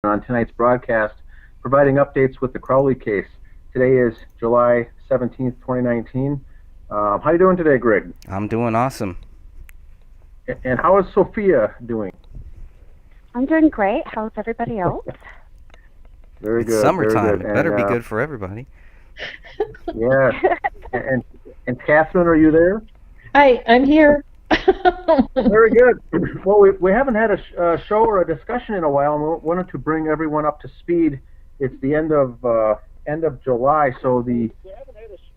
on tonight's broadcast, providing updates with the Crowley case. Today is July 17th, 2019. How are you doing today, Greg? I'm doing awesome. And how is Sophia doing? I'm doing great. How's everybody else? Very It's good. summertime. Very good. It better be good for everybody. Yeah. and Catherine, are you there? Hi, I'm here. Very good. Well, we haven't had a show or a discussion in a while, and we wanted to bring everyone up to speed. It's the end of July, so the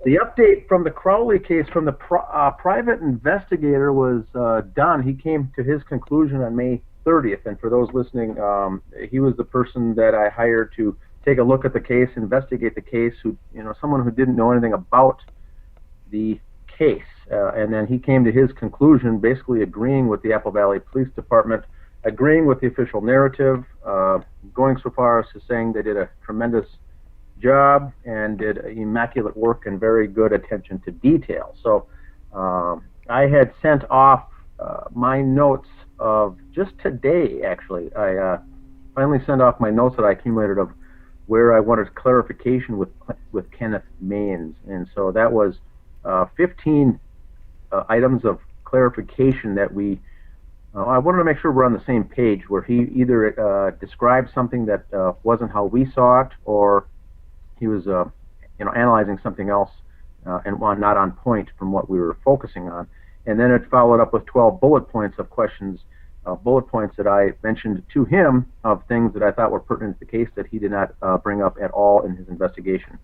update from the Crowley case from the private investigator was done. He came to his conclusion on May 30th, and for those listening, he was the person that I hired to take a look at the case, investigate the case. Someone who didn't know anything about the case, and then he came to his conclusion, basically agreeing with the Apple Valley Police Department, agreeing with the official narrative, going so far as to saying they did a tremendous job and did immaculate work and very good attention to detail. So I had sent off my notes of just today, actually. I finally sent off my notes that I accumulated of where I wanted clarification with Kenneth Maines, and so that was 15 items of clarification that I wanted to make sure we're on the same page, where he either described something that wasn't how we saw it, or he was analyzing something else and not on point from what we were focusing on. And then it followed up with 12 bullet points of questions, bullet points that I mentioned to him of things that I thought were pertinent to the case that he did not bring up at all in his investigation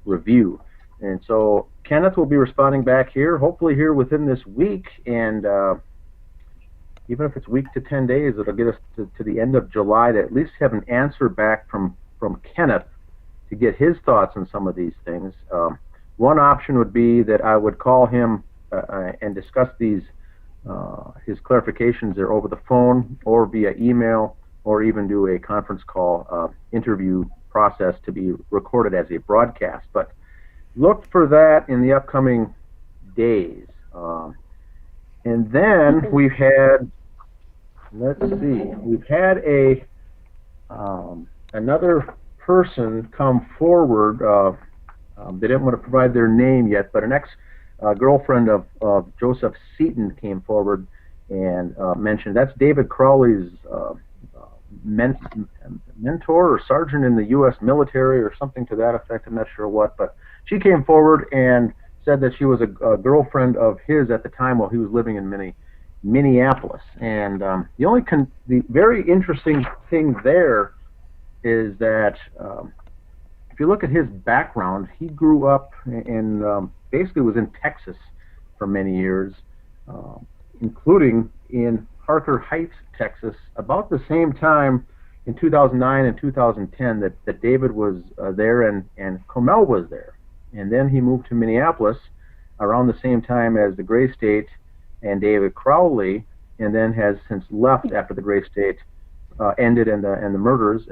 review. And so Kenneth will be responding back here, hopefully here within this week, and even if it's a week to 10 days, it'll get us to the end of July to at least have an answer back from Kenneth to get his thoughts on some of these things. One option would be that I would call him and discuss his clarifications there over the phone or via email, or even do a conference call interview process to be recorded as a broadcast. But look for that in the upcoming days. And then we've had, another person come forward. They didn't want to provide their name yet, but an ex-girlfriend of Joseph Seaton came forward and mentioned that's David Crowley's mentor or sergeant in the U.S. military or something to that effect. I'm not sure what, but she came forward and said that she was a girlfriend of his at the time while he was living in Minneapolis. And the very interesting thing there is that if you look at his background, he grew up and basically was in Texas for many years, including in Harker Heights, Texas, about the same time in 2009 and 2010 that David was there and Comel was there. And then he moved to Minneapolis around the same time as the Gray State and David Crowley, and then has since left after the Gray State ended and the murders,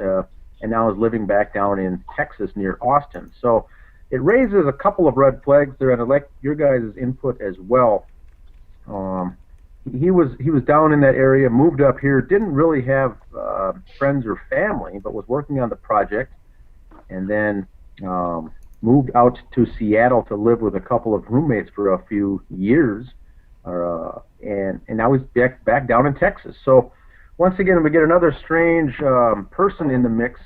and now is living back down in Texas near Austin. So it raises a couple of red flags there, and I'd like your guys' input as well. He was down in that area, moved up here, didn't really have friends or family, but was working on the project, and then moved out to Seattle to live with a couple of roommates for a few years, and now he's back down in Texas. So once again, we get another strange person in the mix,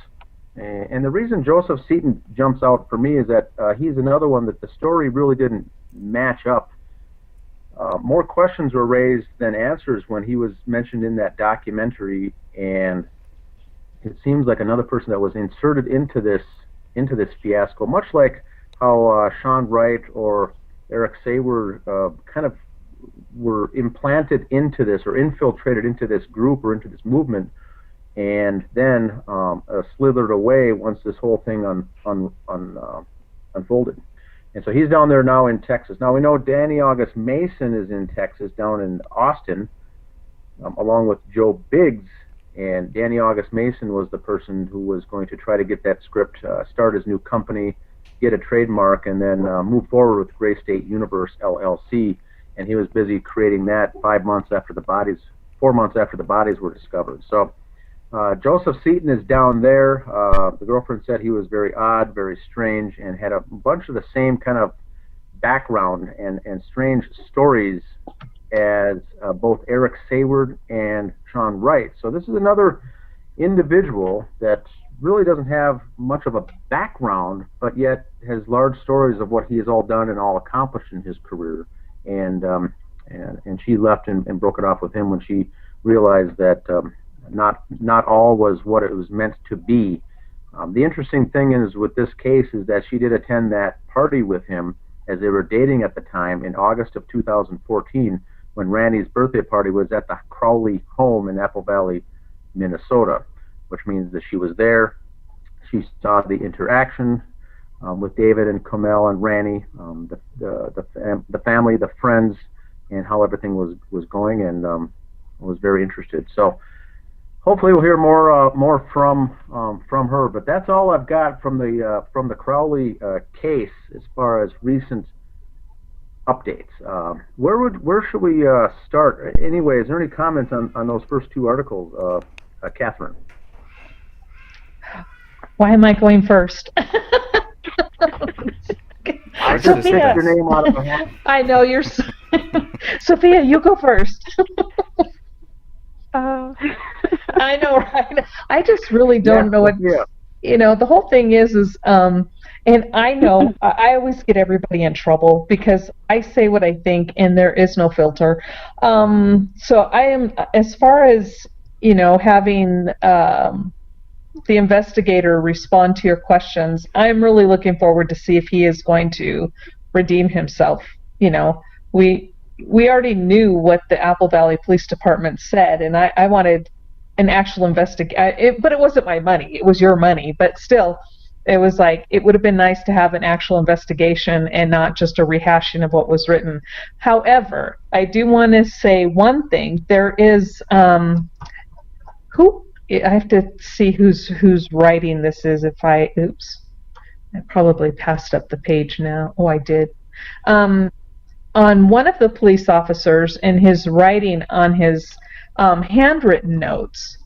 and the reason Joseph Seaton jumps out for me is that he's another one that the story really didn't match up. More questions were raised than answers when he was mentioned in that documentary, and it seems like another person that was inserted into this fiasco, much like how Sean Wright or Eric Sayward kind of were implanted into this or infiltrated into this group or into this movement, and then slithered away once this whole thing unfolded. And so he's down there now in Texas. Now we know Danny August Mason is in Texas, down in Austin, along with Joe Biggs. And Danny August Mason was the person who was going to try to get that script, start his new company, get a trademark, and then move forward with Gray State Universe LLC. And he was busy creating that 4 months after the bodies were discovered. So Joseph Seaton is down there. The girlfriend said he was very odd, very strange, and had a bunch of the same kind of background and strange stories as both Eric Sayward and Sean Wright. So this is another individual that really doesn't have much of a background, but yet has large stories of what he has all done and all accomplished in his career. And she left and broke it off with him when she realized that not all was what it was meant to be. The interesting thing is with this case is that she did attend that party with him as they were dating at the time in August of 2014, when Randy's birthday party was at the Crowley home in Apple Valley, Minnesota, which means that she was there. She saw the interaction with David and Kamel and Randy, the family, the friends, and how everything was going, and was very interested. So hopefully we'll hear more from her. But that's all I've got from the Crowley case as far as recent updates. Where should we start? Anyway, is there any comments on those first two articles, Catherine? Why am I going first? I just picked your name out of the hat. I know you're. Sophia, you go first. I know, right? I just really don't know what. Yeah. You know, the whole thing is, and I know I always get everybody in trouble because I say what I think, and there is no filter. So I am, as far as having the investigator respond to your questions, I'm really looking forward to see if he is going to redeem himself. We already knew what the Apple Valley Police Department said, and I wanted an actual investigation. But it wasn't my money; it was your money. But still, it was like it would have been nice to have an actual investigation and not just a rehashing of what was written. However, I do want to say one thing: there is I have to see whose writing this is. I probably passed up the page now. Oh, I did. On one of the police officers in his writing on his handwritten notes,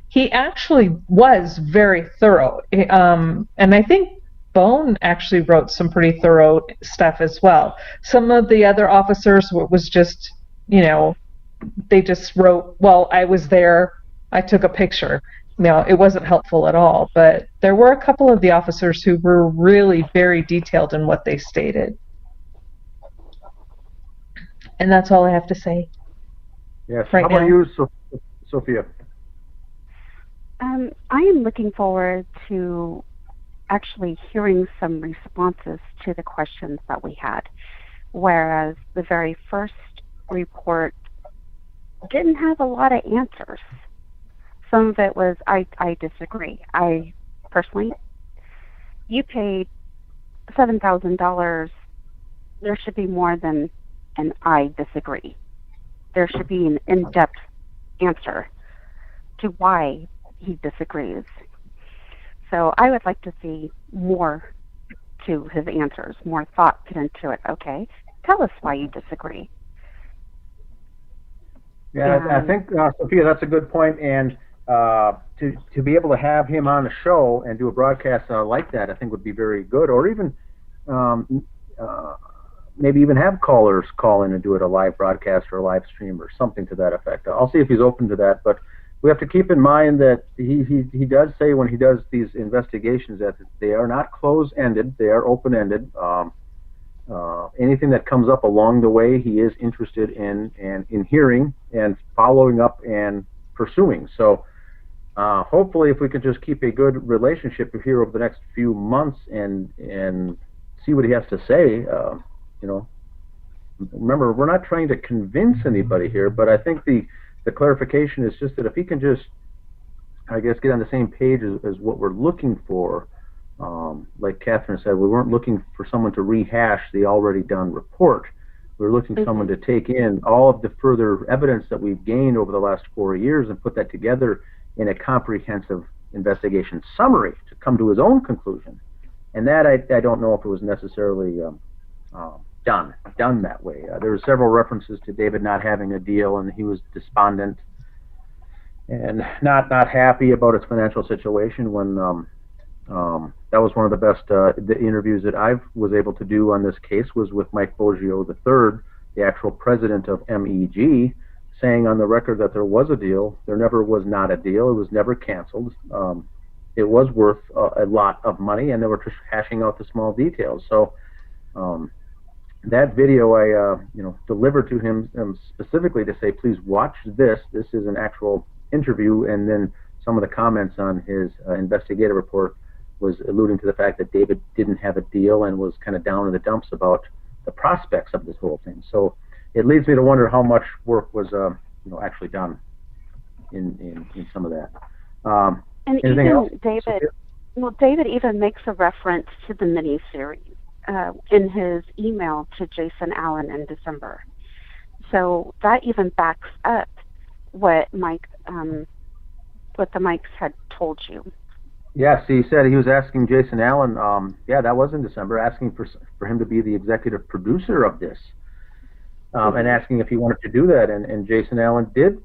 he actually was very thorough. And I think Bone actually wrote some pretty thorough stuff as well. Some of the other officers was just, they just wrote, well, I was there, I took a picture. It wasn't helpful at all. But there were a couple of the officers who were really very detailed in what they stated. And that's all I have to say. Yes. Right How about now. you, Sophia? I am looking forward to actually hearing some responses to the questions that we had, whereas the very first report didn't have a lot of answers. Some of it was, I disagree. I personally, you paid $7,000. There should be more than an I disagree. There should be an in-depth answer to why he disagrees. So I would like to see more to his answers, more thought put into it. Okay, tell us why you disagree. Yeah, I think, Sophia, that's a good point. And to be able to have him on the show and do a broadcast like that, I think would be very good. Or even maybe even have callers call in and do it a live broadcast or a live stream or something to that effect. I'll see if he's open to that. But we have to keep in mind that he does say when he does these investigations that they are not close-ended, they are open-ended. Anything that comes up along the way, he is interested in hearing and following up and pursuing. So hopefully, if we can just keep a good relationship here over the next few months and see what he has to say, remember, we're not trying to convince anybody here, but I think the clarification is just that if he can just, I guess, get on the same page as what we're looking for. Like Catherine said, we weren't looking for someone to rehash the already done report. We were looking for someone to take in all of the further evidence that we've gained over the last 4 years and put that together in a comprehensive investigation summary to come to his own conclusion. And that I don't know if it was necessarily done that way. There were several references to David not having a deal, and he was despondent. and not happy about its financial situation. When that was one of the best the interviews that I was able to do on this case was with Mike Boggio III, the actual president of MEG, saying on the record that there was a deal. There never was not a deal. It was never canceled. It was worth a lot of money, and they were just hashing out the small details. So that video I delivered to him specifically to say, please watch this. This is an actual interview, and then some of the comments on his investigative report was alluding to the fact that David didn't have a deal and was kind of down in the dumps about the prospects of this whole thing. So it leads me to wonder how much work was actually done in some of that. And anything even else? David even makes a reference to the miniseries in his email to Jason Allen in December. So that even backs up what the Mikes had told you. Yes, he said he was asking Jason Allen, that was in December, asking for him to be the executive producer of this, and asking if he wanted to do that. And Jason Allen did,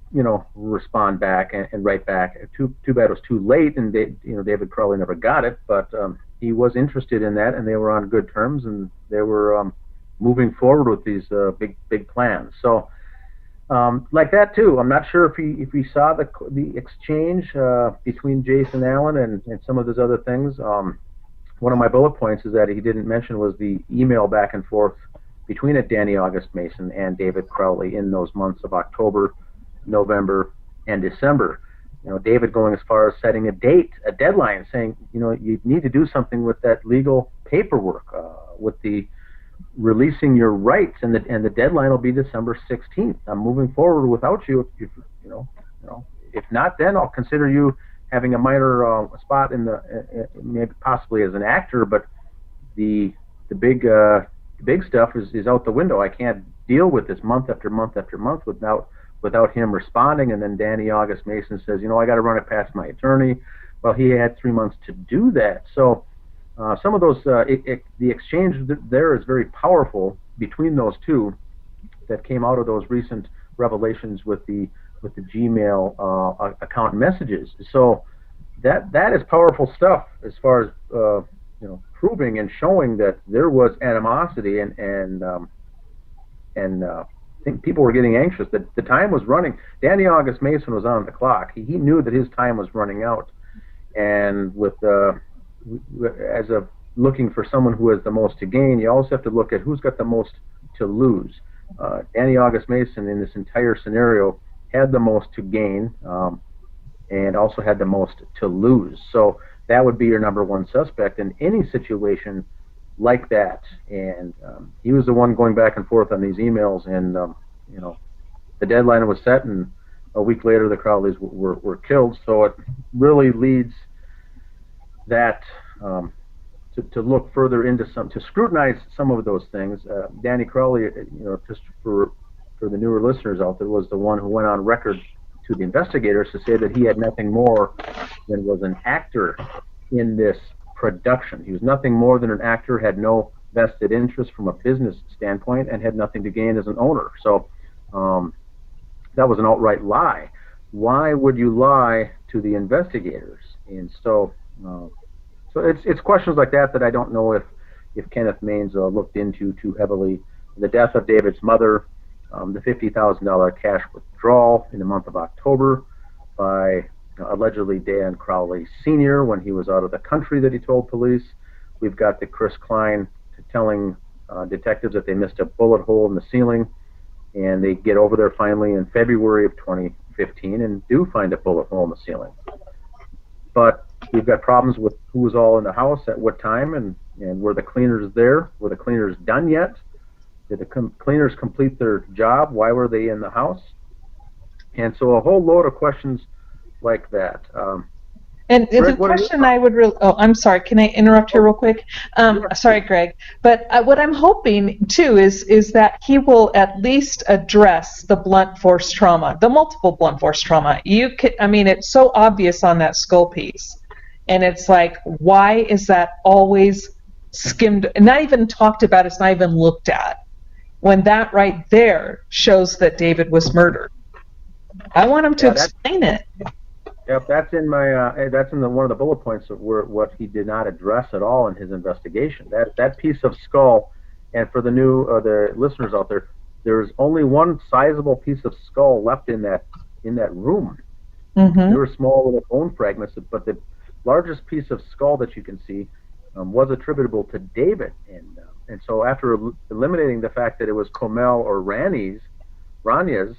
respond back and write back. Too bad it was too late, and David Crowley never got it, but he was interested in that, and they were on good terms, and they were moving forward with these big plans. So. Like that too. I'm not sure if he saw the exchange between Jason Allen and some of those other things. One of my bullet points is that he didn't mention was the email back and forth between Danny August Mason and David Crowley in those months of October, November, and December. David going as far as setting a deadline, saying you need to do something with that legal paperwork, with the releasing your rights, and the deadline will be December 16th. I'm moving forward without you. If not, then I'll consider you having a minor spot in the maybe possibly as an actor, but the big stuff is out the window. I can't deal with this month after month after month without him responding. And then Danny August Mason says, I got to run it past my attorney. Well, he had 3 months to do that. So. Some of those, the exchange there is very powerful between those two that came out of those recent revelations with the Gmail account messages. So that is powerful stuff as far as proving and showing that there was animosity and I think people were getting anxious that the time was running. Danny August Mason was on the clock. He knew that his time was running out, and with as of looking for someone who has the most to gain, you also have to look at who's got the most to lose. Danny August Mason in this entire scenario had the most to gain and also had the most to lose. So that would be your number one suspect in any situation like that. And he was the one going back and forth on these emails, and the deadline was set, and a week later the Crowleys were killed. So it really leads that to look further into to scrutinize some of those things. Danny Crowley, just for the newer listeners out there, was the one who went on record to the investigators to say that he had nothing more than was an actor in this production. He was nothing more than an actor, had no vested interest from a business standpoint, and had nothing to gain as an owner. So that was an outright lie. Why would you lie to the investigators? And so it's questions like that I don't know if Kenneth Maines looked into too heavily. The death of David's mother, the $50,000 cash withdrawal in the month of October by allegedly Dan Crowley Sr. when he was out of the country that he told police. We've got the Chris Klein telling detectives that they missed a bullet hole in the ceiling, and they get over there finally in February of 2015 and do find a bullet hole in the ceiling. But we've got problems with who was all in the house at what time, and were the cleaners there? Were the cleaners done yet? Did the cleaners complete their job? Why were they in the house? And so a whole load of questions like that. And Greg, the question I would I'm sorry, can I interrupt here real quick? Sorry, Greg. But what I'm hoping, too, is that he will at least address the blunt force trauma, the multiple blunt force trauma. It's so obvious on that skull piece. And it's like, why is that always skimmed, not even talked about, it's not even looked at, when that right there shows that David was murdered? I want him to Yeah, explain it. Yep, that's in my one of the bullet points of what he did not address at all in his investigation. That piece of skull, and for the the listeners out there, there's only one sizable piece of skull left in that room. Mm-hmm. There were small little bone fragments, but the largest piece of skull that you can see was attributable to David, and so after eliminating the fact that it was Comel or Ranya's,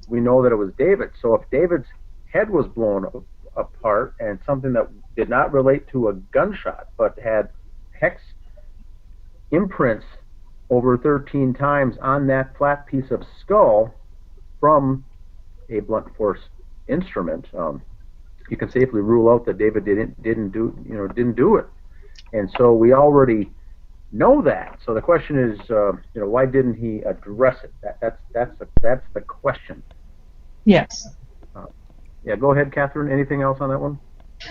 we know that it was David. So if David's head was blown apart and something that did not relate to a gunshot but had hex imprints over 13 times on that flat piece of skull from a blunt force instrument, you can safely rule out that David didn't do it. And so we already know that. So the question is, why didn't he address it? That's the question. Yes. Yeah, go ahead, Catherine. Anything else on that one?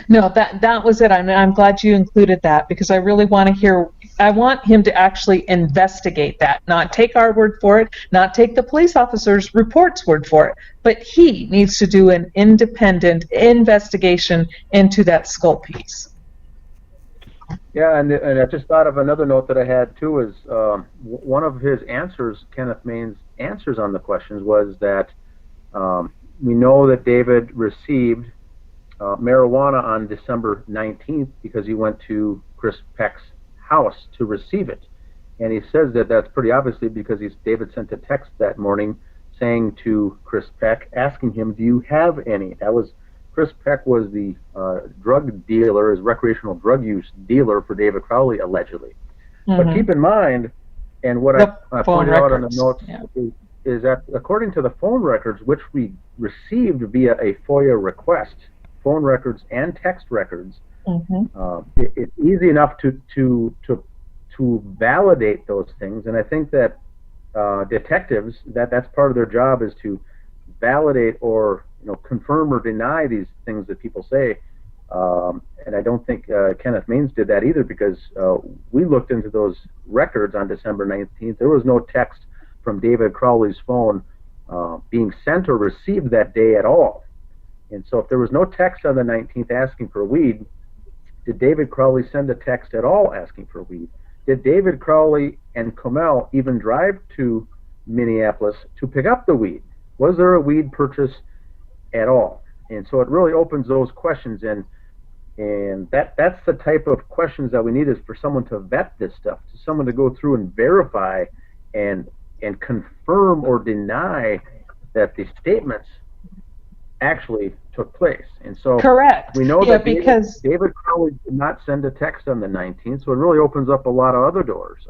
No, that was it. I'm glad you included that because I really want to hear. I want him to actually investigate that, not take our word for it, not take the police officer's report's word for it, but he needs to do an independent investigation into that skull piece. Yeah, and I just thought of another note that I had too. Is one of his answers, Kenneth Main's answers on the questions, was that we know that David received marijuana on December 19th because he went to Chris Peck's house to receive it. And he says that that's pretty obviously because David sent a text that morning saying to Chris Peck, asking him, do you have any? Chris Peck was the drug dealer, his recreational drug use dealer for David Crowley, allegedly. Mm-hmm. But keep in mind, and what I pointed out on the notes, is that according to the phone records, which we received via a FOIA request, phone records and text records, it's easy enough to validate those things. And I think that detectives, that's part of their job, is to validate or confirm or deny these things that people say. And I don't think Kenneth Maines did that either, because we looked into those records on December 19th. There was no text from David Crowley's phone being sent or received that day at all. And so if there was no text on the 19th asking for weed, did David Crowley send a text at all asking for weed? Did David Crowley and Comel even drive to Minneapolis to pick up the weed? Was there a weed purchase at all? And so it really opens those questions, and that's the type of questions that we need, is for someone to vet this stuff, to someone to go through and verify and confirm or deny that the statements actually took place. And so correct. We know that because David Crowley did not send a text on the 19th, so it really opens up a lot of other doors.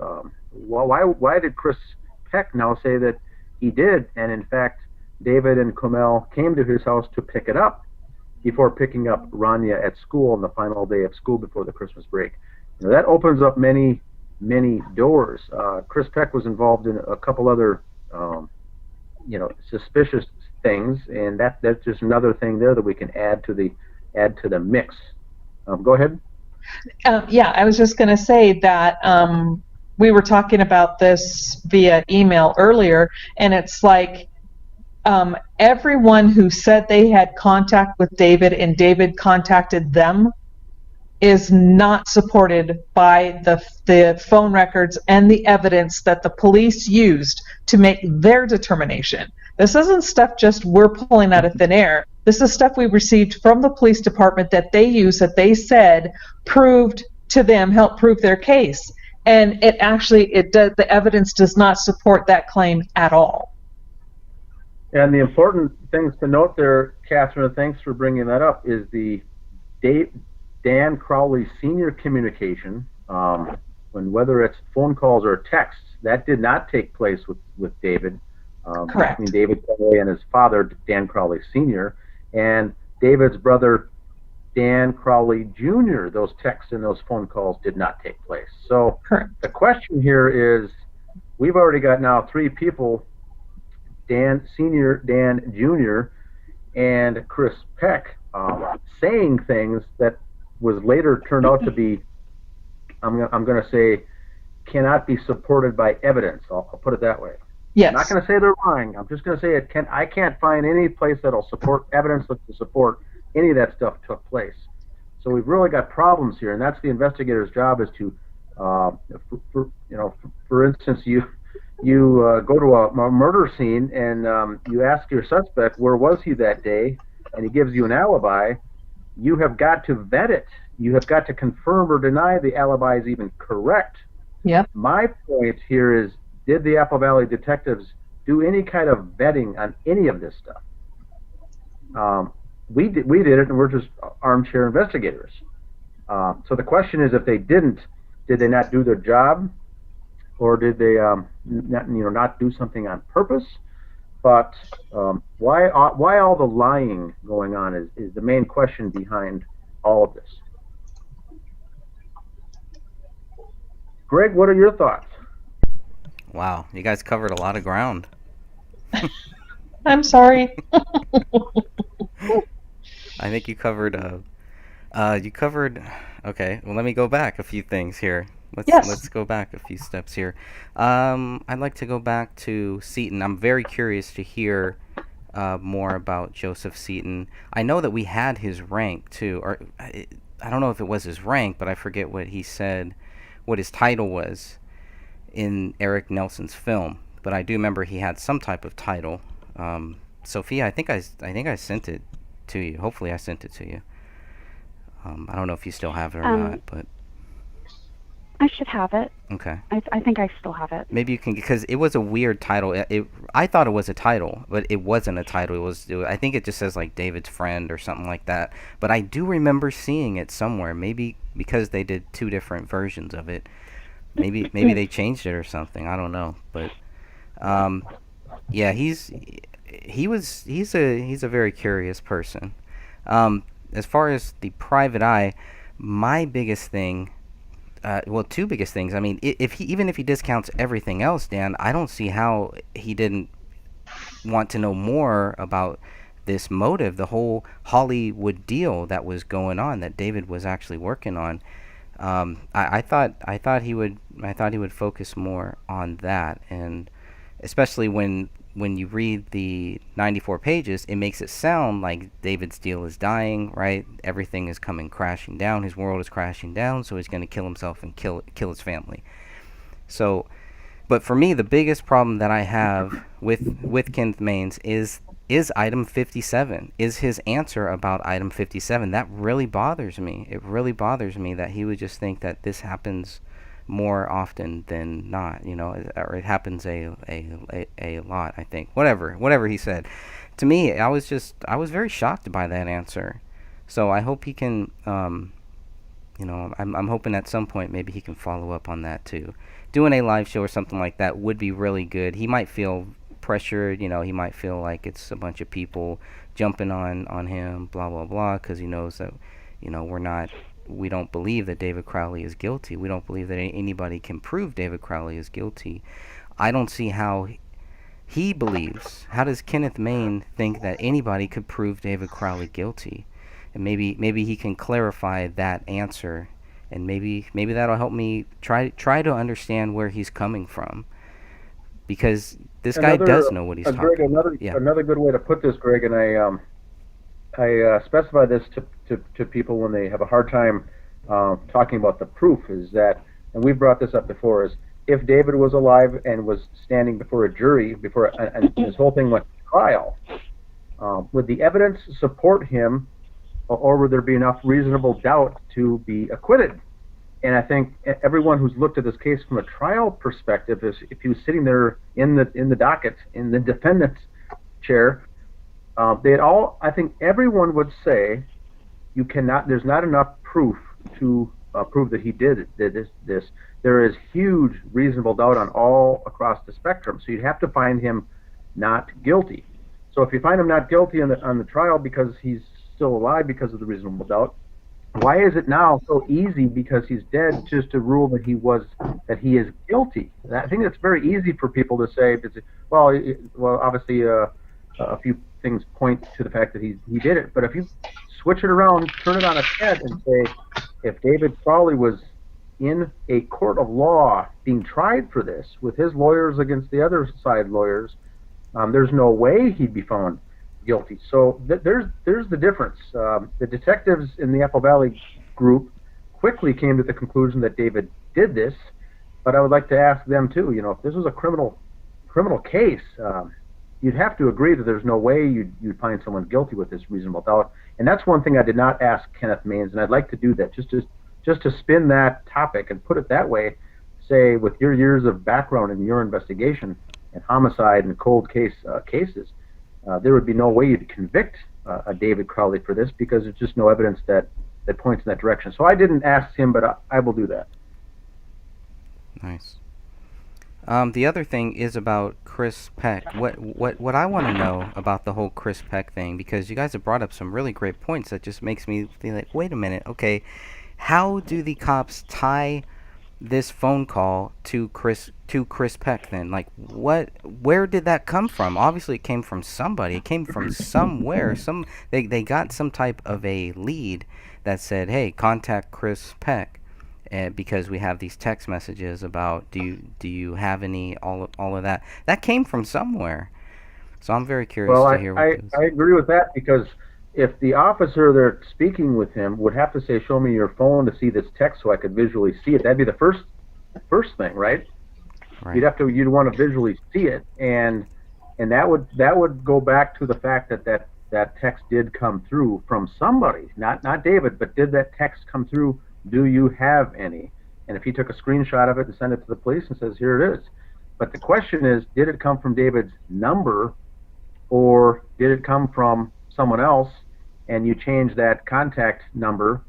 Why did Chris Peck now say that he did, and in fact David and Comel came to his house to pick it up before picking up Rania at school on the final day of school before the Christmas break? That opens up many doors. Chris Peck was involved in a couple other suspicious things, and that's just another thing there that we can add to the mix. Go ahead. Yeah, I was just going to say that we were talking about this via email earlier, and it's like everyone who said they had contact with David and David contacted them is not supported by the phone records and the evidence that the police used to make their determination. This isn't stuff just we're pulling out of thin air. This is stuff we received from the police department that they used, that they said proved to them, helped prove their case. And the evidence does not support that claim at all. And the important things to note there, Catherine, thanks for bringing that up, is the Dan Crowley Sr. communication, whether it's phone calls or texts, that did not take place with David. Correct. Between David Crowley and his father, Dan Crowley Sr., and David's brother, Dan Crowley Jr., those texts and those phone calls did not take place. So correct. The question here is, we've already got now three people, Dan Sr., Dan Jr., and Chris Peck, saying things that was later turned out to be, I'm going to say, cannot be supported by evidence. I'll put it that way. Yes. I'm not going to say they're lying. I'm just going to say I can't find any place that'll support evidence to support any of that stuff took place. So we've really got problems here, and that's the investigator's job, is to, for instance, you go to a murder scene and you ask your suspect where was he that day, and he gives you an alibi. You have got to vet it. You have got to confirm or deny the alibi is even correct. Yep. My point here is, did the Apple Valley detectives do any kind of vetting on any of this stuff? We did it, and we're just armchair investigators. So the question is, if they didn't, did they not do their job, or did they not do something on purpose? But why all the lying going on is the main question behind all of this. Greg, what are your thoughts? Wow, you guys covered a lot of ground. I'm sorry. I think you covered. Okay, well, let me go back a few things here. Let's go back a few steps here. I'd like to go back to Seaton. I'm very curious to hear more about Joseph Seaton. I know that we had his rank too, or I don't know if it was his rank, but I forget what he said, what his title was in Eric Nelson's film. But I do remember he had some type of title. Sophia, I think I sent it to you. Hopefully, I sent it to you. I don't know if you still have it or not, but I should have it. Okay. I think I still have it. Maybe you can, because it was a weird title. I thought it was a title, but it wasn't a title. I think it just says like David's friend or something like that. But I do remember seeing it somewhere. Maybe because they did two different versions of it. Maybe they changed it or something. I don't know. But yeah, he's a very curious person. As far as the private eye, my biggest thing. Two biggest things. I mean, even if he discounts everything else, Dan, I don't see how he didn't want to know more about this motive, the whole Hollywood deal that was going on, that David was actually working on. I thought he would focus more on that, and especially when you read the 94 pages, it makes it sound like David's deal is dying, right? Everything is coming crashing down. His world is crashing down, so he's going to kill himself and kill his family. So, but for me, the biggest problem that I have with Kenneth Maines is item 57, is his answer about item 57. That really bothers me. It really bothers me that he would just think that this happens more often than not, or it happens a lot, I think. Whatever he said. To me, I was very shocked by that answer. So I hope he can, I'm hoping at some point maybe he can follow up on that too. Doing a live show or something like that would be really good. He might feel pressured, he might feel like it's a bunch of people jumping on him, blah, blah, blah, because he knows that, we don't believe that David Crowley is guilty. We don't believe that anybody can prove David Crowley is guilty. I don't see how he believes. How does Kenneth Maine think that anybody could prove David Crowley guilty? And maybe he can clarify that answer, and maybe that'll help me try to understand where he's coming from, because this guy does know what he's talking about. Another good way to put this, Greg, and I specify this to people when they have a hard time talking about the proof, is that, and we've brought this up before, is if David was alive and was standing before a jury, and this whole thing went to trial, would the evidence support him, or would there be enough reasonable doubt to be acquitted? And I think everyone who's looked at this case from a trial perspective, is if he was sitting there in the docket, in the defendant's chair, I think everyone would say, there's not enough proof to prove that he did this. There is huge reasonable doubt on all across the spectrum. So you'd have to find him not guilty. So if you find him not guilty on the trial because he's still alive because of the reasonable doubt, why is it now so easy because he's dead just to rule that he is guilty? I think it's very easy for people to say, well, obviously a few things point to the fact that he did it, but if you switch it around, turn it on its head, and say, if David Crowley was in a court of law being tried for this with his lawyers against the other side lawyers, there's no way he'd be found guilty. So there's the difference. The detectives in the Apple Valley group quickly came to the conclusion that David did this, but I would like to ask them too. If this was a criminal case, you'd have to agree that there's no way you'd find someone guilty with this reasonable doubt. And that's one thing I did not ask Kenneth Maines, and I'd like to do that, just to spin that topic and put it that way. Say, with your years of background in your investigation and homicide and cold cases, there would be no way you'd convict a David Crowley for this, because there's just no evidence that points in that direction. So I didn't ask him, but I will do that. Nice. The other thing is about Chris Peck. What I want to know about the whole Chris Peck thing, because you guys have brought up some really great points that just makes me feel like, wait a minute, okay, how do the cops tie this phone call to Chris Peck then? Like, where did that come from? Obviously it came from somebody. It came from somewhere. They got some type of a lead that said, hey, contact Chris Peck, because we have these text messages about do you have any, all of that. That came from somewhere. So I'm very curious to hear what it is. I agree with that, because if the officer there speaking with him would have to say, show me your phone to see this text so I could visually see it, that'd be the first thing, right? You'd want to visually see it, and that would go back to the fact that text did come through from somebody, not David, but did that text come through? Do you have any? And if he took a screenshot of it and sent it to the police and says, here it is. But the question is, did it come from David's number, or did it come from someone else, and you change that contact number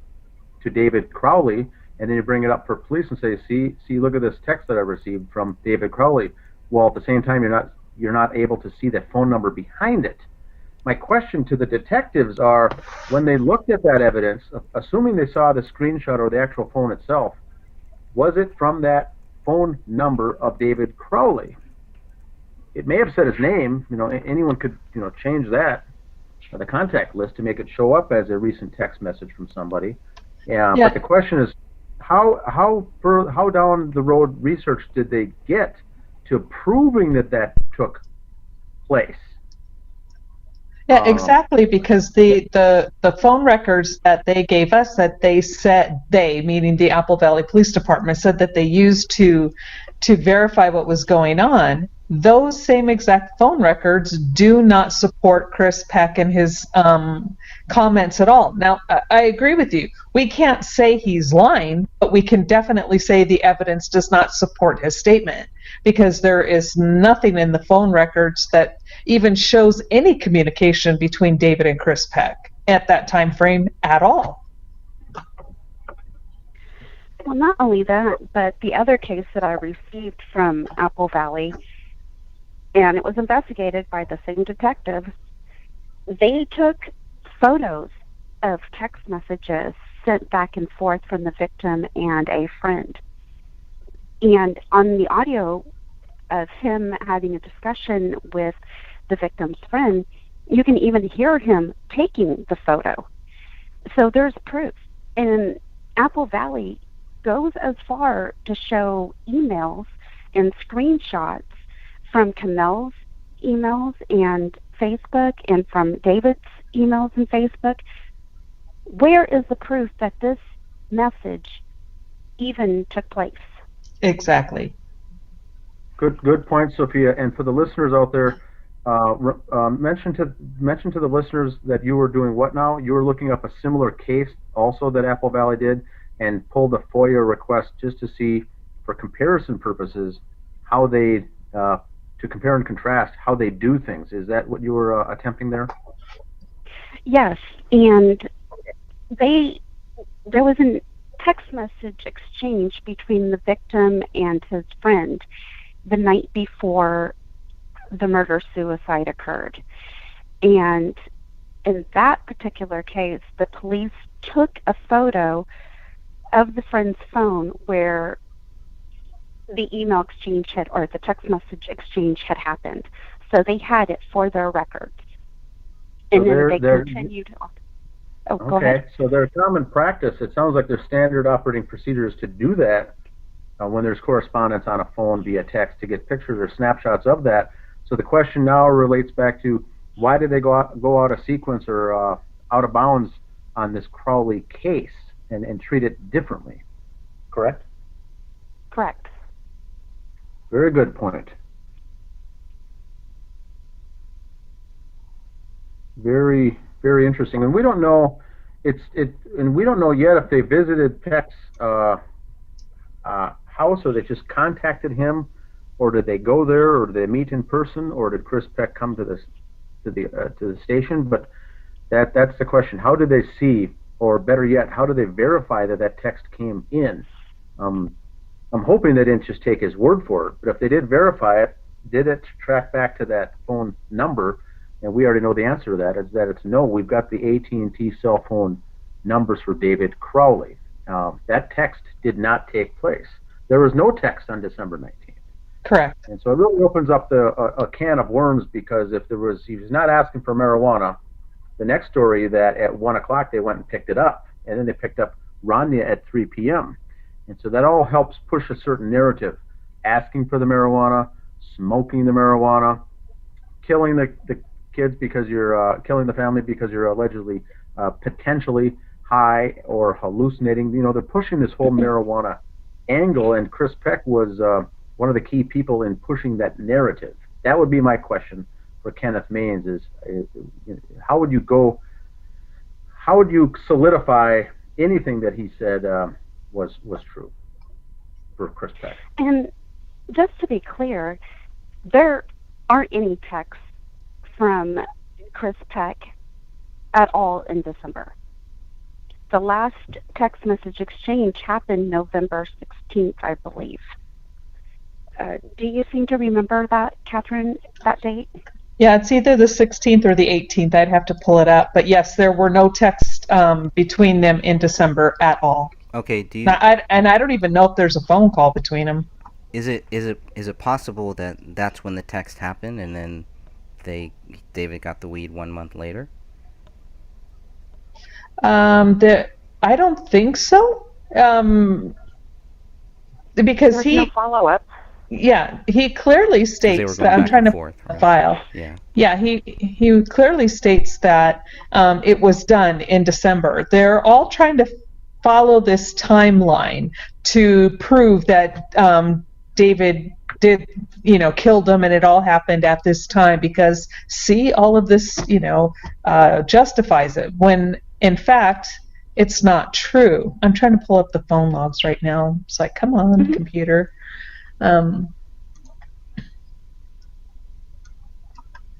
to David Crowley, and then you bring it up for police and say, see, look at this text that I received from David Crowley. Well, at the same time, you're not able to see that phone number behind it. My question to the detectives are, when they looked at that evidence, assuming they saw the screenshot or the actual phone itself, was it from that phone number of David Crowley? It may have said his name. Anyone could change that, the contact list, to make it show up as a recent text message from somebody. Yeah. But the question is, how down the road research did they get to proving that took place? Yeah, exactly, because the phone records that they gave us, that they said, meaning the Apple Valley Police Department, said that they used to verify what was going on, those same exact phone records do not support Chris Peck and his comments at all. Now, I agree with you. We can't say he's lying, but we can definitely say the evidence does not support his statement, because there is nothing in the phone records that even shows any communication between David and Chris Peck at that time frame at all. Well, not only that, but the other case that I received from Apple Valley, and it was investigated by the same detectives, they took photos of text messages sent back and forth from the victim and a friend. And on the audio of him having a discussion with the victim's friend, you can even hear him taking the photo. So there's proof. And Apple Valley goes as far to show emails and screenshots from Kamel's emails and Facebook, and from David's emails and Facebook. Where is the proof that this message even took place? Exactly. Good point, Sophia. And for the listeners out there, mention to the listeners that you were doing what now? You were looking up a similar case also that Apple Valley did, and pulled a FOIA request just to see, for comparison purposes, how they to compare and contrast how they do things. Is that what you were attempting there? Yes, and there was a text message exchange between the victim and his friend the night before the murder-suicide occurred. And in that particular case, the police took a photo of the friend's phone where the email exchange or the text message exchange had happened. So they had it for their records. And so then they continued on. Oh, go Okay, ahead. so their common practice, it sounds like their standard operating procedure is to do that when there's correspondence on a phone via text to get pictures or snapshots of that. So the question now relates back to why did they go out of sequence or out of bounds on this Crowley case and treat it differently? Correct? Correct. Very good point. Very, very interesting. And we don't know and we don't know yet if they visited Peck's house or they just contacted him, or did they go there, or did they meet in person, or did Chris Peck come to the station? But that's the question. How did they see, or better yet, how did they verify that text came in? I'm hoping they didn't just take his word for it, but if they did verify it, did it track back to that phone number? And we already know the answer to that, is that it's no. We've got the AT&T cell phone numbers for David Crowley. That text did not take place. There was no text on December 19th. Correct. And so it really opens up a can of worms, because if he was not asking for marijuana, the next story that at 1 o'clock they went and picked it up, and then they picked up Rania at 3 p.m. And so that all helps push a certain narrative: asking for the marijuana, smoking the marijuana, killing the kids because you're killing the family because you're allegedly potentially high or hallucinating. You know, they're pushing this whole marijuana angle, and Chris Peck was one of the key people in pushing that narrative. That would be my question for Kenneth Maines: is how would you solidify anything that he said was true for Chris Peck? And just to be clear, there aren't any texts from Chris Peck at all in December. The last text message exchange happened November 16th, I believe. Do you seem to remember that, Catherine, that date? Yeah, it's either the 16th or the 18th. I'd have to pull it up. But yes, there were no texts between them in December at all. Okay, and I don't even know if there's a phone call between them. Is it possible that that's when the text happened, and then David got the weed 1 month later? I don't think so. Because There's no follow-up. Yeah, he clearly states that I'm trying to forth, right? File. Yeah, he clearly states that it was done in December. They're all trying to follow this timeline to prove that David did, killed them, and it all happened at this time, because see, all of this, justifies it, when in fact it's not true. I'm trying to pull up the phone logs right now. It's like, come on, computer. Okay,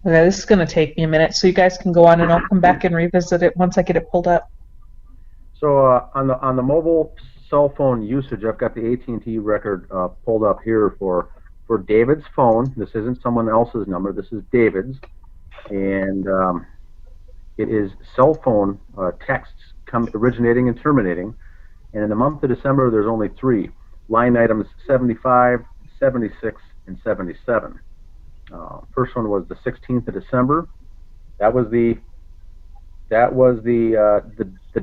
this is going to take me a minute, so you guys can go on, and I'll come back and revisit it once I get it pulled up. So on the mobile cell phone usage, I've got the AT&T record pulled up here for David's phone. This isn't someone else's number. This is David's, and it is cell phone texts originating and terminating. And in the month of December, there's only 3. Line items 75, 76, and 77. First one was the 16th of December. That was the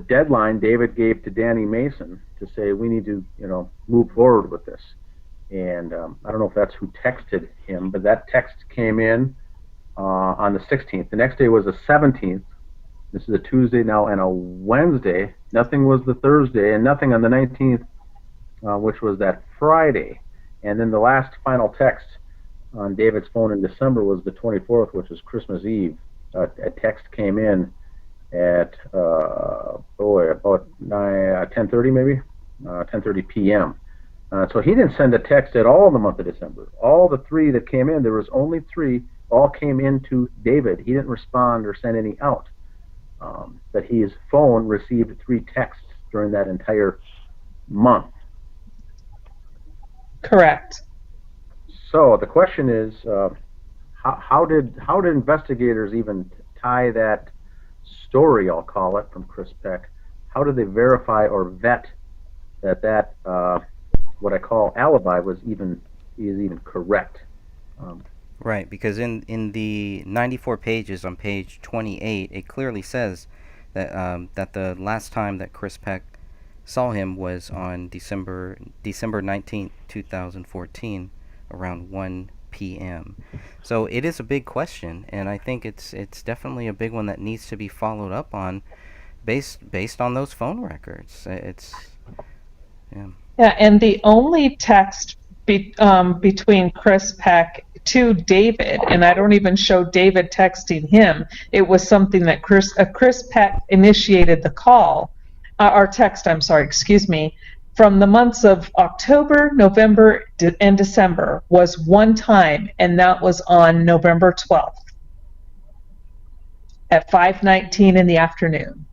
deadline David gave to Danny Mason to say we need to move forward with this. And I don't know if that's who texted him, but that text came in on the 16th. The next day was the 17th. This is a Tuesday now and a Wednesday. Nothing was the Thursday, and nothing on the 19th. Which was that Friday. And then the last final text on David's phone in December was the 24th, which was Christmas Eve. A text came in at about 10:30 maybe, 10:30 p.m. So he didn't send a text at all in the month of December. All the 3 that came in, there was only 3, all came into David. He didn't respond or send any out. But his phone received 3 texts during that entire month. Correct. So the question is, how did investigators even tie that story, I'll call it, from Chris Peck? How did they verify or vet that what I call alibi is even correct? Right, because in the 94 pages on page 28, it clearly says that the last time that Chris Peck saw him was on December 19th, 2014, around 1 p.m. So it is a big question, and I think it's definitely a big one that needs to be followed up on, based on those phone records. Yeah. Yeah, and the only text between Chris Peck to David, and I don't even show David texting him. It was something that Chris Peck initiated the call, or text. I'm sorry, excuse me. From the months of October, November, and December was one time, and that was on November 12th at 5:19 in the afternoon.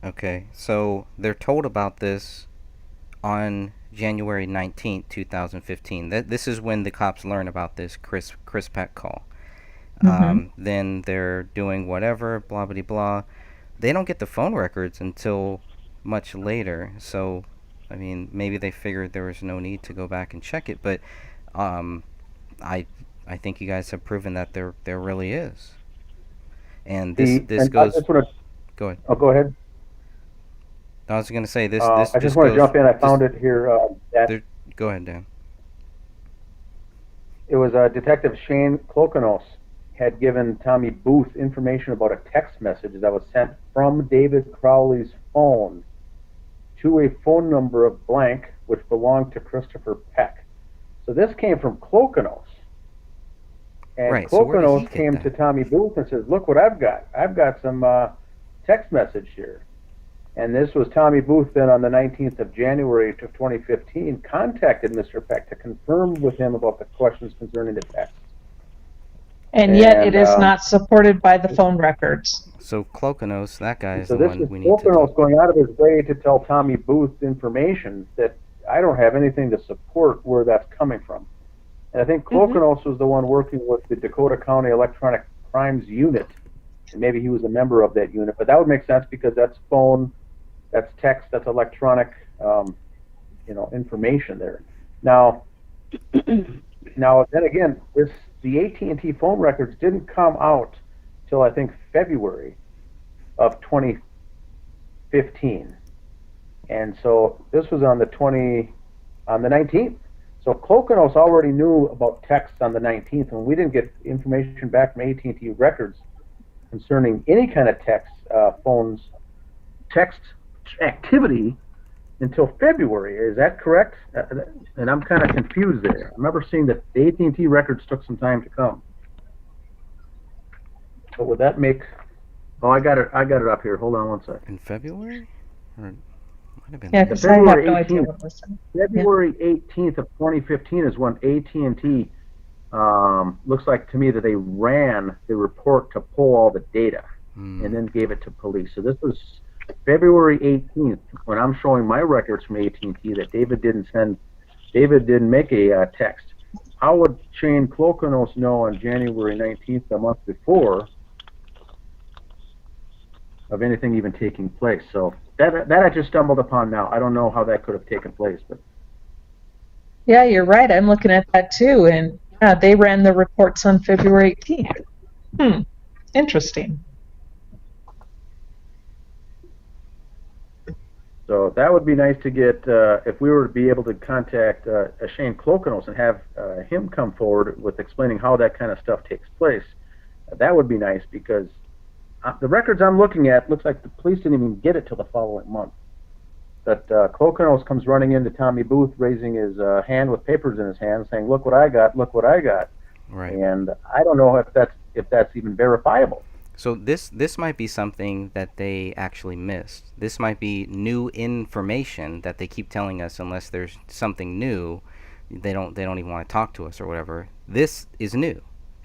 Okay, so they're told about this on January 19th, 2015. This is when the cops learn about this Chris Peck call. Then they're doing whatever, blah, blah, blah. They don't get the phone records until much later. So, I mean, maybe they figured there was no need to go back and check it. But I think you guys have proven that there really is. And this goes... Go ahead. Oh, go ahead. I was going to say this. I just want to jump in. I found it here. Go ahead, Dan. It was Detective Shane Klokanos had given Tommy Booth information about a text message that was sent from David Crowley's phone to a phone number of blank, which belonged to Christopher Peck. So this came from Klokanos. And right, Klokanos so came to Tommy Booth and says, "Look what I've got. I've got some text message here." And this was Tommy Booth then on the 19th of January of 2015 contacted Mr. Peck to confirm with him about the questions concerning the text. And yet it is not supported by the phone records. So Klokanos, that guy is so the one we need to... So this is Klokanos going out of his way to tell Tommy Booth information that I don't have anything to support where that's coming from. And I think Klokanos was the one working with the Dakota County Electronic Crimes Unit. And maybe he was a member of that unit. But that would make sense because that's phone, that's text, that's electronic, information there. Now then again, the AT&T phone records didn't come out till I think February of 2015, and so this was on the 19th. So Klokanos already knew about texts on the 19th, and we didn't get information back from AT&T records concerning any kind of text activity until February. Is that correct? And I'm kind of confused there. I remember seeing that the AT&T records took some time to come. But would that make... Oh, I got it up here. Hold on one second. In February? Or might have been... Yeah, because I have no idea what was said. February 18th of 2015 is when AT&T looks like to me that they ran the report to pull all the data and then gave it to police. So this was February 18th, when I'm showing my records from AT&T that David didn't make a text. How would Shane Klokanos know on January 19th, the month before, of anything even taking place? So that I just stumbled upon now. I don't know how that could have taken place, but yeah, you're right. I'm looking at that too, and yeah, they ran the reports on February 18th. Interesting. So that would be nice to get, if we were to be able to contact Shane Klokanos and have him come forward with explaining how that kind of stuff takes place. That would be nice, because the records I'm looking at, looks like the police didn't even get it till the following month. But Klokanos comes running into Tommy Booth, raising his hand with papers in his hand, saying, "Look what I got, look what I got." Right. And I don't know if that's even verifiable. So this might be something that they actually missed. This might be new information that they keep telling us unless there's something new, they don't even want to talk to us or whatever. This is new,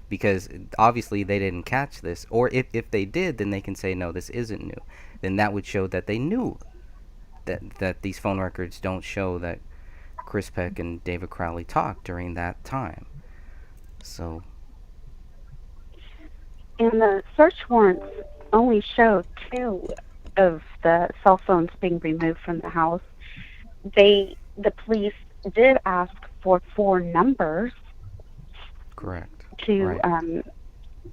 because obviously they didn't catch this. Or if they did, then they can say, no, this isn't new. Then that would show that they knew that these phone records don't show that Chris Peck and David Crowley talked during that time. So... And the search warrants only showed 2 of the cell phones being removed from the house. The police did ask for 4 numbers. Correct. To right.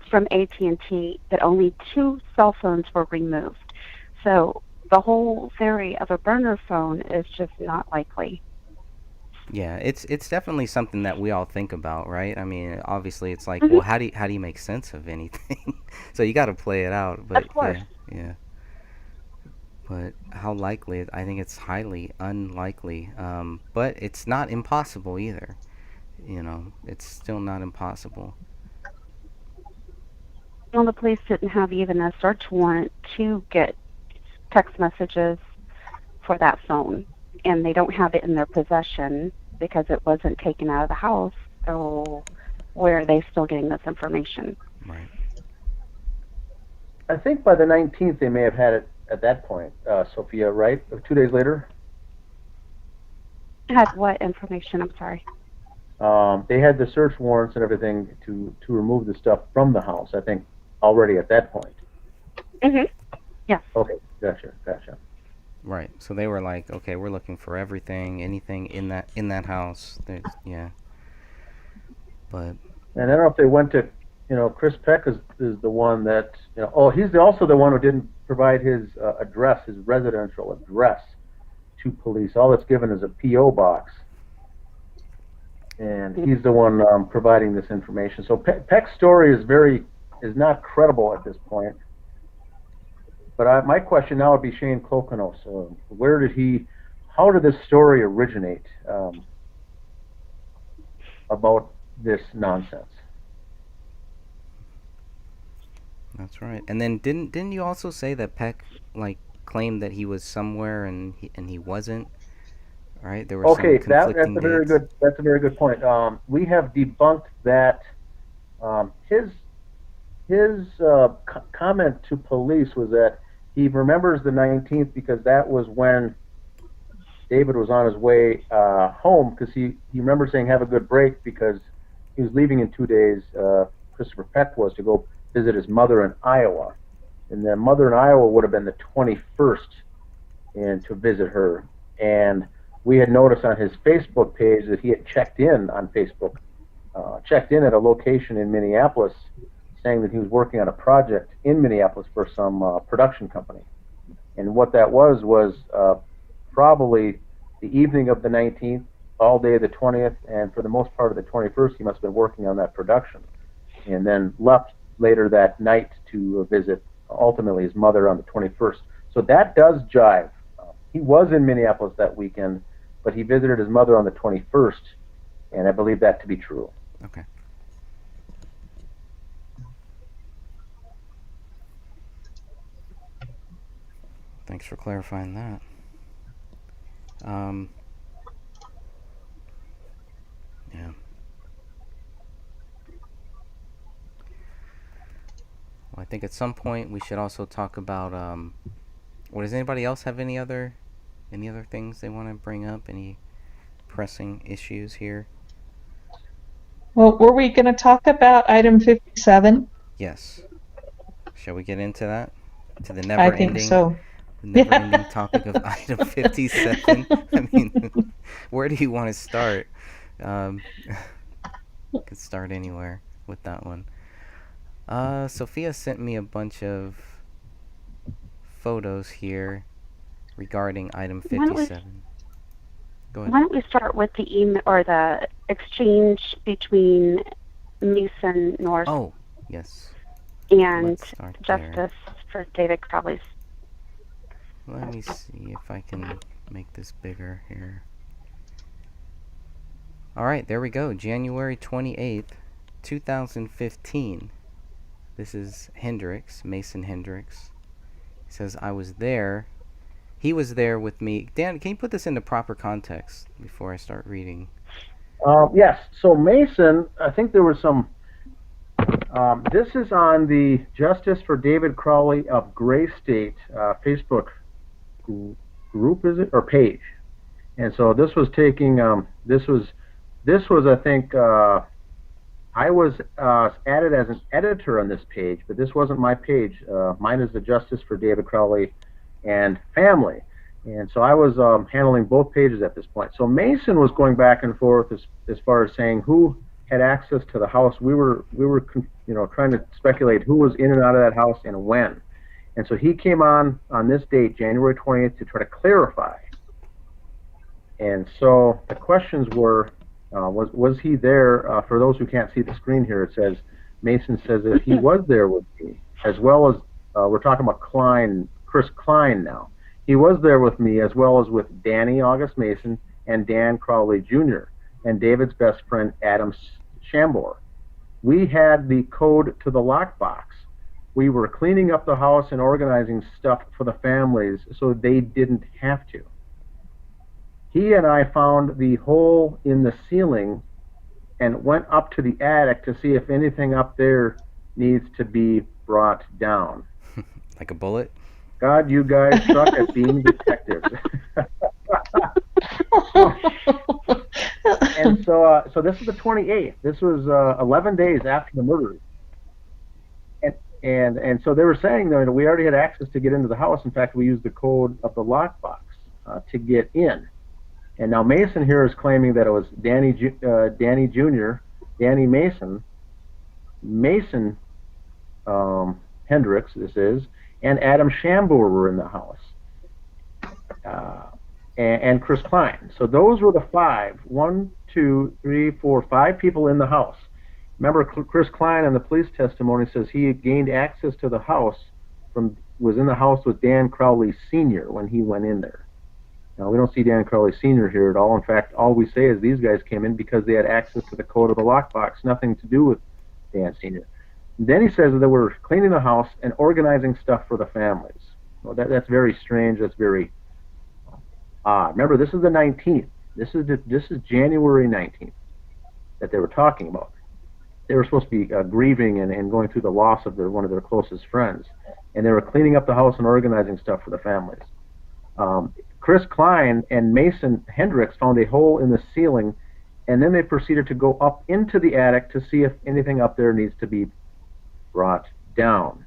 from AT&T that only 2 cell phones were removed. So the whole theory of a burner phone is just not likely. Yeah, it's definitely something that we all think about, right? I mean, obviously, it's like, Hmm. well, how do you make sense of anything? So you got to play it out. Of But course. yeah. But how likely? I think it's highly unlikely. But it's not impossible either. It's still not impossible. Well, the police didn't have even a search warrant to get text messages for that phone, and they don't have it in their possession because it wasn't taken out of the house. So where are they still getting this information? Right. I think by the 19th they may have had it at that point, Sophia, right? 2 days later? Had what information? I'm sorry. They had the search warrants and everything to remove the stuff from the house, I think, already at that point. Mm-hmm. Yes. Okay, gotcha. Right. So they were like, okay, we're looking for everything, anything in that house. Yeah. But And I don't know if they went to, Chris Peck is the one that, he's also the one who didn't provide his address, his residential address to police. All that's given is a P.O. box. And he's the one providing this information. So Peck's story is not credible at this point. But my question now would be Shane Cloconos. How did this story originate about this nonsense? that's right. And then didn't you also say that Peck claimed that he was somewhere and he wasn't? Right? There were some Okay, conflicting dates. that's a very good point. We have debunked that. His comment to police was that he remembers the 19th because that was when David was on his way home, because he remembers saying have a good break because he was leaving in 2 days. Christopher Peck was to go visit his mother in Iowa, and the mother in Iowa would have been the 21st, and to visit her. And we had noticed on his Facebook page that he had checked in on Facebook, checked in at a location in Minneapolis, saying that he was working on a project in Minneapolis for some production company. And what that was probably the evening of the 19th, all day of the 20th, and for the most part of the 21st, he must have been working on that production. And then left later that night to visit, ultimately, his mother on the 21st. So that does jive. He was in Minneapolis that weekend, but he visited his mother on the 21st, and I believe that to be true. Okay. Thanks for clarifying that. Yeah. Well, I think at some point we should also talk about does anybody else have any other things they want to bring up? Any pressing issues here? Well, were we going to talk about item 57? Yes. Shall we get into that? To the I think so. never-ending topic of item 57. I mean, where do you want to start? Could start anywhere with that one. Sophia sent me a bunch of photos here regarding item 57. Go ahead. Why don't we start with the email or the exchange between Mason North Oh, yes. and Let's start Justice there. for David Crowley's? Let me see if I can make this bigger here. Alright, there we go. January 28th, 2015. This is Hendricks, Mason Hendricks. He says, I was there. He was there with me. Dan, can you put this into proper context before I start reading? Yes. So Mason, I think there was some. This is on the Justice for David Crowley of Gray State Facebook group, is it, or page? And so this was taking. This was I think. I was added as an editor on this page, but this wasn't my page. Mine is the Justice for David Crowley and Family. And so I was handling both pages at this point. So Mason was going back and forth as far as saying who had access to the house. We were trying to speculate who was in and out of that house and when. And so he came on this date, January 20th, to try to clarify. And so the questions were, was he there? For those who can't see the screen here, it says, Mason says that he was there with me, as well as, we're talking about Chris Klein now. He was there with me, as well as with Danny August Mason and Dan Crowley Jr. and David's best friend, Adam Shambor. We had the code to the lockbox. We were cleaning up the house and organizing stuff for the families so they didn't have to. He and I found the hole in the ceiling and went up to the attic to see if anything up there needs to be brought down. Like a bullet? God, you guys suck at being detectives. And so this is the 28th. This was 11 days after the murder. And so they were saying that we already had access to get into the house. In fact, we used the code of the lockbox to get in. And now Mason here is claiming that it was Danny Jr., Danny Mason, Hendricks, this is, and Adam Shambor were in the house, and Chris Klein. So those were the five, 5 people in the house. Remember, Chris Klein in the police testimony says he gained access to the house was in the house with Dan Crowley Sr. when he went in there. Now, we don't see Dan Crowley Sr. here at all. In fact, all we say is these guys came in because they had access to the code of the lockbox, nothing to do with Dan Sr. Then he says that they were cleaning the house and organizing stuff for the families. Well, that's very strange. That's very odd. Remember, this is the 19th. This is January 19th that they were talking about. They were supposed to be grieving and going through the loss of one of their closest friends. And they were cleaning up the house and organizing stuff for the families. Chris Klein and Mason Hendricks found a hole in the ceiling, and then they proceeded to go up into the attic to see if anything up there needs to be brought down.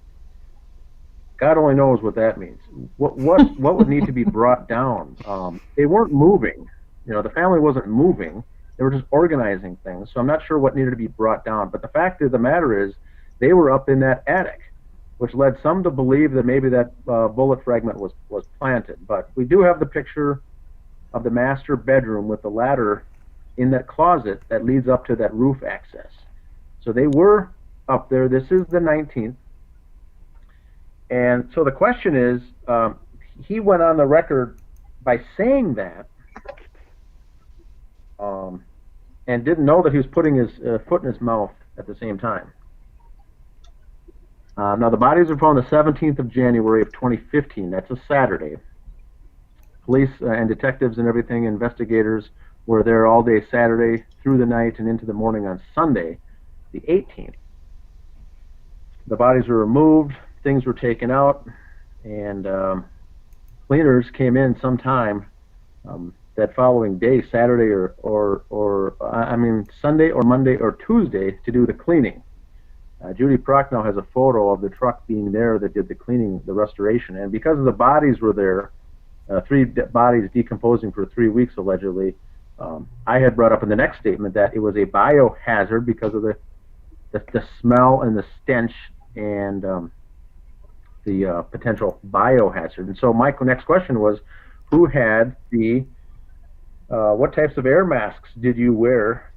God only knows what that means. What would need to be brought down? They weren't moving. The family wasn't moving. They were just organizing things. So I'm not sure what needed to be brought down. But the fact of the matter is, they were up in that attic, which led some to believe that maybe that bullet fragment was planted. But we do have the picture of the master bedroom with the ladder in that closet that leads up to that roof access. So they were up there. This is the 19th. And so the question is, he went on the record by saying that and didn't know that he was putting his foot in his mouth at the same time. Now, the bodies were found the 17th of January of 2015. That's a Saturday. Police and detectives and everything, investigators, were there all day Saturday through the night and into the morning on Sunday, the 18th. The bodies were removed, things were taken out, and cleaners came in sometime that following day, Saturday Sunday or Monday or Tuesday, to do the cleaning. Judy Prochnow has a photo of the truck being there that did the cleaning, the restoration, and because the bodies were there, 3 bodies decomposing for 3 weeks allegedly, I had brought up in the next statement that it was a biohazard because of the smell and the stench and the potential biohazard. And so my next question was, who had what types of air masks did you wear?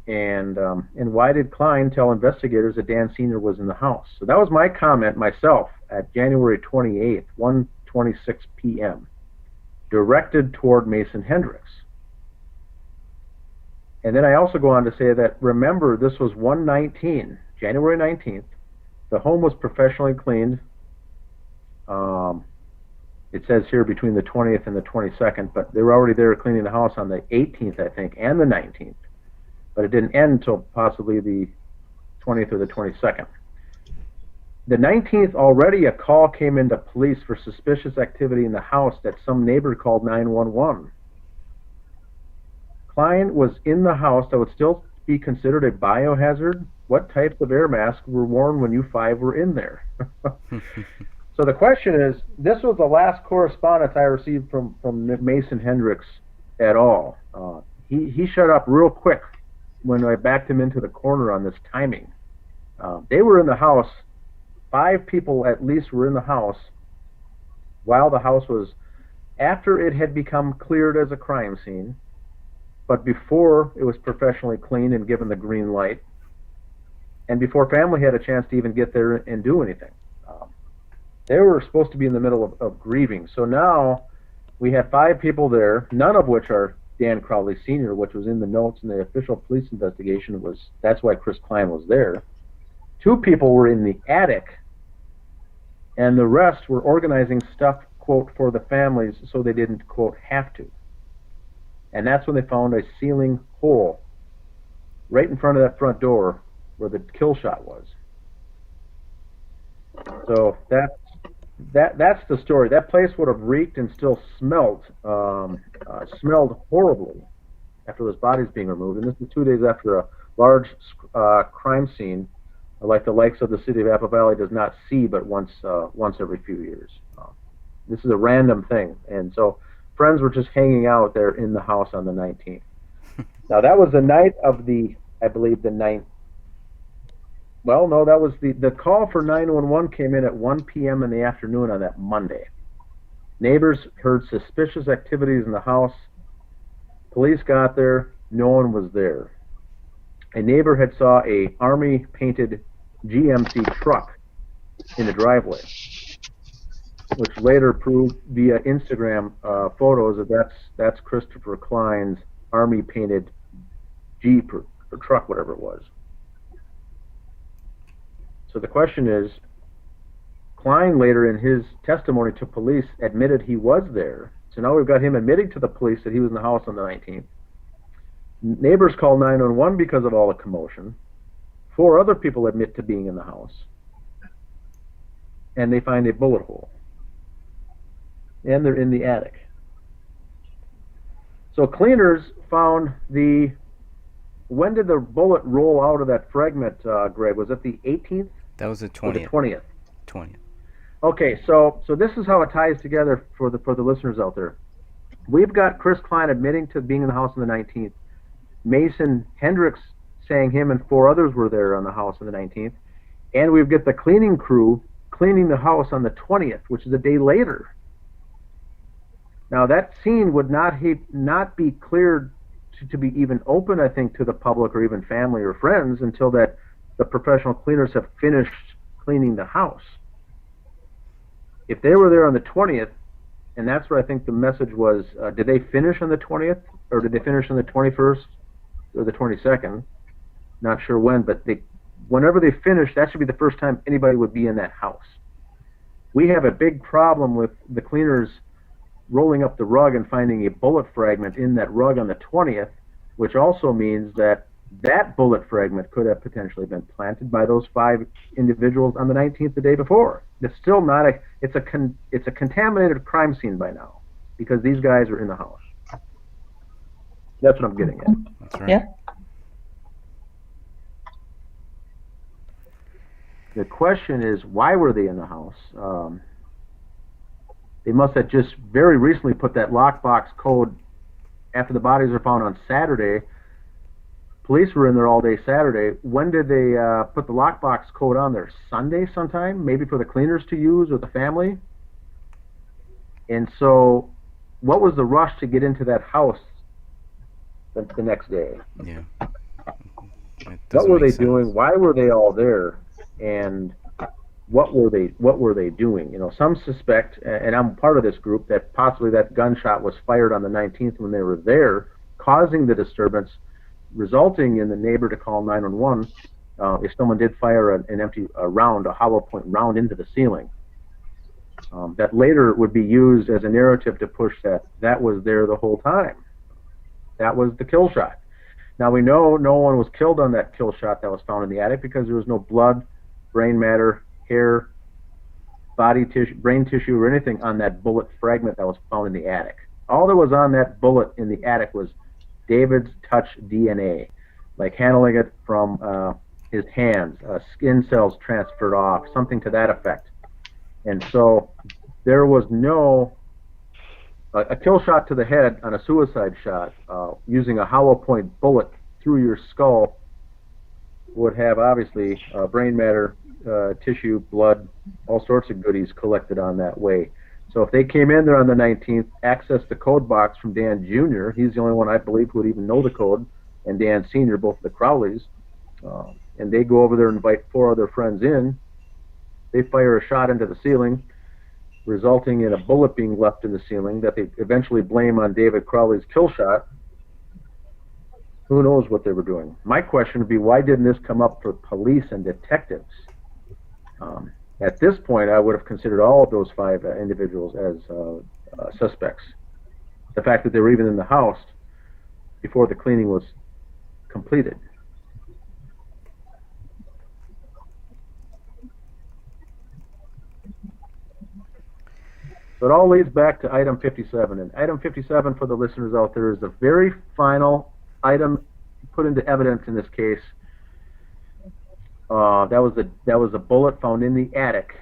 And why did Klein tell investigators that Dan Sr. was in the house? So that was my comment myself at January 28th, 1:26 p.m., directed toward Mason Hendricks. And then I also go on to say that, remember, this was 1/19, January 19th. The home was professionally cleaned. It says here between the 20th and the 22nd, but they were already there cleaning the house on the 18th, I think, and the 19th. But it didn't end until possibly the 20th or the 22nd. The 19th, already a call came into police for suspicious activity in the house that some neighbor called 911. Klein was in the house. That would still be considered a biohazard. What types of air masks were worn when you 5 were in there? So the question is, this was the last correspondence I received from Mason Hendricks at all. He shut up real quick when I backed him into the corner on this timing. They were in the house. 5 people at least were in the house while the house was, after it had become cleared as a crime scene, but before it was professionally cleaned and given the green light, and before family had a chance to even get there and do anything. They were supposed to be in the middle of grieving. So now we had 5 people there, none of which are Dan Crowley Sr., which was in the notes in the official police investigation. That's why Chris Klein was there. 2 people were in the attic, and the rest were organizing stuff, quote, for the families so they didn't, quote, have to. And that's when they found a ceiling hole right in front of that front door where the kill shot was. So that's the story. That place would have reeked and still smelled horribly after those bodies being removed. And this is 2 days after a large crime scene, like the likes of the city of Apple Valley does not see but once every few years. This is a random thing, and so friends were just hanging out there in the house on the 19th. Now that was the night of I believe the 9th. Well, no, that was the call for 911 came in at 1 p.m. in the afternoon on that Monday. Neighbors heard suspicious activities in the house. Police got there. No one was there. A neighbor had saw a army-painted GMC truck in the driveway, which later proved via Instagram photos that that's Christopher Klein's army-painted Jeep or truck, whatever it was. So the question is, Klein later in his testimony to police admitted he was there. So now we've got him admitting to the police that he was in the house on the 19th. Neighbors call 911 because of all the commotion. 4 other people admit to being in the house. And they find a bullet hole. And they're in the attic. So cleaners found when did the bullet roll out of that fragment, Greg? Was it the 18th? That was the 20th. Or the 20th. 20th. Okay, so this is how it ties together for the listeners out there. We've got Chris Klein admitting to being in the house on the 19th. Mason Hendricks saying him and 4 others were there on the house on the 19th. And we've got the cleaning crew cleaning the house on the 20th, which is a day later. Now that scene would not be cleared to be even open, I think, to the public or even family or friends until that the professional cleaners have finished cleaning the house. If they were there on the 20th, and that's where I think the message was, did they finish on the 20th, or did they finish on the 21st or the 22nd? Not sure when, but whenever they finish, that should be the first time anybody would be in that house. We have a big problem with the cleaners rolling up the rug and finding a bullet fragment in that rug on the 20th, which also means that bullet fragment could have potentially been planted by those 5 individuals on the 19th, the day before. It's still not it's a contaminated crime scene by now because these guys are in the house. That's what I'm getting at. That's right. Yeah. The question is, why were they in the house? They must have just very recently put that lockbox code after the bodies were found on Saturday. Police were in there all day Saturday. When did they put the lockbox code on there? Sunday sometime? Maybe for the cleaners to use or the family? And so what was the rush to get into that house the next day? Yeah. What were they doing? Why were they all there? And what were they doing? You know, some suspect, and I'm part of this group, that possibly that gunshot was fired on the 19th when they were there, causing the disturbance, resulting in the neighbor to call 911 if someone did fire an empty round, a hollow point round into the ceiling. That later would be used as a narrative to push that was there the whole time. That was the kill shot. Now we know no one was killed on that kill shot that was found in the attic because there was no blood, brain matter, hair, body tissue, brain tissue, or anything on that bullet fragment that was found in the attic. All that was on that bullet in the attic was David's touch DNA, like handling it from his hands, skin cells transferred off, something to that effect. And so there was no a kill shot to the head on a suicide shot using a hollow point bullet through your skull would have obviously brain matter, tissue, blood, all sorts of goodies collected on that way. So if they came in there on the 19th, accessed the code box from Dan Jr., he's the only one I believe who would even know the code, and Dan Sr., both the Crowleys, and they go over there and invite 4 other friends in. They fire a shot into the ceiling, resulting in a bullet being left in the ceiling that they eventually blame on David Crowley's kill shot. Who knows what they were doing? My question would be, why didn't this come up for police and detectives? At this point, I would have considered all of those 5 individuals as suspects. The fact that they were even in the house before the cleaning was completed. So it all leads back to item 57. And item 57, for the listeners out there, is the very final item put into evidence in this case. That was a bullet found in the attic,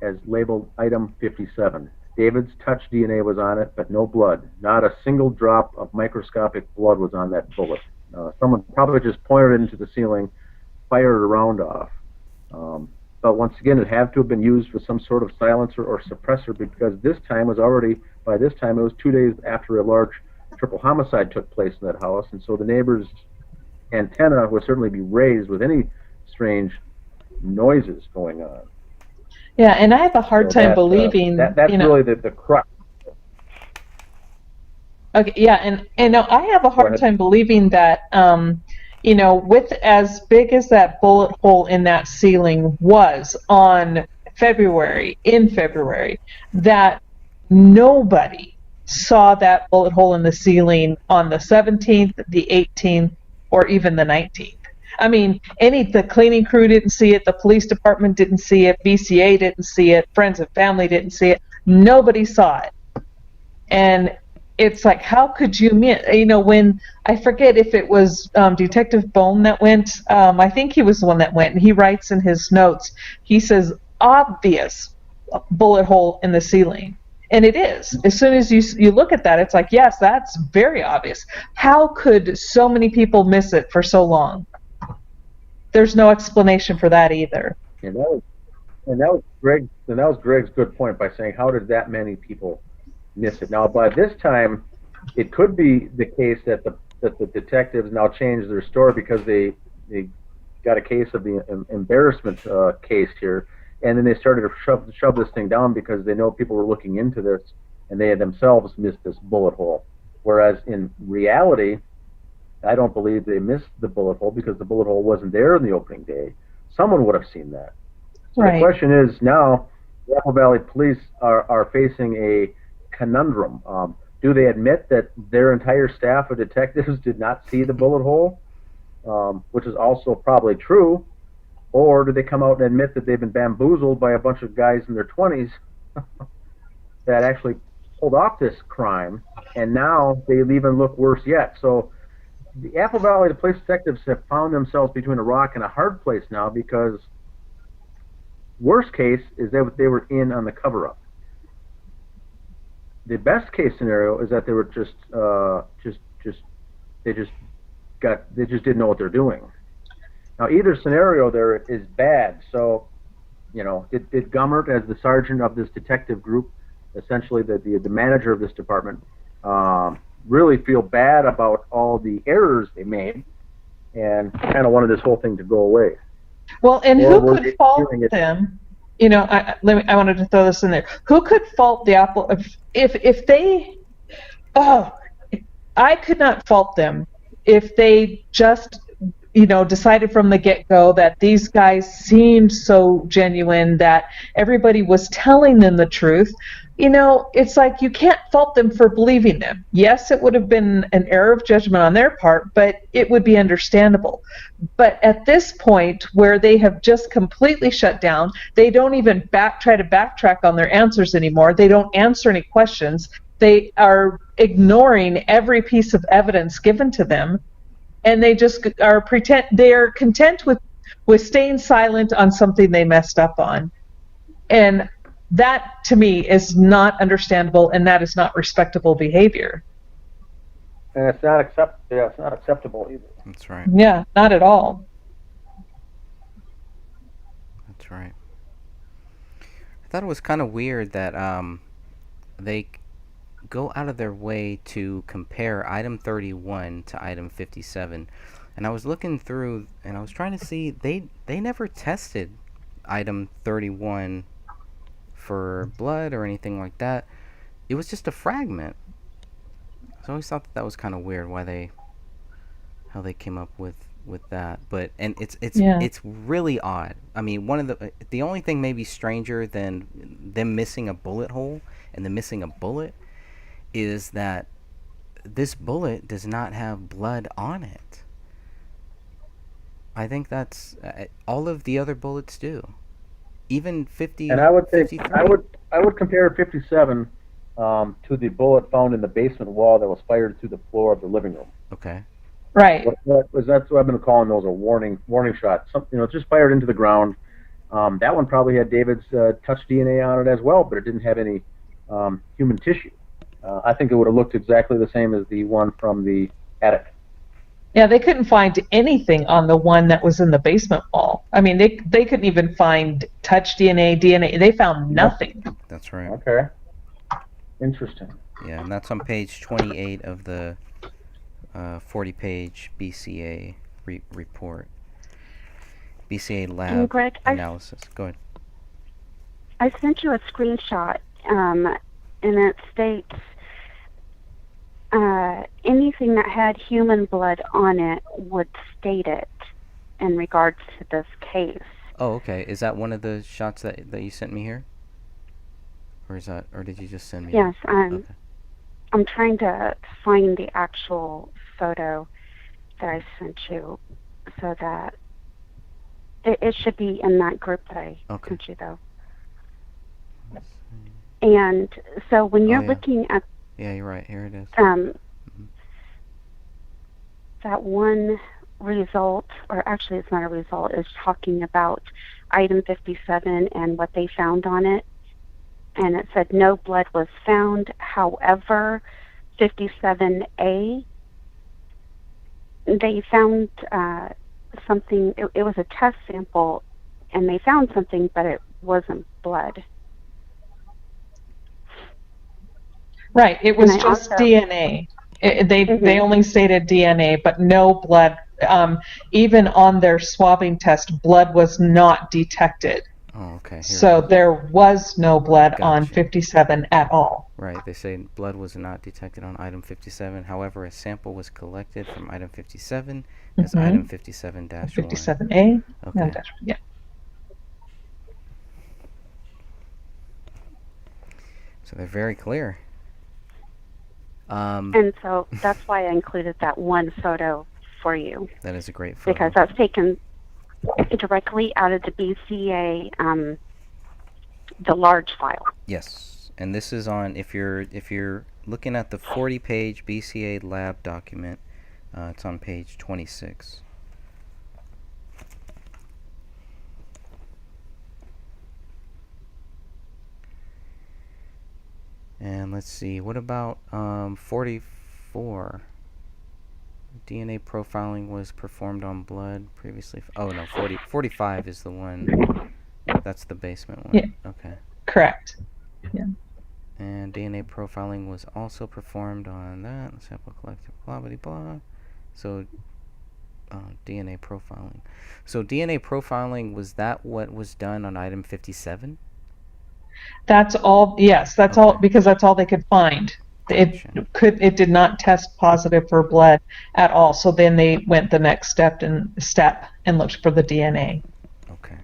as labeled item 57. David's touch DNA was on it, but no blood. Not a single drop of microscopic blood was on that bullet. Someone probably just pointed it into the ceiling, fired a round off. But once again, it had to have been used with some sort of silencer or suppressor, because by this time it was 2 days after a large triple homicide took place in that house, and so the neighbors' antenna would certainly be raised with any strange noises going on. Yeah, and I have a hard time believing that's really the crux. Okay, yeah, and I have a hard time believing that with as big as that bullet hole in that ceiling was in February, that nobody saw that bullet hole in the ceiling on the 17th, the 18th, or even the 19th. I mean, the cleaning crew didn't see it, the police department didn't see it, BCA didn't see it, friends and family didn't see it. Nobody saw it. And it's like, how could you miss? When, I forget if it was Detective Bone that went, I think he was the one that went, and he writes in his notes, he says, obvious bullet hole in the ceiling. And it is. As soon as you look at that, it's like, yes, that's very obvious. How could so many people miss it for so long? There's no explanation for that either. And that was Greg's good point by saying, how did that many people miss it? Now, by this time, it could be the case that the detectives now changed their story because they got a case of the embarrassment case here, and then they started to shove this thing down because they know people were looking into this, and they had themselves missed this bullet hole. Whereas in reality, I don't believe they missed the bullet hole because the bullet hole wasn't there in the opening day. Someone would have seen that. So right. The question is now, the Apple Valley Police are facing a conundrum. Do they admit that their entire staff of detectives did not see the bullet hole, which is also probably true, or do they come out and admit that they've been bamboozled by a bunch of guys in their 20s that actually pulled off this crime, and now they even look worse yet? So the Apple Valley police detectives have found themselves between a rock and a hard place now, because worst case is that they were in on the cover-up. The best case scenario is that they were they just didn't know what they're doing. Now, either scenario there is bad. So, did Gummert, as the sergeant of this detective group, essentially the manager of this department, really feel bad about all the errors they made and kind of wanted this whole thing to go away? Well, and who could fault them? I wanted to throw this in there. Who could fault the Apple if they? Oh, I could not fault them if they just decided from the get-go that these guys seemed so genuine, that everybody was telling them the truth. It's like you can't fault them for believing them. Yes, it would have been an error of judgment on their part, but it would be understandable. But at this point, where they have just completely shut down, they don't even try to backtrack on their answers anymore. They don't answer any questions. They are ignoring every piece of evidence given to them, and they just they are content with staying silent on something they messed up on. And that, to me, is not understandable, and that is not respectable behavior. And it's not acceptable either. That's right. Yeah, not at all. That's right. I thought it was kind of weird that they go out of their way to compare item 31 to item 57. And I was looking through and I was trying to see they never tested item 31 for blood or anything like that. It was just a fragment. So I always thought that was kind of weird how they came up with that. But and Yeah. it's really odd. I mean, one of the only thing maybe stranger than them missing a bullet hole and them missing a bullet is that this bullet does not have blood on it. I think that's all of the other bullets do. Even 50, And I would think 53. I would compare 57 to the bullet found in the basement wall that was fired through the floor of the living room. Okay. Right. That's what I've been calling those a warning shot. Just fired into the ground. That one probably had David's touch DNA on it as well, but it didn't have any human tissue. I think it would have looked exactly the same as the one from the attic. Yeah, they couldn't find anything on the one that was in the basement wall. I mean, they couldn't even find touch DNA. They found nothing. That's right. Okay. Interesting. Yeah, and that's on page 28 of the 40-page BCA report. BCA lab And Greg, analysis. Go ahead. I sent you a screenshot, and it states anything that had human blood on it would state it in regards to this case. Oh, okay. Is that one of the shots that you sent me here? Or did you just send me? Yes, Okay. I'm trying to find the actual photo that I sent you so that it should be in that group that I sent you, though. And so when you're looking at... Yeah, you're right. Here it is. That one result, or actually it's not a result, is talking about item 57 and what they found on it. And it said no blood was found. However, 57A, they found something. It was a test sample, and they found something, but it wasn't blood. Right. It was just DNA. They only stated DNA, but no blood. Even on their swabbing test, blood was not detected. Oh, okay. So there was no blood on 57 at all. Right. They say blood was not detected on item 57. However, a sample was collected from item 57 as item 57-1. 57A? Okay. Yeah. So they're very clear. And so that's why I included that one photo for you. That is a great photo. Because that's taken directly out of the BCA, the large file. Yes, and this is on if you're looking at the 40-page BCA lab document, it's on page 26. And let's see, what about 44? DNA profiling was performed on blood previously. Oh no, 45 is the one. That's the basement one. Yeah. Okay. Correct. Yeah. And DNA profiling was also performed on that sample collected. Blah blah blah. So, DNA profiling. So DNA profiling, was that what was done on item 57? That's all. Yes, that's all, because that's all they could find. It did not test positive for blood at all. So then they went the next step and looked for the DNA. Okay.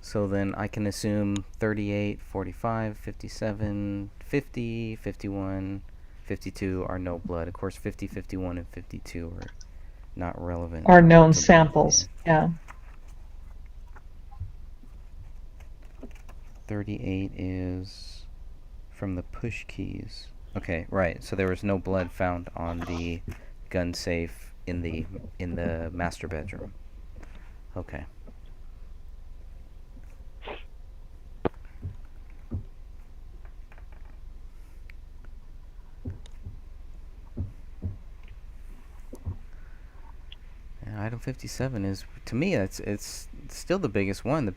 So then I can assume 38, 45, 57, 50, 51, 52 are no blood. Of course, 50, 51, and 52 are not relevant. Are known samples. Yeah. 38 is from the push keys. Okay, right. So there was no blood found on the gun safe in the master bedroom. Okay. item 57 is, to me, it's still the biggest one that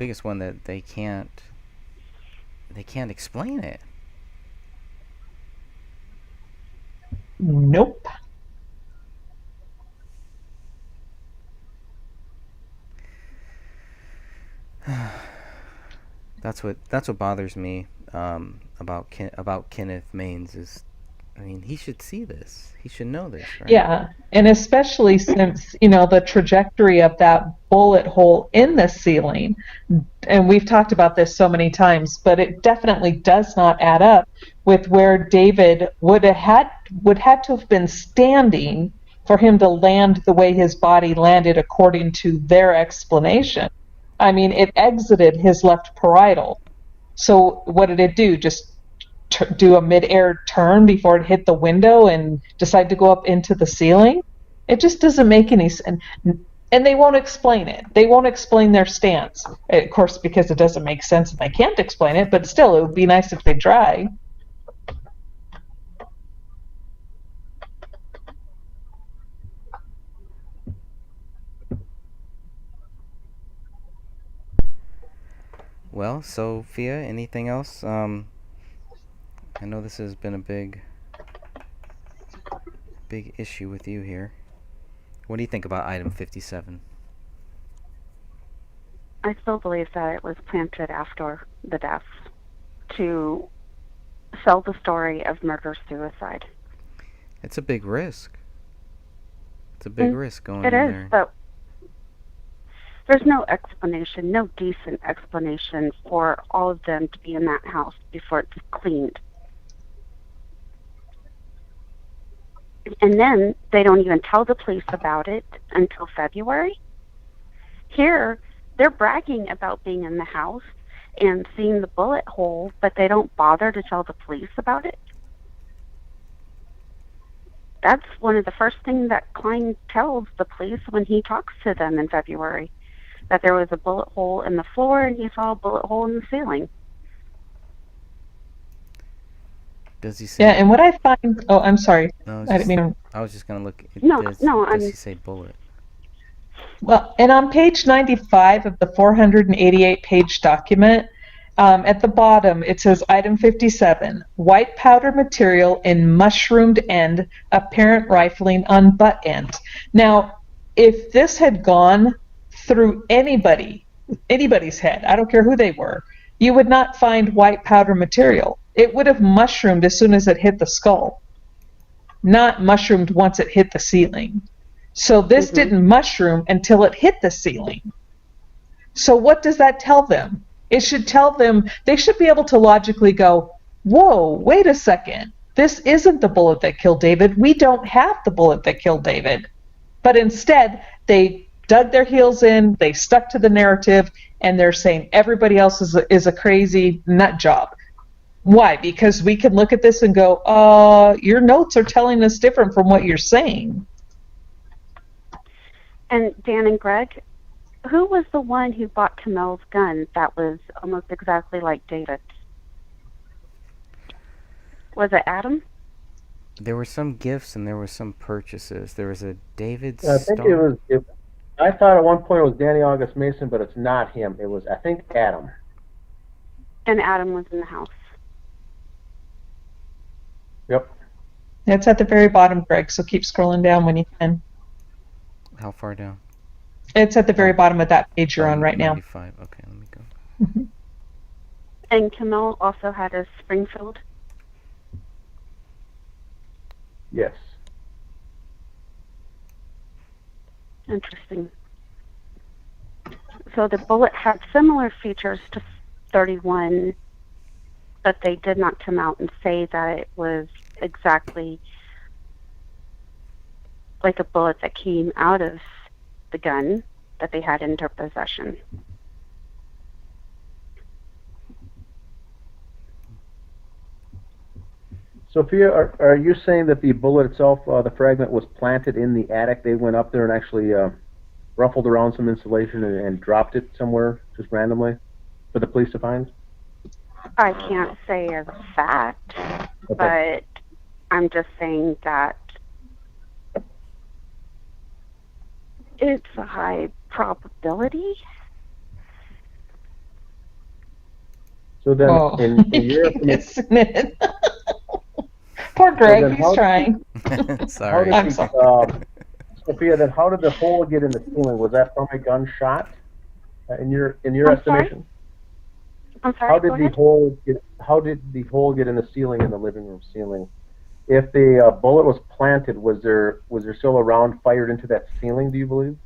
they can't explain it. Nope. That's what bothers me about Kenneth Maines is, I mean, he should see this. He should know this, right? Yeah, and especially since, the trajectory of that bullet hole in the ceiling, and we've talked about this so many times, but it definitely does not add up with where David would have to have been standing for him to land the way his body landed according to their explanation. I mean, it exited his left parietal. So what did it do? Just do a mid-air turn before it hit the window and decide to go up into the ceiling? It just doesn't make any sense. And they won't explain it. They won't explain their stance. Of course, because it doesn't make sense and they can't explain it, but still, it would be nice if they try. Well, Sophia, anything else? I know this has been a big issue with you here. What do you think about item 57? I still believe that it was planted after the death to sell the story of murder-suicide. It's a big risk. It's a big risk going in there. It is, but there's no explanation, no decent explanation for all of them to be in that house before it's cleaned. And then they don't even tell the police about it until February. Here, they're bragging about being in the house and seeing the bullet hole, but they don't bother to tell the police about it. That's one of the first things that Klein tells the police when he talks to them in February, that there was a bullet hole in the floor and he saw a bullet hole in the ceiling. Does he say? Yeah, and what I find... Oh, I'm sorry. No, I didn't mean... I was just going to look... Does he say bullet? Well, and on page 95 of the 488-page document, at the bottom, it says item 57, white powder material in mushroomed end, apparent rifling on butt end. Now, if this had gone through anybody's head, I don't care who they were, you would not find white powder material. It would have mushroomed as soon as it hit the skull, not mushroomed once it hit the ceiling. So this didn't mushroom until it hit the ceiling. So what does that tell them? It should tell them, they should be able to logically go, whoa, wait a second. This isn't the bullet that killed David. We don't have the bullet that killed David. But instead, they dug their heels in, they stuck to the narrative, and they're saying everybody else is a crazy nut job. Why? Because we can look at this and go, your notes are telling us different from what you're saying. And Dan and Greg, who was the one who bought Kamel's gun that was almost exactly like David's? Was it Adam? There were some gifts and there were some purchases. There was a David I think it was... I thought at one point it was Danny August Mason, but it's not him. It was, I think, Adam. And Adam was in the house. Yep. It's at the very bottom, Greg, so keep scrolling down when you can. How far down? It's at the very bottom of that page you're on right now. 95. Okay, let me go. And Kamel also had a Springfield. Yes. Interesting. So the bullet had similar features to 31, but they did not come out and say that it was exactly like a bullet that came out of the gun that they had in their possession. Sophia, are you saying that the bullet itself, the fragment, was planted in the attic? They went up there and actually ruffled around some insulation and dropped it somewhere just randomly for the police to find? I can't say as a fact, but I'm just saying that It's a high probability. So then, in your Isn't it? Poor Greg, he's trying. Sorry. I'm sorry. Sophia, then how did the hole get in the ceiling? Was that from a gunshot? In your estimation? I'm sorry. How did the hole get in the ceiling, in the living room ceiling? If the bullet was planted, was there still a round fired into that ceiling, do you believe?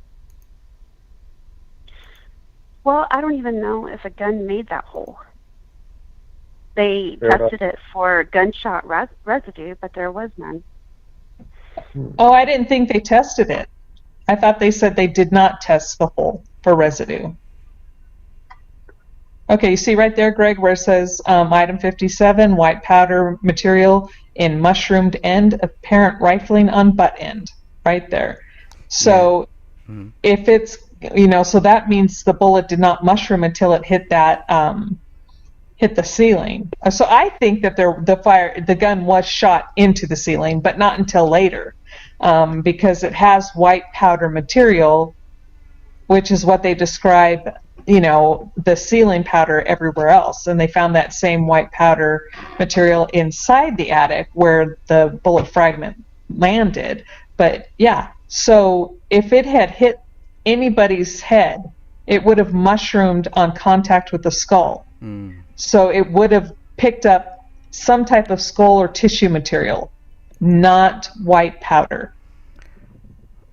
Well, I don't even know if a gun made that hole. They tested it for gunshot residue, but there was none. Oh, I didn't think they tested it. I thought they said they did not test the hole for residue. Okay, you see right there, Greg, where it says item 57, white powder material in mushroomed end, apparent rifling on butt end, right there. So if it's, so that means the bullet did not mushroom until it hit that, hit the ceiling. So I think that the gun was shot into the ceiling, but not until later, because it has white powder material, which is what they describe, the ceiling powder everywhere else. And they found that same white powder material inside the attic where the bullet fragment landed. But yeah, so if it had hit anybody's head, it would have mushroomed on contact with the skull. So it would have picked up some type of skull or tissue material, not white powder.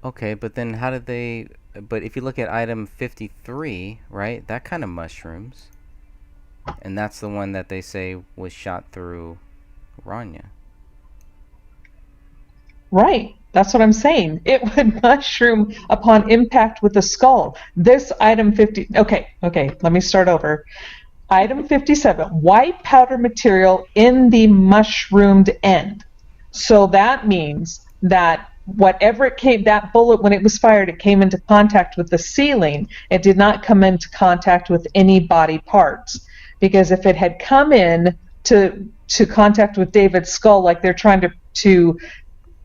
Okay, but then how did they... But if you look at item 53, right, that kind of mushrooms. And that's the one that they say was shot through Rania. Right. That's what I'm saying. It would mushroom upon impact with the skull. This item 50... Okay, let me start over. Item 57, white powder material in the mushroomed end. So that means that whatever it came, that bullet, when it was fired, it came into contact with the ceiling. It did not come into contact with any body parts. Because if it had come in to contact with David's skull, like they're trying to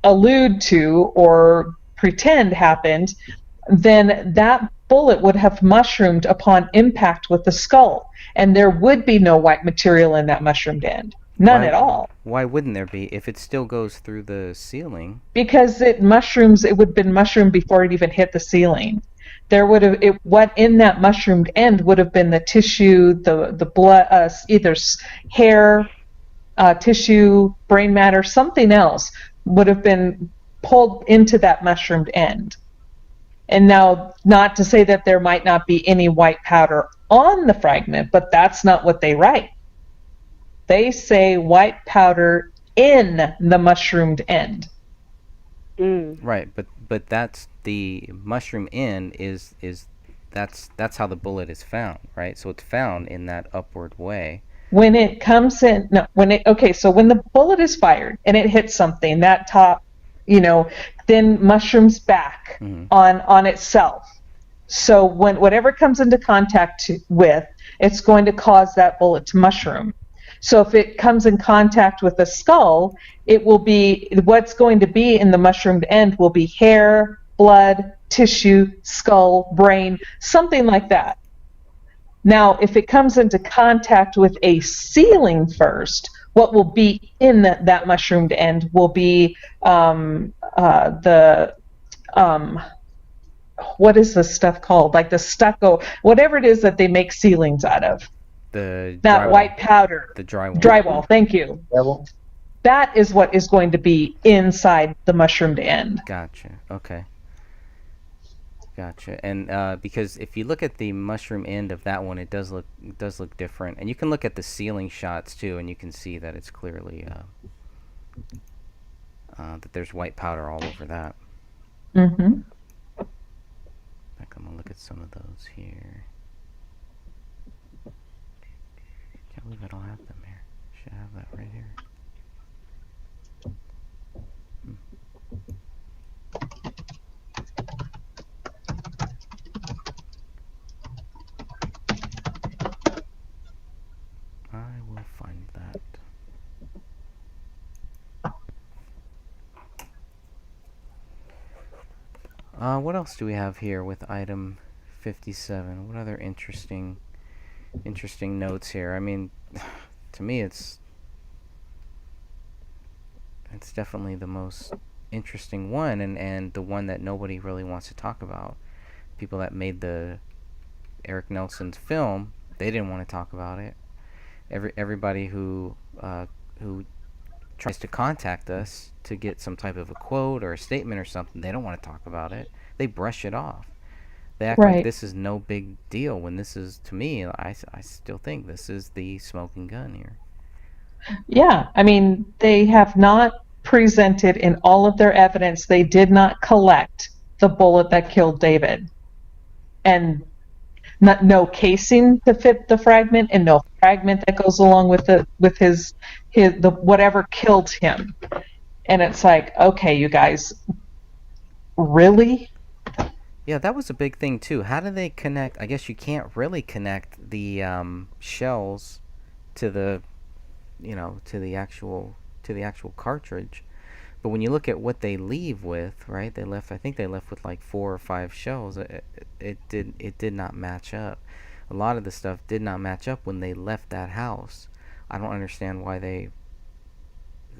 allude to or pretend happened, then that bullet would have mushroomed upon impact with the skull. And there would be no white material in that mushroomed end. None at all. Why wouldn't there be if it still goes through the ceiling? Because it would have been mushroomed before it even hit the ceiling. What in that mushroomed end would have been the tissue, the blood, either hair, tissue, brain matter, something else would have been pulled into that mushroomed end. And now, not to say that there might not be any white powder on the fragment, but that's not what they write. They say white powder in the mushroomed end. Right, but that's the mushroom end is that's how the bullet is found, right? So it's found in that upward way. When it comes in, so when the bullet is fired and it hits something, that top, then mushrooms back on itself. So when whatever comes into contact with, it's going to cause that bullet to mushroom. So if it comes in contact with the skull, it will be, what's going to be in the mushroomed end will be hair, blood, tissue, skull, brain, something like that. Now, if it comes into contact with a ceiling first, what will be in that mushroomed end will be what is the stuff called? Like the stucco, whatever it is that they make ceilings out of. That white powder. The drywall. Drywall, thank you. Drywall. That is what is going to be inside the mushroomed end. Gotcha. Okay. Gotcha. And because if you look at the mushroom end of that one, it does look different. And you can look at the ceiling shots too, and you can see that it's clearly that there's white powder all over that. Mm-hmm. I'm gonna look at some of those here. Can't believe I don't have them here. Should have that right here. I will find that. What else do we have here with item 57? What other interesting notes here? I mean, to me, it's definitely the most interesting one, and the one that nobody really wants to talk about. People that made the Eric Nelson's film, they didn't want to talk about it. Everybody who tries to contact us to get some type of a quote or a statement or something, they don't want to talk about it. They brush it off. They act like this is no big deal, when this is, to me, I still think this is the smoking gun here. Yeah, I mean, they have not presented in all of their evidence, they did not collect the bullet that killed David. And no casing to fit the fragment, and no fragment that goes along with his whatever killed him. And it's like, okay, you guys, really? Yeah, that was a big thing too. How do they connect? I guess you can't really connect the shells to the, to the actual cartridge. But when you look at what they leave with, right? I think they left with like 4 or 5 shells. It did not match up. A lot of the stuff did not match up when they left that house. I don't understand why they.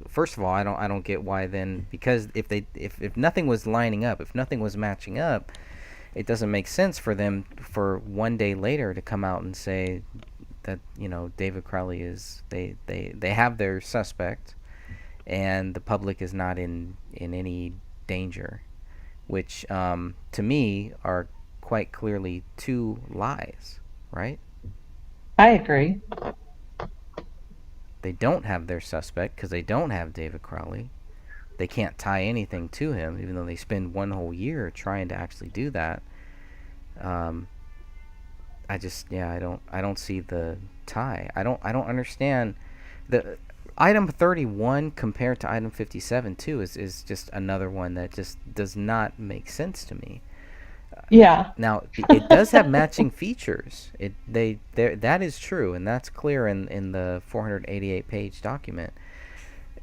First of all, I don't get why then, because if nothing was lining up, if nothing was matching up, it doesn't make sense for them for one day later to come out and say that David Crowley is they have their suspect, and the public is not in any danger, which to me are quite clearly 2 lies, right? I agree. They don't have their suspect because they don't have David Crowley. They can't tie anything to him, even though they spend 1 whole year trying to actually do that. I don't see the tie. I don't understand the item 31 compared to item 57 too is just another one that just does not make sense to me. Yeah. Now it does have matching features. That is true, and that's clear in the 488 page document.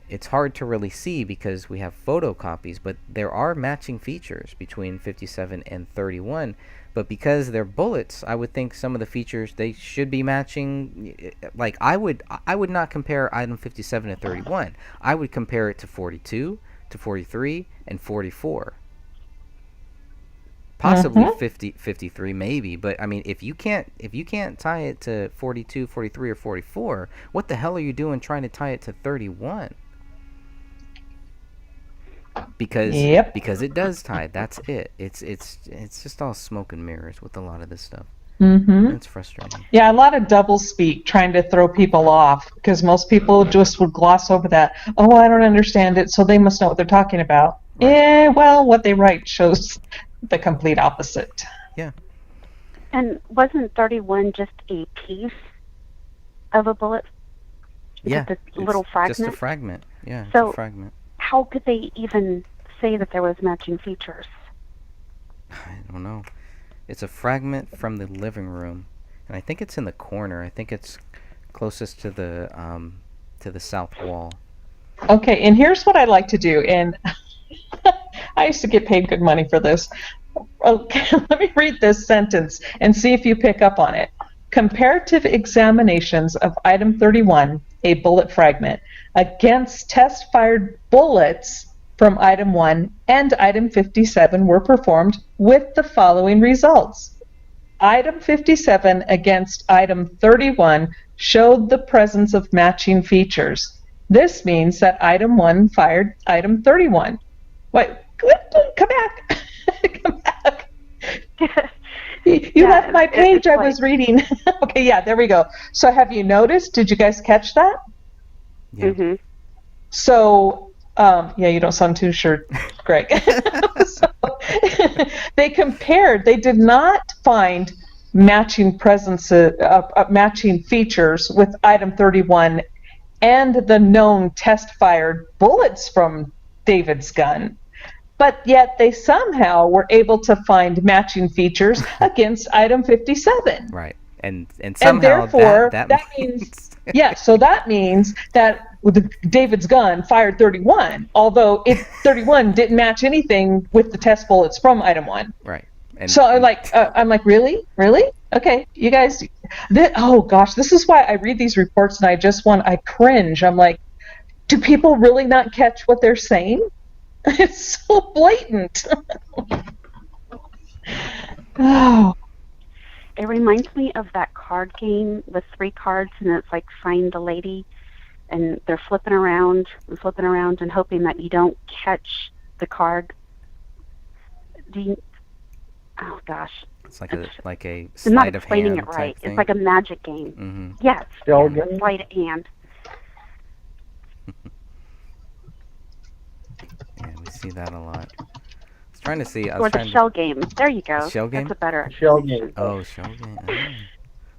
It's hard to really see because we have photocopies, but there are matching features between 57 and 31. But because they're bullets, I would think some of the features they should be matching. Like I would not compare item 57 to 31. I would compare it to 42, to 43, and 44. Possibly 53 maybe, but I mean if you can't tie it to 42, 43, or 44, what the hell are you doing trying to tie it to 31? Because it does tie. That's it. It's just all smoke and mirrors with a lot of this stuff. It's frustrating. Yeah, a lot of double speak trying to throw people off, because most people just would gloss over that. Oh, I don't understand it, so they must know what they're talking about. Right. Well, what they write shows the complete opposite. Yeah. And wasn't 31 just a piece of a bullet? Yeah. Just a little fragment? Just a fragment. Yeah, so it's a fragment. How could they even say that there was matching features? I don't know. It's a fragment from the living room, and I think it's in the corner. I think it's closest to the south wall. Okay, and here's what I like to do, and I used to get paid good money for this. Okay, let me read this sentence and see if you pick up on it. Comparative examinations of item 31, a bullet fragment, against test-fired bullets from item 1 and item 57 were performed with the following results. Item 57 against item 31 showed the presence of matching features. This means that item 1 fired item 31. Wait, come back. Come back. You left my page I was reading. Okay, yeah, there we go. So have you noticed? Did you guys catch that? Yeah. Mm-hmm. So, yeah, you don't sound too sure, Greg. So, they compared. They did not find matching matching features with item 31 and the known test-fired bullets from David's gun. But yet they somehow were able to find matching features against item 57. Right. And somehow and therefore that means yeah, so that means that with David's gun fired 31, although 31 didn't match anything with the test bullets from item 1. Right. So I'm like, really? Okay, you guys. Oh gosh, this is why I read these reports and I cringe. I'm like, do people really not catch what they're saying? It's so blatant. Oh. It reminds me of that card game with 3 cards, and it's like find the lady, and they're flipping around and hoping that you don't catch the card. Oh gosh. It's like a I'm sleight not of explaining hand it right. type thing. It's like a magic game. Mm-hmm. Yes. Shell game. Sleight of hand. Yeah, we see that a lot. I was trying to see. Or the shell game. There you go. Shell game? That's a better. Shell game. Oh, shell game. Oh.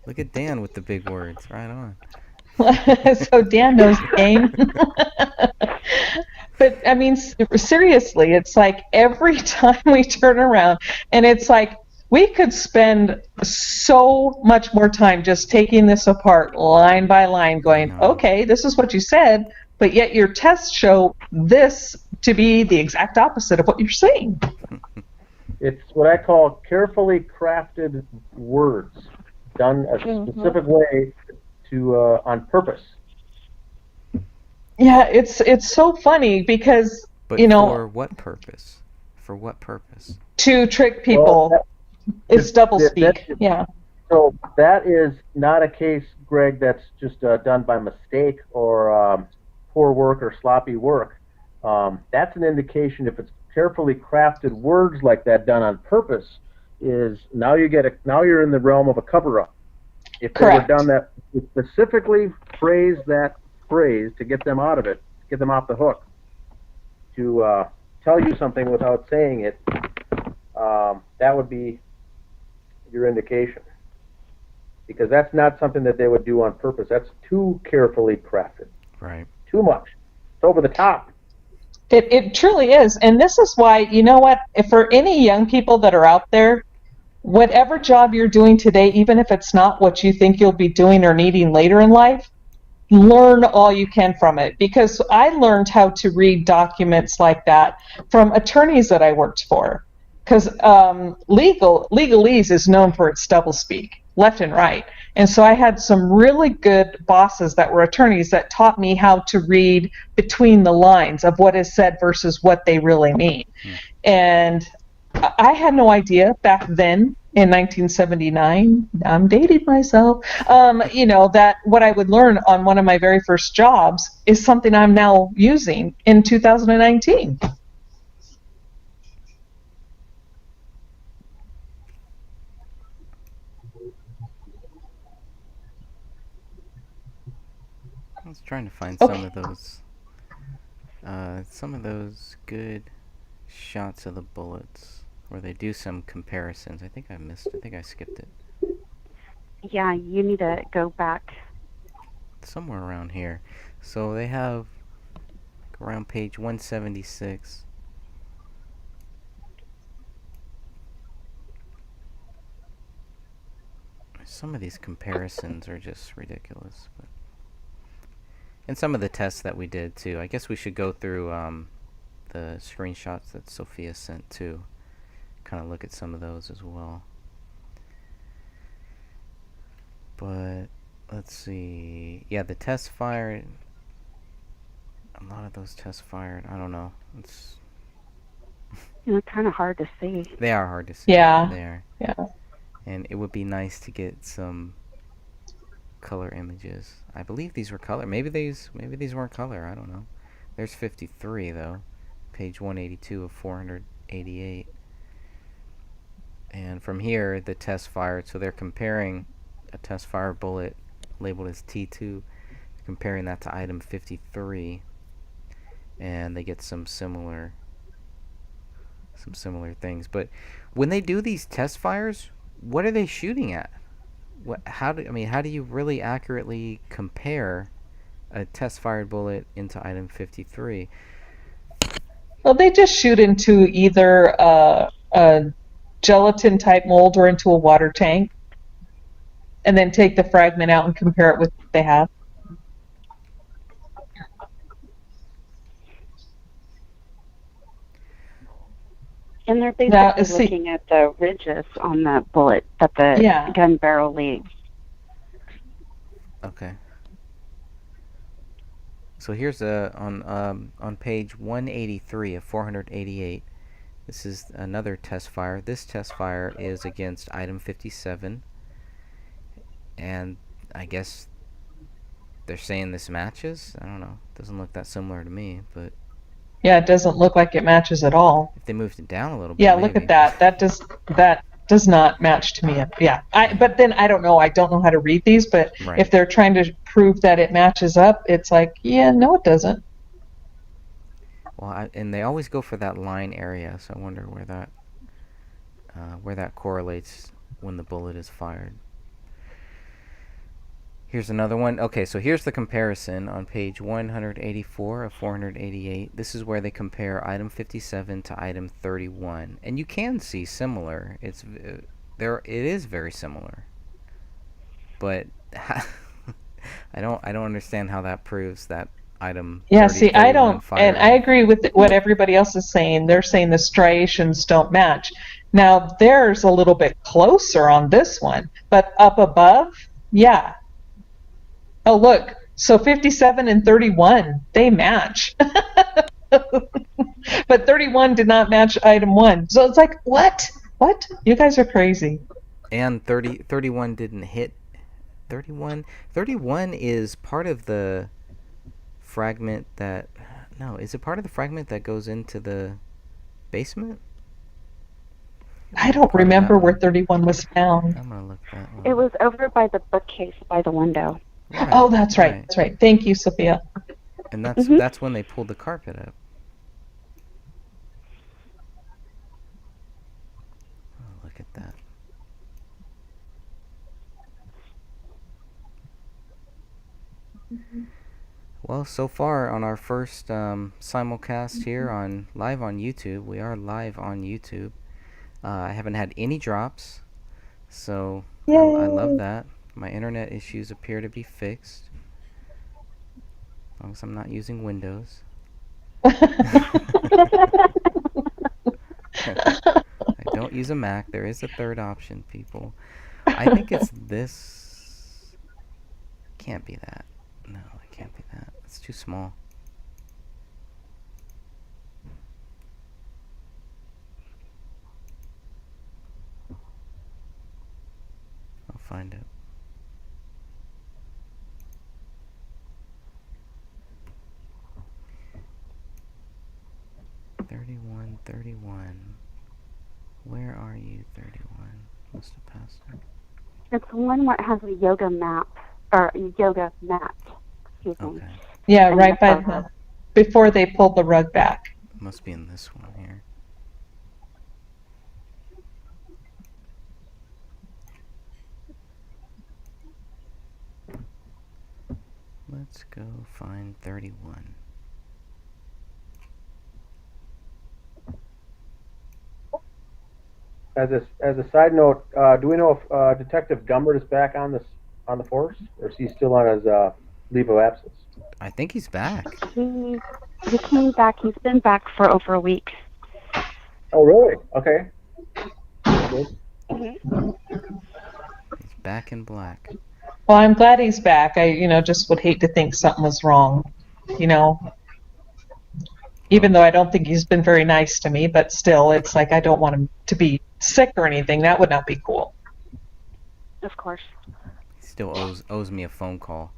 Look at Dan with the big words. Right on. So Dan knows the game. But I mean, seriously, it's like every time we turn around, and it's like we could spend so much more time just taking this apart line by line, going, okay, this is what you said, but yet your tests show this to be the exact opposite of what you're saying. It's what I call carefully crafted words, done a specific way to on purpose. Yeah, it's so funny because, but for what purpose? For what purpose? To trick people. Well, it's doublespeak. Yeah. So that is not a case, Greg, that's just done by mistake or poor work or sloppy work. That's an indication, if it's carefully crafted words like that done on purpose, is now you're in the realm of a cover-up. If they were done that, specifically phrase that phrase to get them out of it, get them off the hook, to tell you something without saying it, that would be your indication. Because that's not something that they would do on purpose. That's too carefully crafted. Right. Too much. It's over the top. It truly is. And this is why, you know what, if for any young people that are out there, whatever job you're doing today, even if it's not what you think you'll be doing or needing later in life, learn all you can from it. Because I learned how to read documents like that from attorneys that I worked for. Because legalese is known for its doublespeak, left and right. And so I had some really good bosses that were attorneys that taught me how to read between the lines of what is said versus what they really mean. And I had no idea back then in 1979, I'm dating myself, that what I would learn on one of my very first jobs is something I'm now using in 2019. I was trying to find some of those good shots of the bullets where they do some comparisons. I think I skipped it. Yeah, you need to go back. Somewhere around here. So they have around page 176. Some of these comparisons are just ridiculous. And some of the tests that we did too. I guess we should go through the screenshots that Sophia sent too. Kind of look at some of those as well. But let's see. Yeah, the tests fired. A lot of those tests fired. I don't know. It's kind of hard to see. They are hard to see. Yeah. They are. Yeah. And it would be nice to get some color images. I believe these were color. Maybe these weren't color. I don't know. There's 53 though. Page 182 of 488. And from here, the test fired. So they're comparing a test fire bullet labeled as T2, comparing that to item 53, and they get some similar things. But when they do these test fires, what are they shooting at? How do you really accurately compare a test fired bullet into item 53? Well, they just shoot into either a gelatin type mold or into a water tank, and then take the fragment out and compare it with what they have. And they're Now, basically looking at the ridges on the bullet that the gun barrel leaves. Okay. So here's on page 183 of 488. This is another test fire. This test fire is against item 57, and I guess they're saying this matches. I don't know. Doesn't look that similar to me, but yeah, it doesn't look like it matches at all. if they moved it down a little bit, yeah, maybe. Look at that. That does not match to me. Yeah, but then I don't know. I don't know how to read these, but Right. If they're trying to prove that it matches up, it's like, yeah, no, it doesn't. Well, and they always go for that line area, so I wonder where that correlates when the bullet is fired. Here's another one. Okay, so here's the comparison on page 184 of 488. This is where they compare item 57 to item 31, and you can see similar. It is very similar, but I don't understand how that proves that item. Yeah, 30, see, I don't, fired. and I agree with what everybody else is saying. They're saying the striations don't match. Now, theirs a little bit closer on this one, but up above, yeah. Oh, look, so 57 and 31, they match. But 31 did not match item 1. So it's like, what? What? You guys are crazy. And 31 didn't hit. 31 is part of the fragment that... No, is it part of the fragment that goes into the basement? I don't remember where 31 was found. I'm going to look that one. It was over by the bookcase by the window. Right, oh, that's right. That's right. Thank you, Sophia. And that's when they pulled the carpet up. Oh, look at that. Well, so far on our first simulcast here live on YouTube, we are live on YouTube. I haven't had any drops, so I love that. My internet issues appear to be fixed, as long as I'm not using Windows. I don't use a Mac. There is a third option, people. I think it's this. Can't be that. No, it can't be that. It's too small. I'll find it. Thirty-one. Where are you, 31? Must have passed it. It's one that has a yoga map, or yoga mat. Excuse me. Okay. Yeah, right by before they pulled the rug back. Must be in this one here. Let's go find 31. As a side note, do we know if Detective Gumbert is back on the force, or is he still on his leave of absence? I think he's back. He came back. He's been back for over a week. Oh, really? Okay. He's back in black. Well, I'm glad he's back. I, just would hate to think something was wrong, Even though I don't think he's been very nice to me, but still, it's like I don't want him to be sick or anything. That would not be cool. Of course. He still owes me a phone call.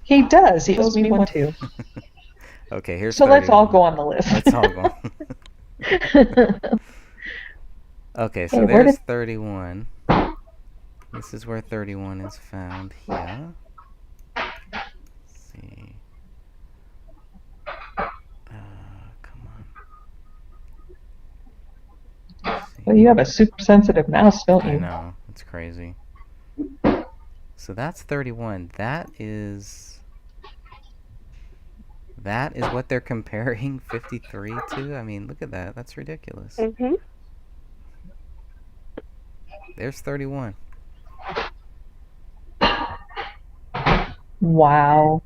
He does. He owes me one too. Okay, here's. So 31. let's all go on the list. Let's all go. Okay, so there's 31. This is where 31 is found here. Let's see. Come on. Well, you have a super sensitive mouse, don't you? I know. It's crazy. So that's 31. That is what they're comparing 53 to? I mean, look at that. That's ridiculous. Mm-hmm. There's 31. Wow.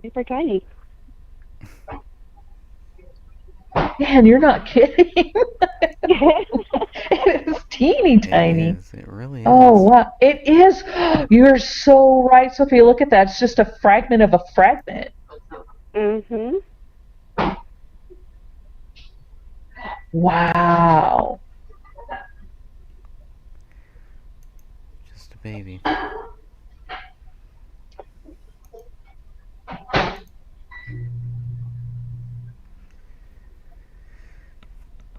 Super tiny. Man, you're not kidding. It is teeny tiny. It is. It really is. Oh, wow. It is. You're so right, Sophia. Look at that. It's just a fragment of a fragment. Mm-hmm. Wow. Just a baby.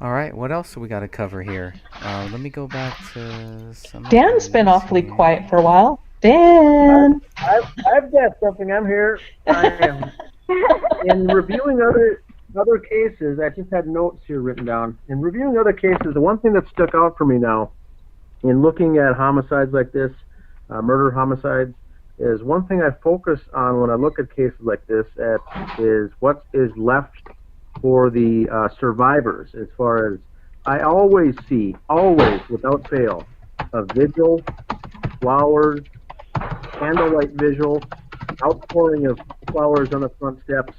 All right, what else do we got to cover here? Let me go back to some. Dan's been awfully quiet for a while. Dan. I've got something. I'm here. I am in reviewing other cases. I just had notes here written down. In reviewing other cases, the one thing that stuck out for me now, in looking at homicides like this, murder homicides, is one thing I focus on when I look at cases like this is what is left for the survivors. As far as I always see, without fail, a vigil, flowers, candlelight vigil, outpouring of flowers on the front steps,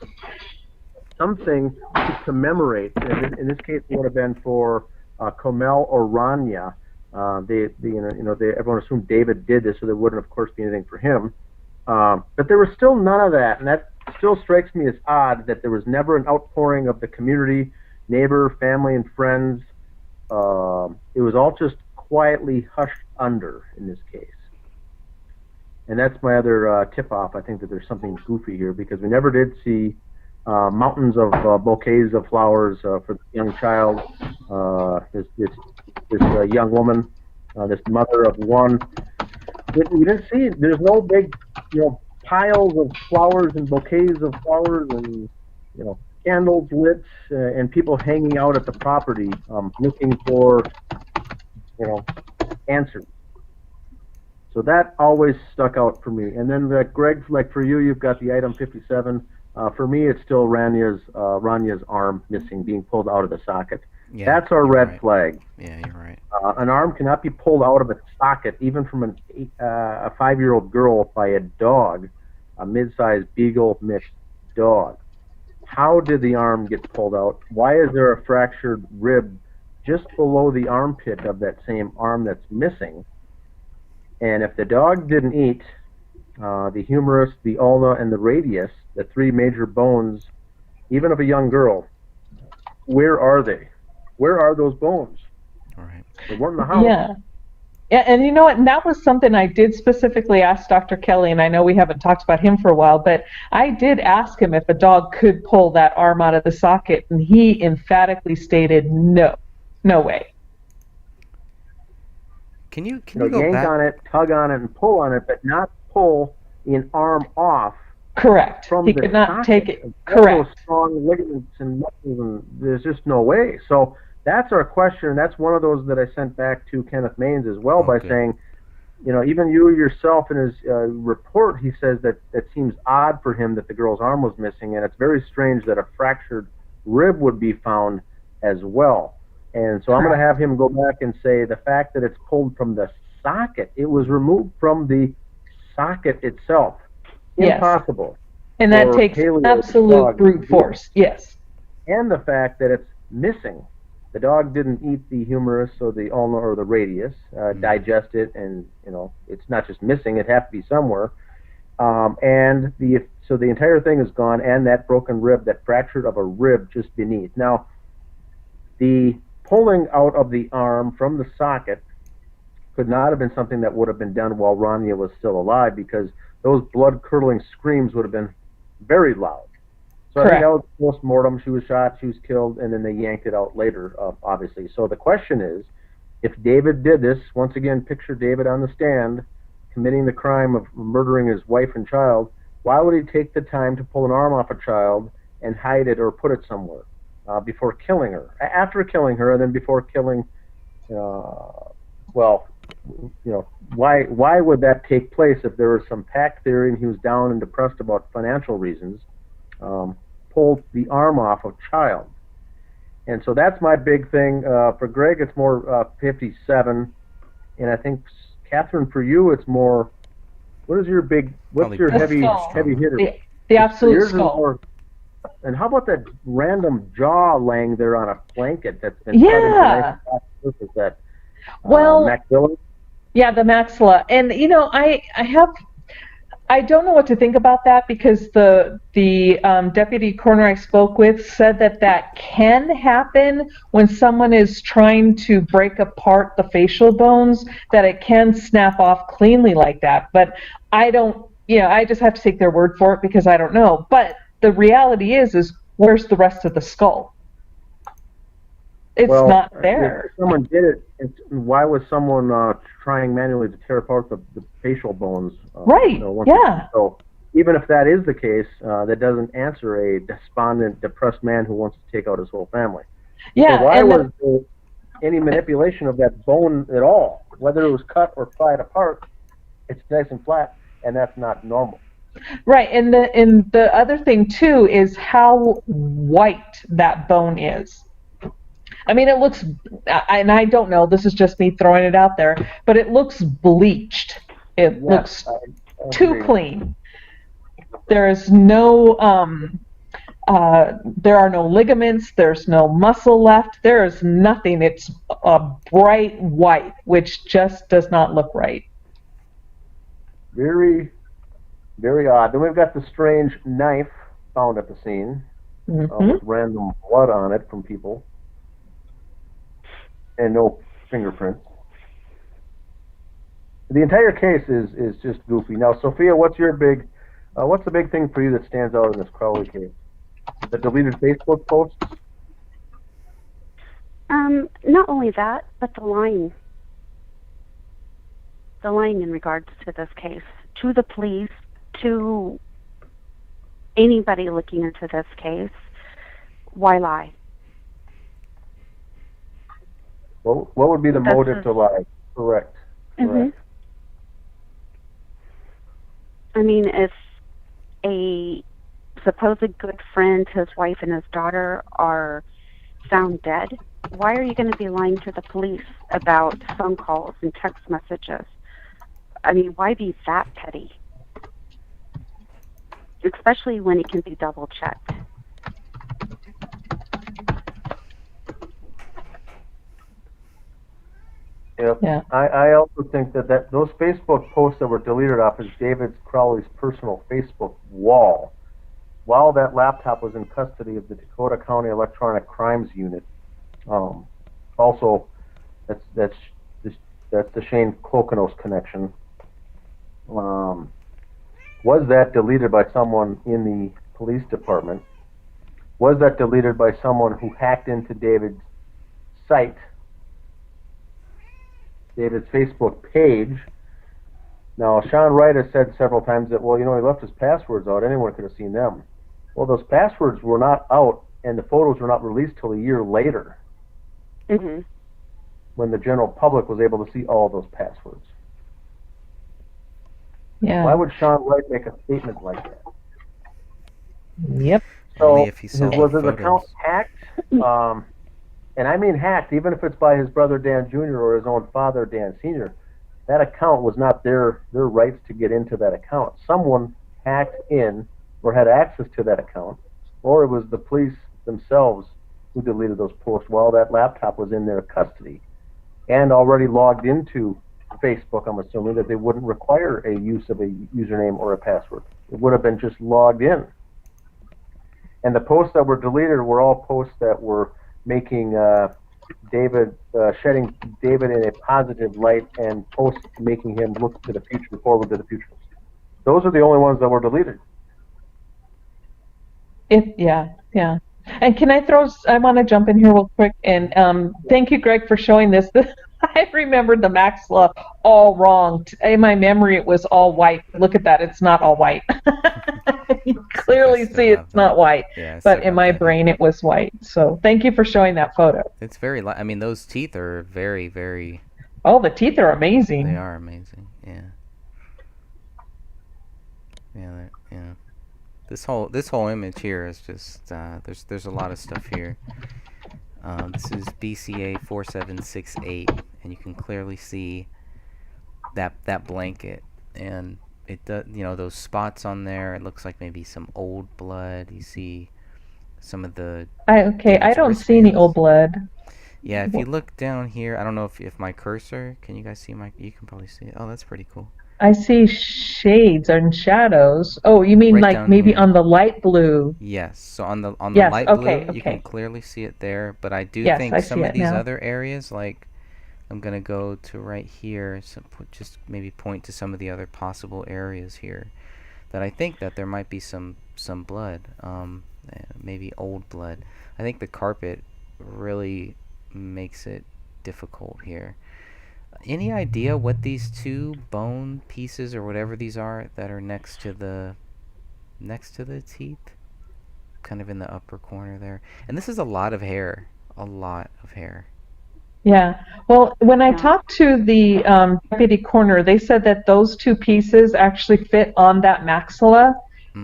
something to commemorate. In this case, it would have been for Comel or Rania. Everyone assumed David did this, so there wouldn't, of course, be anything for him. But there was still none of that, and that still strikes me as odd that there was never an outpouring of the community, neighbor, family, and friends. It was all just quietly hushed under in this case. And that's my other tip-off. I think that there's something goofy here because we never did see mountains of bouquets of flowers for the young child, this young woman, this mother of one. We didn't see. There's no big, piles of flowers and bouquets of flowers and candles lit and people hanging out at the property looking for answers. So that always stuck out for me. And then Greg, like for you, you've got the item 57. For me, it's still Rania's arm missing, being pulled out of the socket. Yeah, that's our red flag. Yeah, you're right. An arm cannot be pulled out of its socket, even from a 5-year-old girl, by a dog, a mid-sized beagle mixed dog. How did the arm get pulled out? Why is there a fractured rib just below the armpit of that same arm that's missing? And if the dog didn't eat the humerus, the ulna, and the radius, the 3 major bones, even of a young girl, where are they? Where are those bones? All right. They weren't in the house. Yeah. Yeah, and you know what? And that was something I did specifically ask Dr. Kelly, and I know we haven't talked about him for a while, but I did ask him if a dog could pull that arm out of the socket, and he emphatically stated no. No way. Can you go yank back on it, tug on it, and pull on it, but not pull an arm off. Correct. From he the could not socket. take it. All Correct. those strong ligaments and muscles, and there's just no way. So that's our question, and that's one of those that I sent back to Kenneth Maines as well by saying, even you yourself in his report, he says that it seems odd for him that the girl's arm was missing, and it's very strange that a fractured rib would be found as well. And so I'm going to have him go back and say the fact that it's pulled from the socket, it was removed from the socket itself. Impossible. Yes. And that takes absolute brute force. Yes. And the fact that it's missing. The dog didn't eat the humerus or the ulna or the radius, digest it, and it's not just missing; it has to be somewhere. So the entire thing is gone, and that broken rib, that fractured of a rib just beneath. Now, the pulling out of the arm from the socket could not have been something that would have been done while Rania was still alive, because those blood-curdling screams would have been very loud. So I think that was post-mortem. She was shot, she was killed, and then they yanked it out later, obviously. So the question is, if David did this, once again, picture David on the stand, committing the crime of murdering his wife and child, why would he take the time to pull an arm off a child and hide it or put it somewhere before killing her? After killing her, and then before killing, why would that take place if there was some pack theory and he was down and depressed about financial reasons? Pulled the arm off of child. And so that's my big thing. For Greg, it's more 57. And I think, Catherine, for you, it's more, what's your heavy hitter? The absolute Yours is skull. more. And how about that random jaw laying there on a blanket that's been cut into Yeah. nice surface? That Well, maxilla? yeah, the maxilla. And I don't know what to think about that, because the deputy coroner I spoke with said that can happen when someone is trying to break apart the facial bones, that it can snap off cleanly like that. But I don't, I just have to take their word for it, because I don't know. But the reality is where's the rest of the skull? It's not there. If someone did it, why was someone trying manually to tear apart the facial bones? Right, yeah. So even if that is the case, that doesn't answer a despondent, depressed man who wants to take out his whole family. Yeah. So why was there any manipulation of that bone at all? Whether it was cut or pried apart, it's nice and flat, and that's not normal. Right, and the other thing too is how white that bone is. I mean, it looks, and I don't know, this is just me throwing it out there, but it looks bleached. It looks too clean. There is no, there are no ligaments, there's no muscle left, there is nothing. It's a bright white, which just does not look right. Very, very odd. Then we've got the strange knife found at the scene with random blood on it from people. And no fingerprints. The entire case is just goofy. Now, Sophia, what's the big thing for you that stands out in this Crowley case? The deleted Facebook posts? Not only that, but the lying. The lying in regards to this case, to the police, to anybody looking into this case. Why lie? What would be the motive to lie? Correct. I mean, if a supposed good friend, his wife and his daughter are found dead, why are you going to be lying to the police about phone calls and text messages? I mean, why be that petty? Especially when it can be double checked. Yep. Yeah. I also think that those Facebook posts that were deleted off is David Crowley's personal Facebook wall while that laptop was in custody of the Dakota County Electronic Crimes Unit. Also, that's the Shane Klokanos connection. Was that deleted by someone in the police department? Was that deleted by someone who hacked into David's site? David's Facebook page. Now, Sean Wright has said several times that, well, he left his passwords out. Anyone could have seen them. Well, those passwords were not out, and the photos were not released till a year later, when the general public was able to see all those passwords. Yeah. Why would Sean Wright make a statement like that? Yep. So, Only if he saw was his photos. account hacked? And I mean hacked, even if it's by his brother Dan Jr. or his own father Dan Sr., that account was not their rights to get into that account. Someone hacked in or had access to that account, or it was the police themselves who deleted those posts while that laptop was in their custody and already logged into Facebook. I'm assuming that they wouldn't require a use of a username or a password. It would have been just logged in. And the posts that were deleted were all posts that were making David, shedding David in a positive light, and posts making him look to the future, forward to the future. Those are the only ones that were deleted. Yeah. And can I want to jump in here real quick, and thank you, Greg, for showing this. I remembered the maxilla all wrong. In my memory, it was all white. Look at that. It's not all white. You clearly see it's not white. Yeah, but in my brain, it was white. So thank you for showing that photo. It's very, I mean, those teeth are very, very... Oh, the teeth are amazing. They are amazing, yeah. Yeah. This whole image here is just, there's a lot of stuff here. This is BCA 4768, and you can clearly see that blanket, and it does, those spots on there. It looks like maybe some old blood. You see some of the I David's don't see any old wristbands. blood. Yeah, if you look down here, I don't know if my cursor, can you guys see you can probably see it. Oh, that's pretty cool. I see shades and shadows. Oh, you mean Right like down maybe here. on the light blue? Yes, so on the Yes, light okay, blue, you can okay. clearly see it there, but I do Yes, think I see some of it these now. other areas, like I'm gonna go to right here, so just maybe point to some of the other possible areas here that I think that there might be some blood, maybe old blood. I think the carpet really makes it difficult here. Any idea what these two bone pieces or whatever these are that are next to the teeth? Kind of in the upper corner there. And this is a lot of hair. A lot of hair. Yeah. Well, when I Yeah. talked to the deputy coroner, they said that those two pieces actually fit on that maxilla,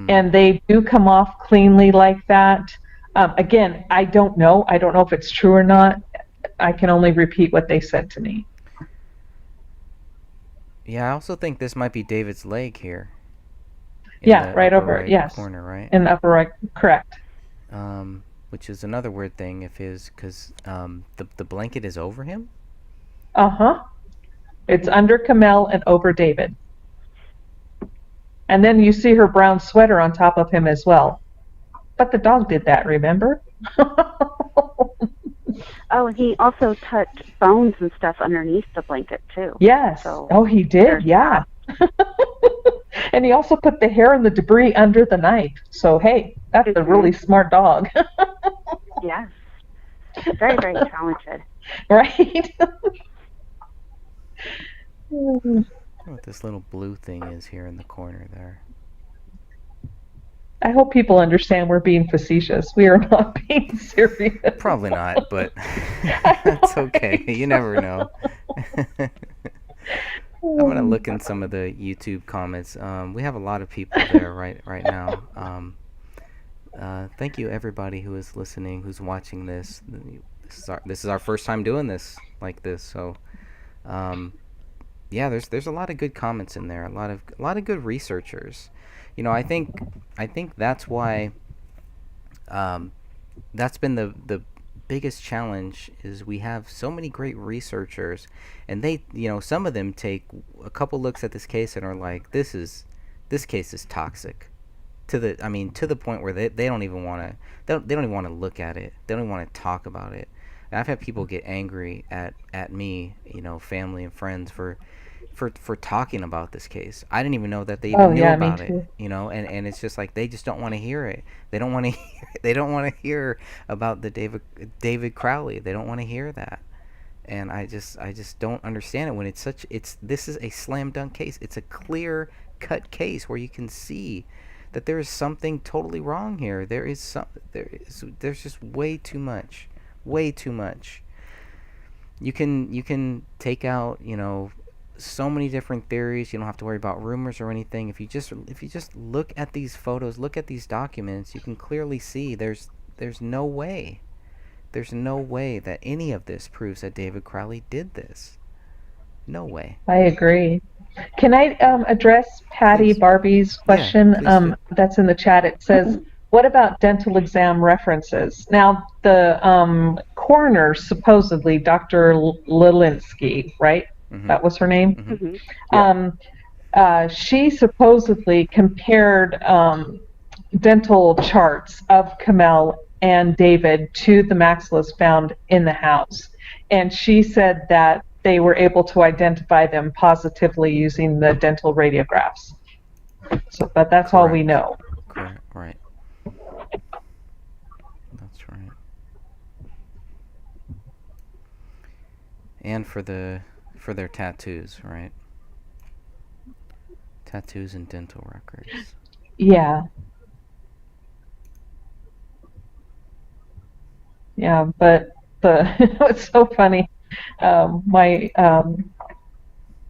and they do come off cleanly like that. Again, I don't know. I don't know if it's true or not. I can only repeat what they said to me. Yeah, I also think this might be David's leg here. Yeah, right over, right yes. corner, right? In the upper right, correct. Which is another weird thing because the blanket is over him. Uh-huh. It's under Kamel and over David. And then you see her brown sweater on top of him as well. But the dog did that, remember? Oh, he also touched bones and stuff underneath the blanket too. Yes. So oh, he did, yeah. And he also put the hair and the debris under the knife. So, hey, that's a really smart dog. Yes. Very, very talented. Right? What this little blue thing is here in the corner there. I hope people understand we're being facetious. We are not being serious. Probably not, but that's okay. You never know. I'm gonna look in some of the YouTube comments. We have a lot of people there right now. Thank you everybody who is listening, who's watching this. This is our first time doing this like this, so yeah, there's a lot of good comments in there. A lot of good researchers. I think that's why that's been the biggest challenge is we have so many great researchers, and they some of them take a couple looks at this case and are like, this case is toxic to the point where they don't even want to they don't even want to look at it. They don't even want to talk about it. And I've had people get angry at me, family and friends for talking about this case. I didn't even know that they even knew about it, and it's just like they just don't want to hear it. They don't want to they don't want to hear about the David Crowley. They don't want to hear that. And I just don't understand it when this is a slam dunk case. It's a clear cut case where you can see that there is something totally wrong here. There's just way too much. Way too much. You can take out, so many different theories. You don't have to worry about rumors or anything. If you just look at these photos, look at these documents, you can clearly see there's no way that any of this proves that David Crowley did this. No way. I agree. Can I address Patty Barbie's question? Yeah, that's in the chat. It says, what about dental exam references? Now, the coroner, supposedly, Dr. Lilinski, right? Mm-hmm. That was her name? Mm-hmm. Yeah. She supposedly compared dental charts of Kamel and David to the maxillas found in the house. And she said that they were able to identify them positively using the dental radiographs. So, but that's all we know. Correct. Right. That's right. And for their tattoos, right? Tattoos and dental records. Yeah. Yeah, but it's so funny. My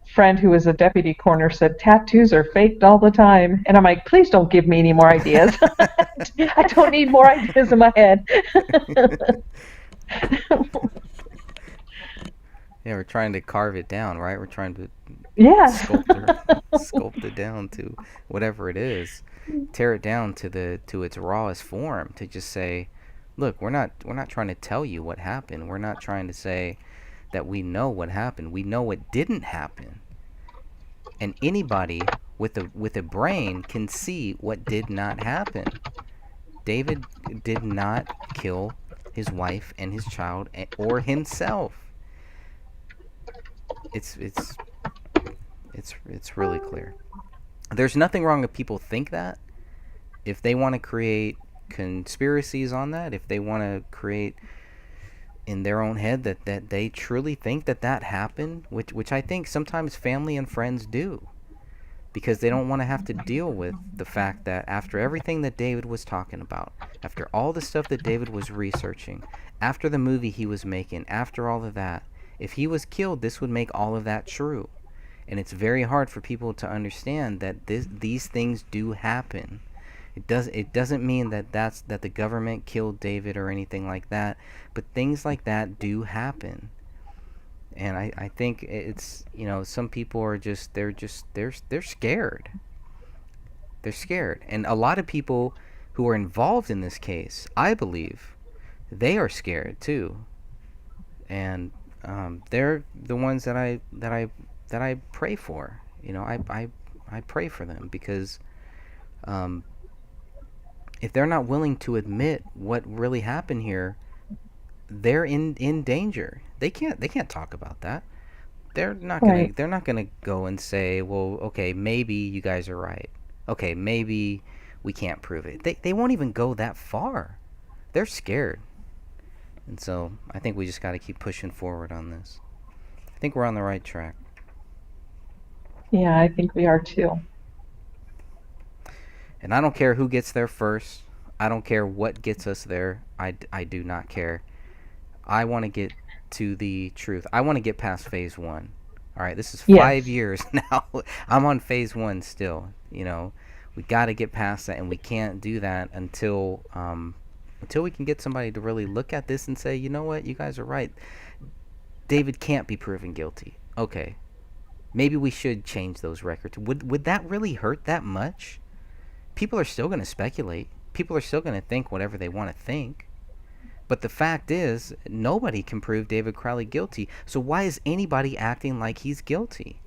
friend who was a deputy coroner said tattoos are faked all the time, and I'm like, please don't give me any more ideas. I don't need more ideas in my head. Yeah, we're trying to carve it down, right? We're trying to Yeah. sculpt it down to whatever it is, tear it down to its rawest form, to just say, look, we're not trying to tell you what happened. We're not trying to say that we know what happened. We know what didn't happen. And anybody with a brain can see what did not happen. David did not kill his wife and his child or himself. It's really clear. There's nothing wrong if people think that. If they want to create conspiracies on that, if they want to create in their own head that they truly think that happened, which I think sometimes family and friends do, because they don't want to have to deal with the fact that after everything that David was talking about, after all the stuff that David was researching, after the movie he was making, after all of that, if he was killed, this would make all of that true. And it's very hard for people to understand that these things do happen. It doesn't mean that the government killed David or anything like that, but things like that do happen. And I think it's, some people are they're scared. They're scared. And a lot of people who are involved in this case, I believe, they are scared too. And they're the ones that I pray for. I pray for them, because if they're not willing to admit what really happened here, they're in danger. They can't talk about that. They're not gonna go and say, well, okay, maybe you guys are right. Okay, maybe we can't prove it. They won't even go that far. They're scared. And so I think we just got to keep pushing forward on this. I think we're on the right track. Yeah, I think we are too. And I don't care who gets there first. I don't care what gets us there. I do not care. I want to get to the truth. I want to get past phase 1. All right, this is 5 years now. I'm on phase 1 still. We got to get past that, and we can't do that until we can get somebody to really look at this and say, you know what, you guys are right. David can't be proven guilty. Okay, maybe we should change those records. Would that really hurt that much? People are still going to speculate. People are still going to think whatever they want to think. But the fact is, nobody can prove David Crowley guilty. So why is anybody acting like he's guilty?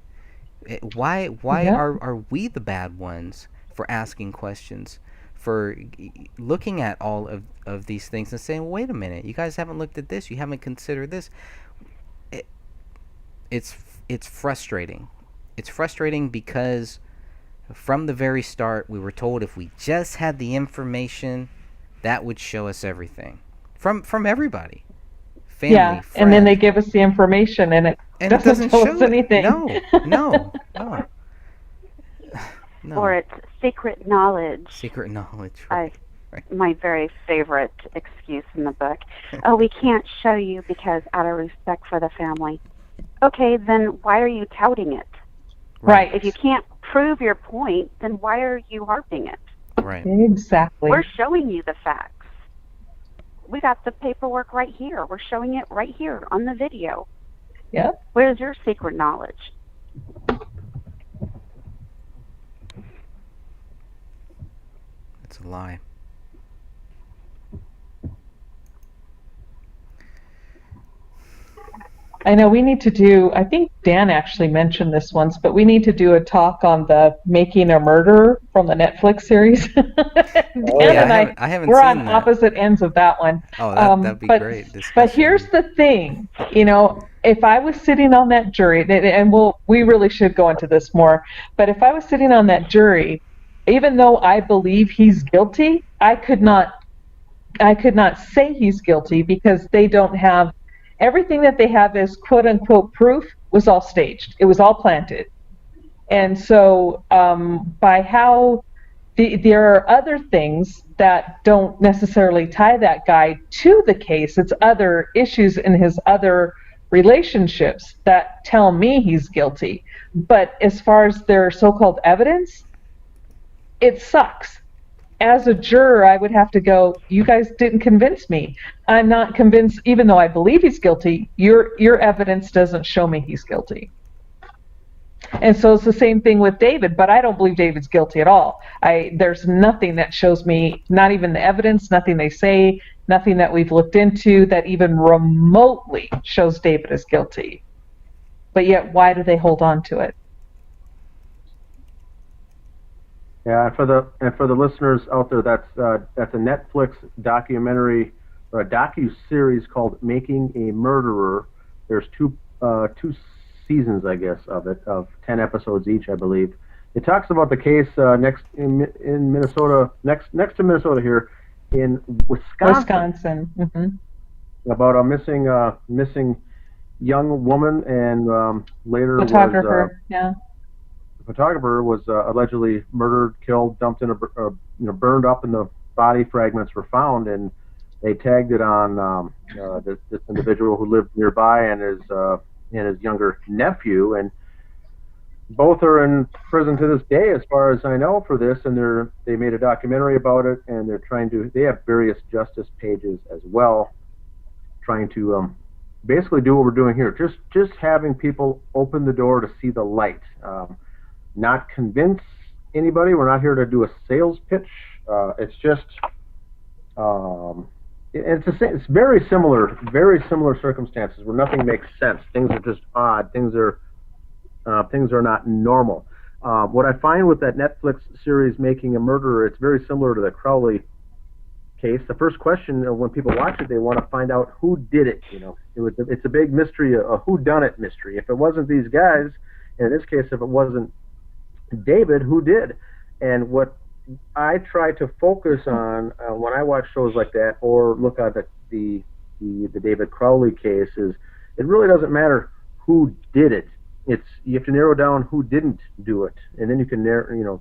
Why are we the bad ones for asking questions, for looking at all of these things and saying, wait a minute, you guys haven't looked at this, you haven't considered this? It's frustrating. It's frustrating because from the very start, we were told if we just had the information, that would show us everything. From everybody. Family, friends. And then they give us the information, and it doesn't tell us anything. No. Or it's secret knowledge. Secret knowledge. Right. My very favorite excuse in the book. Oh, we can't show you because out of respect for the family. Okay, then why are you touting it? Right. If you can't prove your point, then why are you harping it? Right. Exactly. We're showing you the facts. We got the paperwork right here. We're showing it right here on the video. Yep. Where's your secret knowledge? It's a lie. I know we need to do, I think Dan actually mentioned this once, but we need to do a talk on the Making a Murderer from the Netflix series. Dan and I haven't we're seen on that. opposite ends of that one. Oh, that'd be great. But here's the thing, if I was sitting on that jury, and we really should go into this more, but if I was sitting on that jury, even though I believe he's guilty, I could not say he's guilty because they don't have everything that they have as quote unquote proof was all staged. It was all planted. And so by how there are other things that don't necessarily tie that guy to the case. It's other issues in his other relationships that tell me he's guilty. But as far as their so-called evidence, it sucks. As a juror, I would have to go, you guys didn't convince me. I'm not convinced, even though I believe he's guilty, your evidence doesn't show me he's guilty. And so it's the same thing with David, but I don't believe David's guilty at all. There's nothing that shows me, not even the evidence, nothing they say, nothing that we've looked into that even remotely shows David is guilty. But yet, why do they hold on to it? Yeah, and for the listeners out there, that's a Netflix documentary or a docu-series called "Making a Murderer." There's two seasons, I guess, of it, of 10 episodes each, I believe. It talks about the case next in Minnesota, next to Minnesota here, in Wisconsin. Mm-hmm. About a missing young woman, and later photographer. The photographer was allegedly murdered, killed, dumped in burned up, and the body fragments were found, and they tagged it on this individual who lived nearby and his younger nephew, and both are in prison to this day, as far as I know, for this. And they made a documentary about it, and they have various justice pages as well, trying to basically do what we're doing here, just having people open the door to see the light. Not convince anybody. We're not here to do a sales pitch. It's just, it's very similar circumstances where nothing makes sense. Things are just odd. Things are not normal. What I find with that Netflix series, Making a Murderer, it's very similar to the Crowley case. The first question when people watch it, they want to find out who did it. It's a big mystery, a whodunit mystery. If it wasn't these guys, and in this case, if it wasn't David, who did? And what I try to focus on when I watch shows like that or look at the David Crowley case is it really doesn't matter who did it. You have to narrow down who didn't do it, and then you can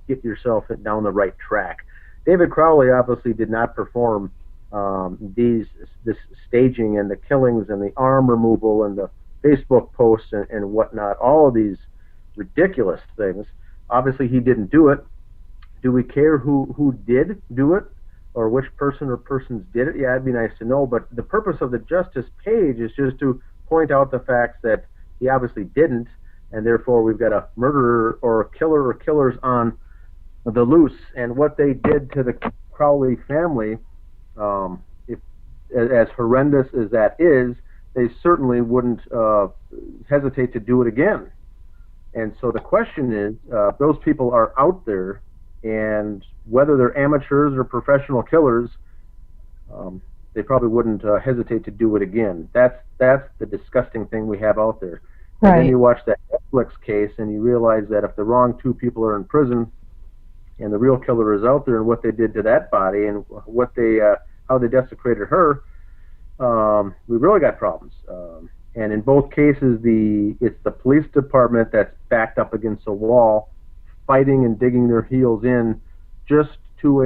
get yourself down the right track. David Crowley obviously did not perform this staging and the killings and the arm removal and the Facebook posts and whatnot, all of these ridiculous things. Obviously, he didn't do it. Do we care who did do it or which person or persons did it? Yeah, it'd be nice to know. But the purpose of the justice page is just to point out the facts that he obviously didn't, and therefore we've got a murderer or a killer or killers on the loose. And what they did to the Crowley family, as horrendous as that is, they certainly wouldn't hesitate to do it again. And so the question is, those people are out there, and whether they're amateurs or professional killers, they probably wouldn't hesitate to do it again. That's the disgusting thing we have out there. Right. And then you watch that Netflix case, and you realize that if the wrong two people are in prison, and the real killer is out there, and what they did to that body, and how they desecrated her, we really got problems. And in both cases, it's the police department that's backed up against a wall, fighting and digging their heels in, just to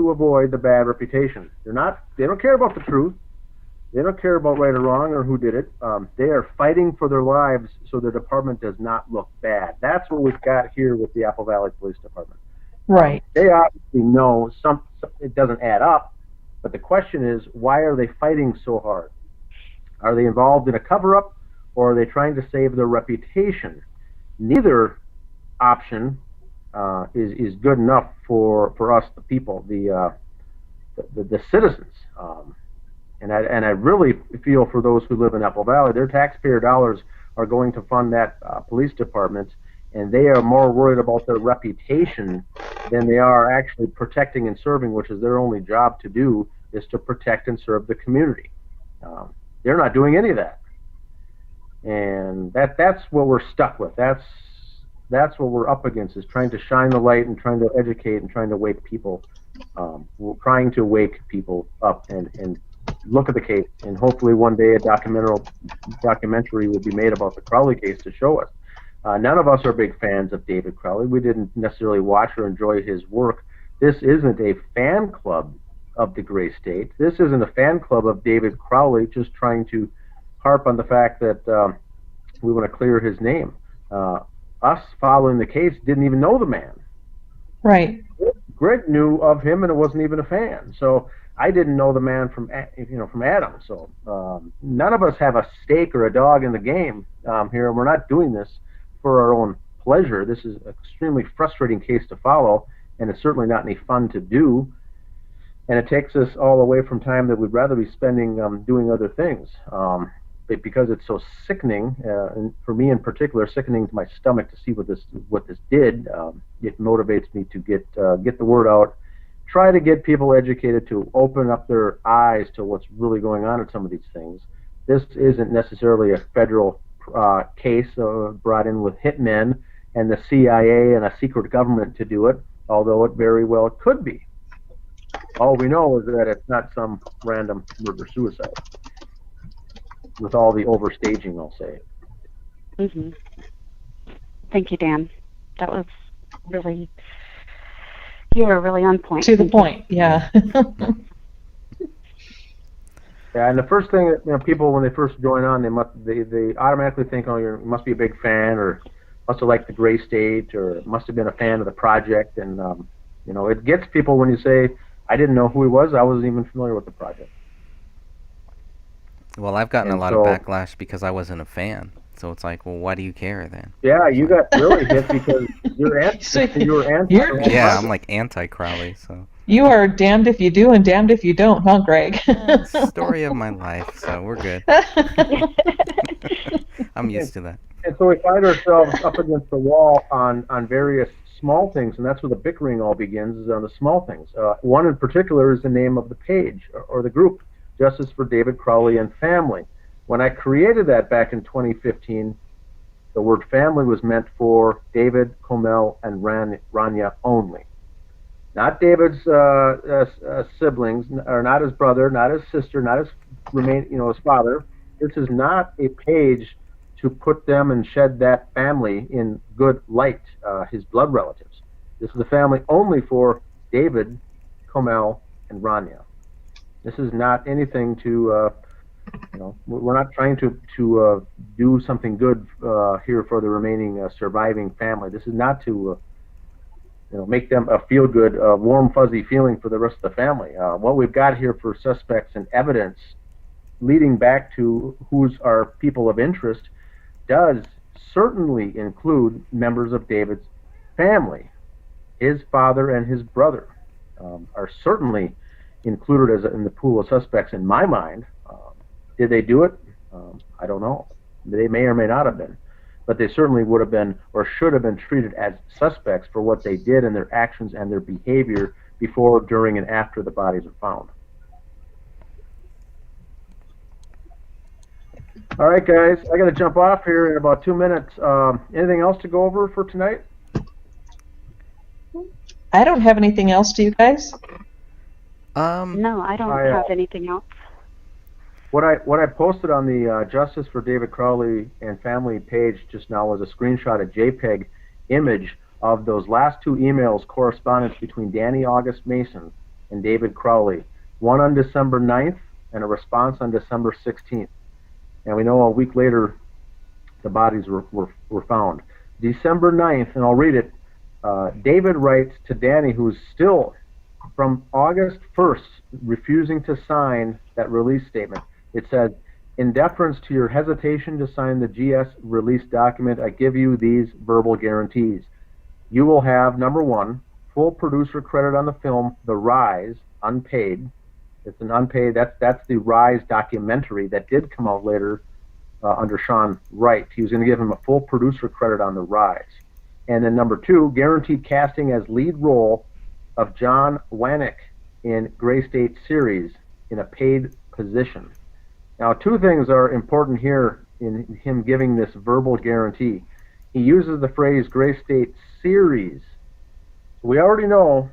avoid the bad reputation. They don't care about the truth. They don't care about right or wrong or who did it. They are fighting for their lives so the department does not look bad. That's what we've got here with the Apple Valley Police Department. Right. They obviously know it doesn't add up, but the question is, why are they fighting so hard? Are they involved in a cover-up, or are they trying to save their reputation? Neither option is good enough for us, the people, the citizens. And I really feel for those who live in Apple Valley. Their taxpayer dollars are going to fund that police department, and they are more worried about their reputation than they are actually protecting and serving, which is their only job to do, is to protect and serve the community. They're not doing any of that, and that's what we're stuck with. That's what we're up against, is trying to shine the light and trying to educate and trying to wake people. We're trying to wake people up and look at the case, and hopefully one day a documentary will be made about the Crowley case to show us. None of us are big fans of David Crowley. We didn't necessarily watch or enjoy his work. This isn't a fan club of the Gray State. This isn't a fan club of David Crowley just trying to harp on the fact that we want to clear his name. Us following the case didn't even know the man. Right. Greg knew of him, and it wasn't even a fan. So I didn't know the man from Adam. So none of us have a stake or a dog in the game here, and we're not doing this for our own pleasure. This is an extremely frustrating case to follow, and it's certainly not any fun to do. And it takes us all away from time that we'd rather be spending doing other things. But because it's so sickening, and for me in particular, sickening to my stomach to see what this did, it motivates me to get the word out, try to get people educated, to open up their eyes to what's really going on in some of these things. This isn't necessarily a federal case brought in with hitmen and the CIA and a secret government to do it, although it very well could be. All we know is that it's not some random murder-suicide, with all the overstaging, I'll say. Mm-hmm. Thank you, Dan. That was really, you were really on point. To the point, yeah. Yeah, and the first thing that people, when they first join on, they automatically think, oh, you must be a big fan, or must have liked the Gray State, or must have been a fan of the project, and it gets people when you say, I didn't know who he was, I wasn't even familiar with the project. Well, I've gotten a lot of backlash because I wasn't a fan. So it's like, well, why do you care then? Yeah, you got really hit because you're anti. Yeah, I'm like anti-Crowley, so. You are damned if you do and damned if you don't, huh, Greg? Story of my life, so we're good. I'm used to that. And so we find ourselves up against the wall on various small things, and that's where the bickering all begins, is on the small things. One in particular is the name of the page, or the group, Justice for David Crowley and Family. When I created that back in 2015, the word family was meant for David, Comel, and Rania only. Not David's siblings, or not his brother, not his sister, not his his father. This is not a page to put them and shed that family in good light, his blood relatives. This is a family only for David, Comel, and Rania. This is not anything to, we're not trying to do something good here for the remaining surviving family. This is not to, make them a feel-good, warm, fuzzy feeling for the rest of the family. What we've got here for suspects and evidence leading back to who's our people of interest does certainly include members of David's family. His father and his brother are certainly included in the pool of suspects in my mind. Did they do it? I don't know. They may or may not have been. But they certainly would have been, or should have been, treated as suspects for what they did and their actions and their behavior before, during, and after the bodies are found. All right, guys, I got to jump off here in about 2 minutes. Anything else to go over for tonight? I don't have anything else. Do you guys? No, I don't have anything else. What I posted on the Justice for David Crowley and Family page just now was a screenshot, a JPEG image of those last two emails, correspondence between Danny August Mason and David Crowley, one on December 9th and a response on December 16th. And we know a week later the bodies were found. December 9th, and I'll read it, David writes to Danny, who's still, from August 1st, refusing to sign that release statement. It says, in deference to your hesitation to sign the GS release document, I give you these verbal guarantees. You will have, number one, full producer credit on the film The Rise, unpaid. It's an unpaid, that's the Rise documentary that did come out later under Sean Wright. He was going to give him a full producer credit on The Rise. And then number two, guaranteed casting as lead role of John Wanek in Gray State series in a paid position. Now, two things are important here in him giving this verbal guarantee. He uses the phrase Gray State series. We already know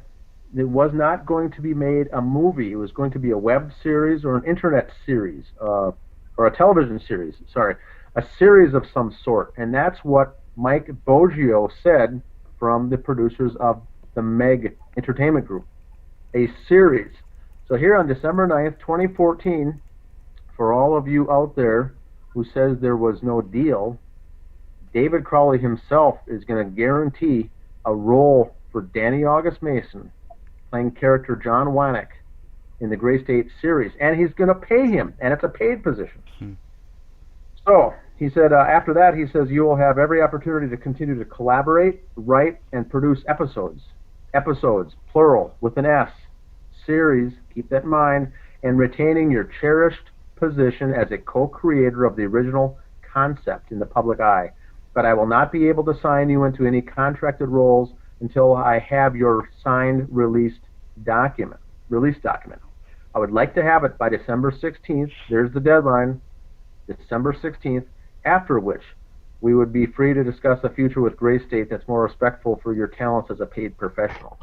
it was not going to be made a movie. It was going to be a web series or an internet series, or a television series, sorry, a series of some sort. And that's what Mike Boggio said from the producers of the Meg Entertainment Group, a series. So here on December 9th, 2014, for all of you out there who says there was no deal, David Crowley himself is going to guarantee a role for Danny August Mason, playing character John Wanek in the Gray State series, and he's going to pay him, and it's a paid position. So he said, after that, he says, you will have every opportunity to continue to collaborate, write, and produce episodes. Episodes, plural, with an S. Series, keep that in mind, and retaining your cherished position as a co-creator of the original concept in the public eye. But I will not be able to sign you into any contracted roles until I have your signed release document. I would like to have it by December 16th. There's the deadline, December 16th, after which we would be free to discuss a future with Gray State that's more respectful for your talents as a paid professional.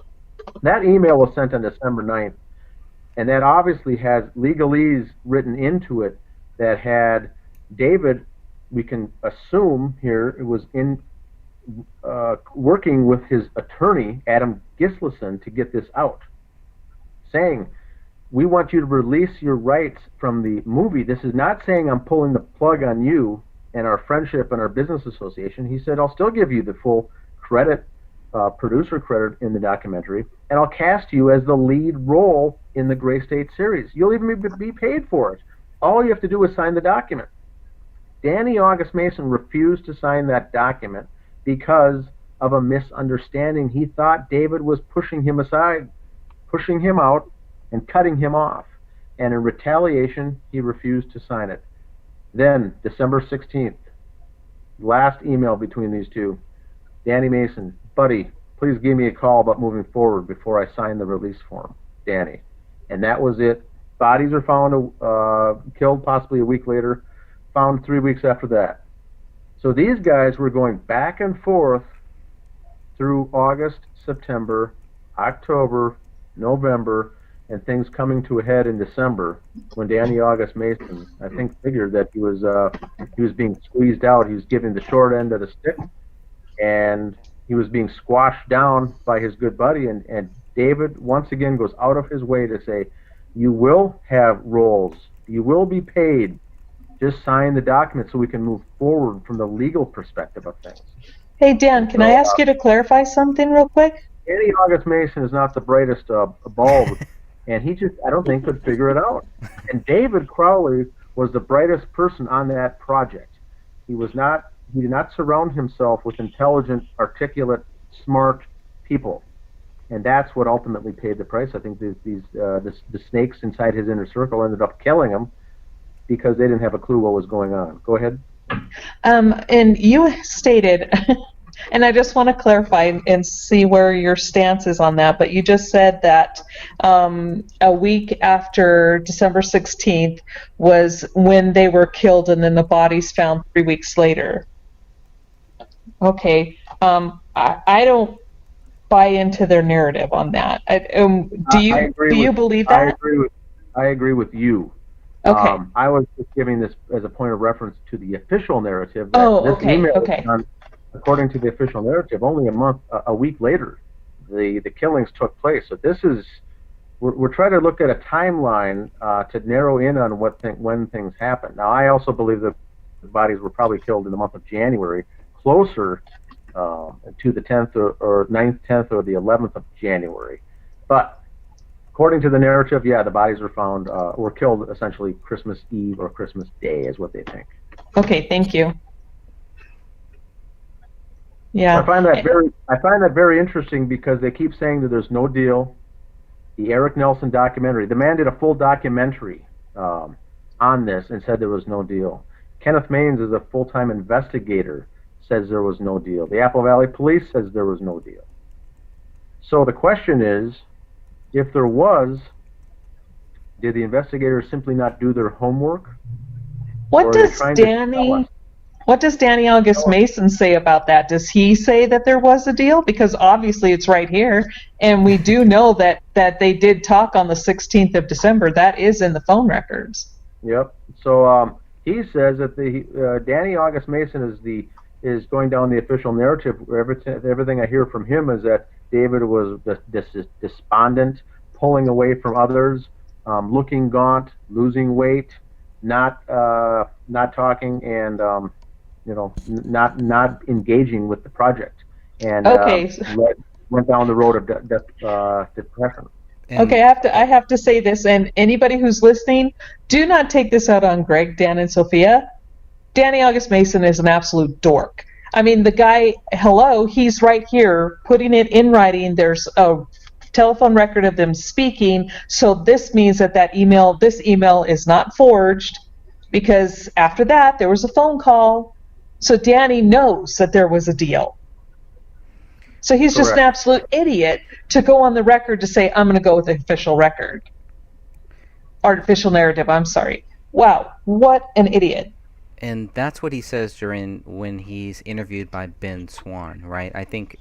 That email was sent on December 9th, and that obviously has legalese written into it that had David, we can assume here, it was in working with his attorney, Adam Gislason, to get this out, saying, we want you to release your rights from the movie. This is not saying I'm pulling the plug on you and our friendship and our business association. He said, I'll still give you the full credit, producer credit in the documentary, and I'll cast you as the lead role in the Gray State series. You'll even be paid for it. All you have to do is sign the document. Danny August Mason refused to sign that document because of a misunderstanding. He thought David was pushing him aside, pushing him out, and cutting him off. And in retaliation, he refused to sign it. Then, December 16th, last email between these two, Danny Mason, buddy, please give me a call about moving forward before I sign the release form. Danny. And that was it. Bodies are found, killed possibly a week later, found 3 weeks after that. So these guys were going back and forth through August, September, October, November, and things coming to a head in December when Danny August Mason, I think, figured that he was being squeezed out. He was giving the short end of the stick, and he was being squashed down by his good buddy. And David once again goes out of his way to say, you will have roles, you will be paid. Just sign the document so we can move forward from the legal perspective of things. Hey, Dan, can I ask you to clarify something real quick? Danny August Mason is not the brightest bulb, and he just, I don't think, could figure it out. And David Crowley was the brightest person on that project. He did not surround himself with intelligent, articulate, smart people. And that's what ultimately paid the price. I think the snakes inside his inner circle ended up killing him because they didn't have a clue what was going on. Go ahead. And you stated, and I just want to clarify and see where your stance is on that, but you just said that a week after December 16th was when they were killed and then the bodies found 3 weeks later. Okay. I don't buy into their narrative on that. Do you believe that? I agree with you. Okay. I was just giving this as a point of reference to the official narrative. That email was done, according to the official narrative, only a week later, the killings took place. So this is, we're trying to look at a timeline to narrow in on when things happened. Now, I also believe that the bodies were probably killed in the month of January, closer to the 10th or 9th, 10th, or the 11th of January. But according to the narrative, yeah, the bodies were found, were killed essentially Christmas Eve or Christmas Day is what they think. Okay, thank you. Yeah. I find that very interesting because they keep saying that there's no deal. The Eric Nelson documentary, the man did a full documentary on this and said there was no deal. Kenneth Maines is a full-time investigator, says there was no deal. The Apple Valley Police says there was no deal. So the question is, if there was, did the investigators simply not do their homework? What does Danny August Mason say about that? Does he say that there was a deal? Because obviously it's right here, and we do know that they did talk on the 16th of December. That is in the phone records. Yep. So he says that Danny August Mason is going down the official narrative. Everything I hear from him is that David was despondent, pulling away from others, looking gaunt, losing weight, not talking, and not engaging with the project, and went down the road of depression. Okay, I have to say this, and anybody who's listening, do not take this out on Greg, Dan, and Sophia. Danny August Mason is an absolute dork. I mean, the guy, he's right here putting it in writing. There's a telephone record of them speaking, so this means that this email is not forged, because after that there was a phone call. So Danny knows that there was a deal. So he's just an absolute idiot to go on the record to say, I'm going to go with the official record. Artificial narrative, I'm sorry. Wow, what an idiot. And that's what he says when he's interviewed by Ben Swan, right? I think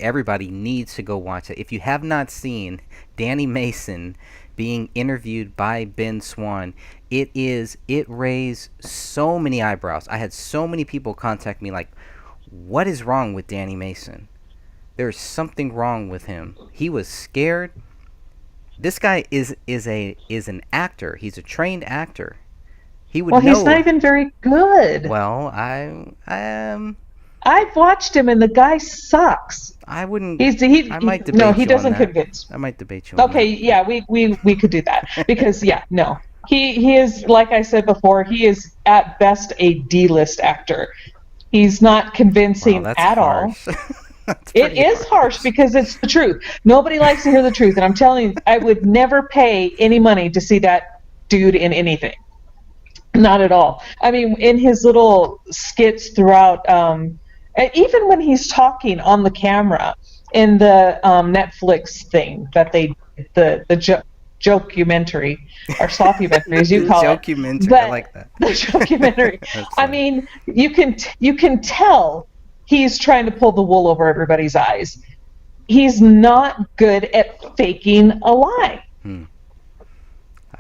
everybody needs to go watch it. If you have not seen Danny Mason being interviewed by Ben Swan, it raised so many eyebrows. I had so many people contact me like, what is wrong with Danny Mason? There's something wrong with him. He was scared. This guy is an actor. He's a trained actor. He would know. He's not even very good. Well, I've watched him, and the guy sucks. I wouldn't. I might debate you he doesn't on that. convince. I might debate you on Okay, that. yeah, we could do that because no, he is, like I said before, he is at best a D-list actor. He's not convincing at all. It is harsh because it's the truth. Nobody likes to hear the truth, and I'm telling you, I would never pay any money to see that dude in anything. Not at all. I mean, in his little skits throughout, and even when he's talking on the camera in the Netflix thing that they the jocumentary or sloppumentary, as you call it. Jocumentary, I like that. The jocumentary. I mean, you can tell he's trying to pull the wool over everybody's eyes. He's not good at faking a lie.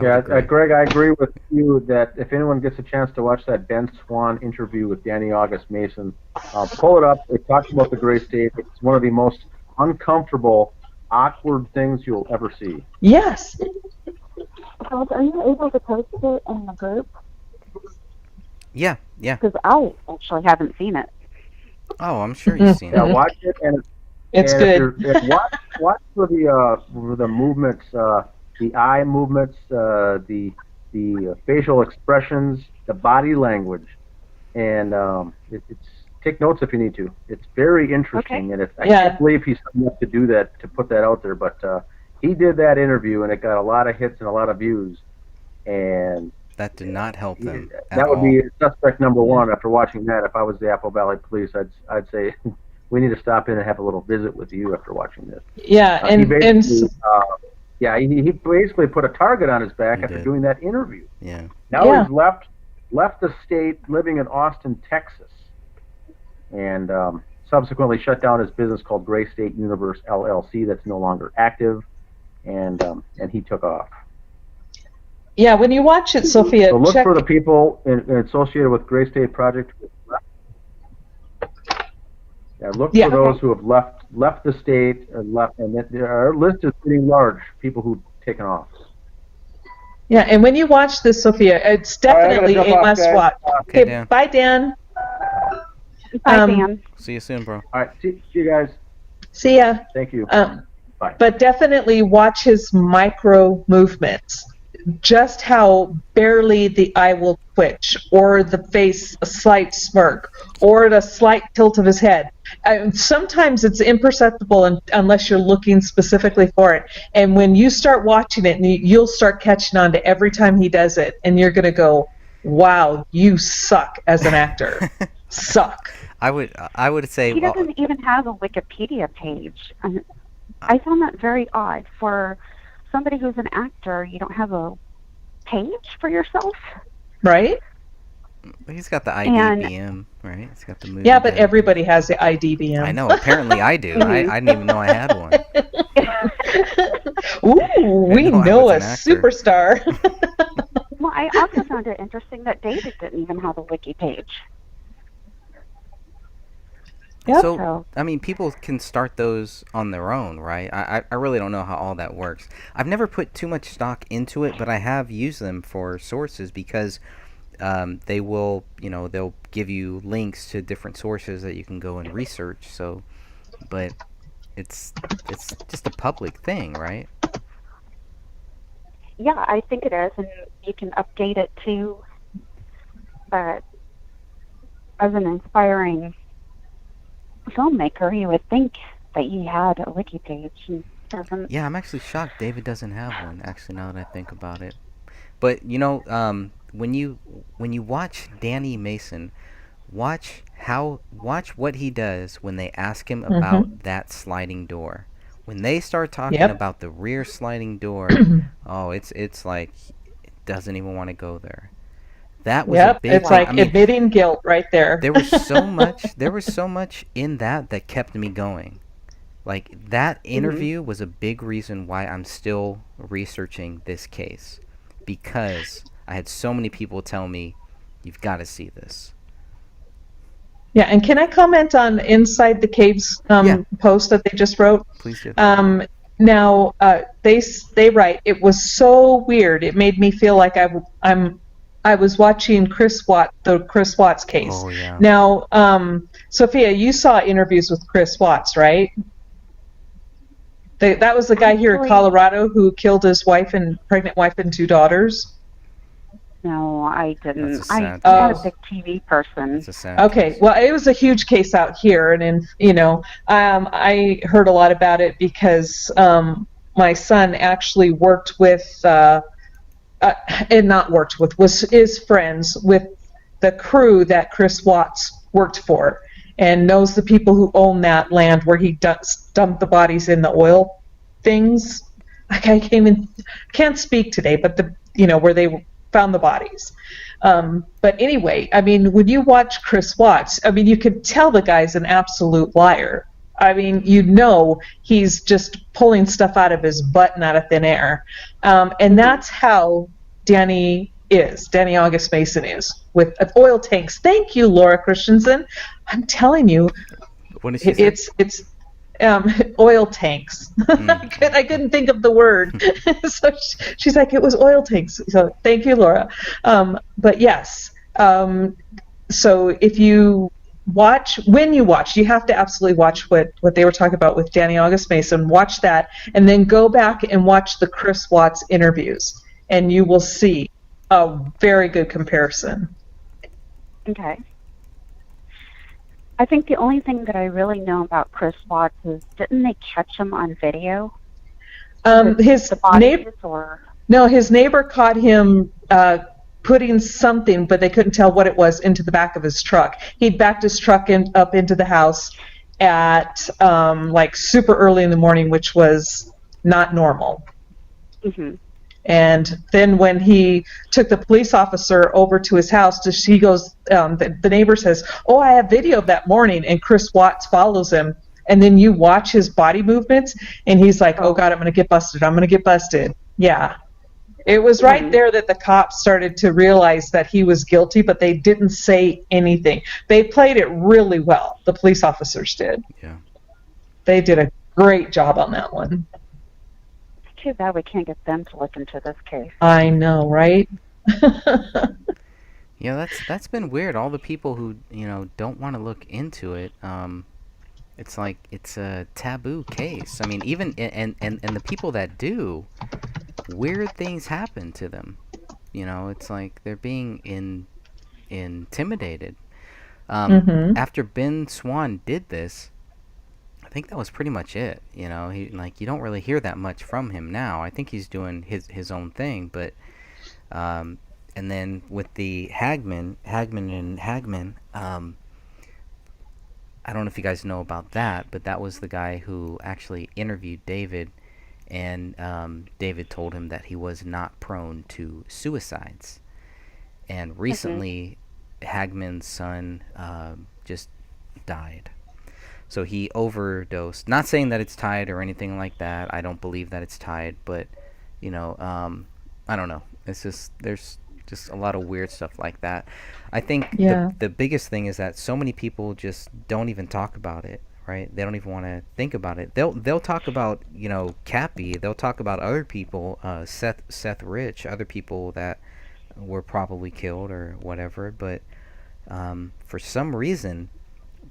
Yeah, Greg, I agree with you that if anyone gets a chance to watch that Ben Swan interview with Danny August Mason, pull it up. It talks about the Gray State. It's one of the most uncomfortable, awkward things you'll ever see. Yes. Charles, are you able to post it in the group? Yeah. Because I actually haven't seen it. Oh, I'm sure you've seen it. Yeah, watch it, and it's good. Watch for the movements. The eye movements, the facial expressions, the body language, and it's take notes if you need to. It's very interesting, and I can't believe he's enough to do that, to put that out there. But he did that interview, and it got a lot of hits and a lot of views, and that did not help them. That would be suspect number one after watching that. If I was the Apple Valley Police, I'd say we need to stop in and have a little visit with you after watching this. Yeah, he basically put a target on his back after doing that interview. Yeah. Now he's left the state, living in Austin, Texas, and subsequently shut down his business called Gray State Universe LLC that's no longer active, and he took off. Yeah, when you watch it, Sophia, so look for the people associated with Gray State Project. Yeah, look for those who have left the state, and our list is pretty large. People who've taken off. Yeah, and when you watch this, Sophia, it's definitely a must watch. Okay, Dan. Bye, Dan. Bye, Dan. See you soon, bro. All right, see you guys. See ya. Thank you. Bye. But definitely watch his micro movements. Just how barely the eye will twitch, or the face, a slight smirk, or a slight tilt of his head. Sometimes it's imperceptible unless you're looking specifically for it. And when you start watching it, you'll start catching on to every time he does it, and you're going to go, wow, you suck as an actor. Suck. I would say... He doesn't even have a Wikipedia page. I found that very odd. For somebody who's an actor, you don't have a page for yourself? Right? He's got the IDBM, right? He's got the movie. Yeah, but everybody has the IDBM. I know. Apparently, I do. I didn't even know I had one. Ooh, we know a superstar. Well, I also found it interesting that David didn't even have a wiki page. Yep. So, I mean, people can start those on their own, right? I really don't know how all that works. I've never put too much stock into it, but I have used them for sources because they will, they'll give you links to different sources that you can go and research. So, but it's just a public thing, right? Yeah, I think it is, and you can update it too. But as an inspiring filmmaker, you would think that he had a wiki page. He doesn't. Yeah, I'm actually shocked David doesn't have one. Actually, now that I think about it, but when you watch Danny Mason, watch what he does when they ask him about that sliding door. When they start talking about the rear sliding door, oh, it's like he doesn't even want to go there. That was a big it's thing. like I mean, admitting guilt right there. there was so much in that kept me going. Like that interview was a big reason why I'm still researching this case, because I had so many people tell me, "You've got to see this." Yeah, and can I comment on Inside the Caves post that they just wrote? Please do. Now they write, it was so weird. It made me feel like I was watching the Chris Watts case. Oh yeah. Now, Sophia, you saw interviews with Chris Watts, right? That was the guy here in Colorado who killed his pregnant wife and 2 daughters. No, I didn't. I'm That's not a big TV person. It's a sad Okay, case. well, it was a huge case out here, and I heard a lot about it because my son actually worked with, and not worked with, is friends with the crew that Chris Watts worked for, and knows the people who own that land where he dumped the bodies in the oil things. I can't speak today, but where they found the bodies. But anyway, I mean, when you watch Chris Watts, I mean, you could tell the guy's an absolute liar. I mean, he's just pulling stuff out of his butt and out of thin air. And that's how Danny August Mason is with oil tanks. Thank you, Laura Christensen. I'm telling you, What did she say? it's oil tanks. I couldn't think of the word. So she's like, it was oil tanks. So thank you, Laura. But yes, so if you when you watch, you have to absolutely watch what they were talking about with Danny August Mason. Watch that, and then go back and watch the Chris Watts interviews, and you will see a very good comparison. Okay. I think the only thing that I really know about Chris Watts is, didn't they catch him on video? His neighbor caught him putting something, but they couldn't tell what it was, into the back of his truck. He'd backed his truck up into the house at like super early in the morning, which was not normal. Mm-hmm. And then when he took the police officer over to his house, he goes, the neighbor says, "Oh, I have video of that morning," and Chris Watts follows him. And then you watch his body movements, and he's like, "Oh God, I'm going to get busted. I'm going to get busted." Yeah. It was right there that the cops started to realize that he was guilty, but they didn't say anything. They played it really well. The police officers did. Yeah. They did a great job on that one. Too bad we can't get them to look into this case. I know, right? Yeah, that's been weird. All the people who don't want to look into it, it's like it's a taboo case. I mean, even and the people that do, weird things happen to them. It's like they're being intimidated. After Ben Swan did this, I think that was pretty much it. He you don't really hear that much from him now. I think he's doing his own thing, but and then with the Hagman, I don't know if you guys know about that, but that was the guy who actually interviewed David, and David told him that he was not prone to suicides. And recently, Hagman's son just died. So he overdosed. Not saying that it's tied or anything like that. I don't believe that it's tied, but I don't know. It's just there's just a lot of weird stuff like that. I think the biggest thing is that so many people just don't even talk about it, right? They don't even want to think about it. They'll talk about Cappy. They'll talk about other people, Seth Rich, other people that were probably killed or whatever. But for some reason,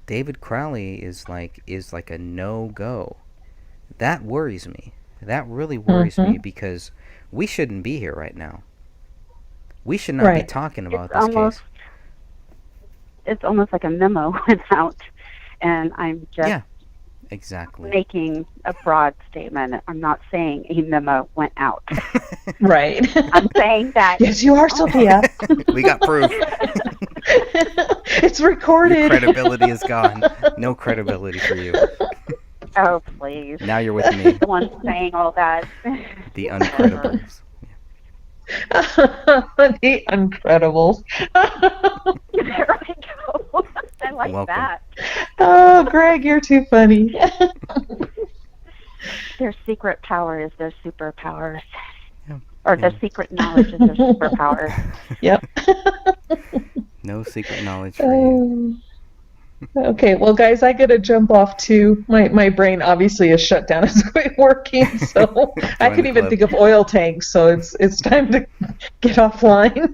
David Crowley is like a no-go. That worries me. That really worries me, because we shouldn't be here right now. We should not be talking about this case. it's almost like a memo went out, and I'm just Yeah, exactly. making a broad statement. I'm not saying a memo went out. Right. I'm saying that. Yes, you are, Sophia. We got proof. It's recorded. Your credibility is gone. No credibility for you. Oh, please. Now you're with me. The one saying all that. The uncredibles. The Uncredibles. There we go. I like Welcome. that. Oh, Greg, you're too funny. Their secret power is their superpowers. Yeah. Or their secret knowledge is their superpowers. Yep. No secret knowledge for you. Okay, well, guys, I gotta jump off too. My brain obviously is shut down. It's quit working, so I Join can the even club. think of oil tanks. So it's time to get offline.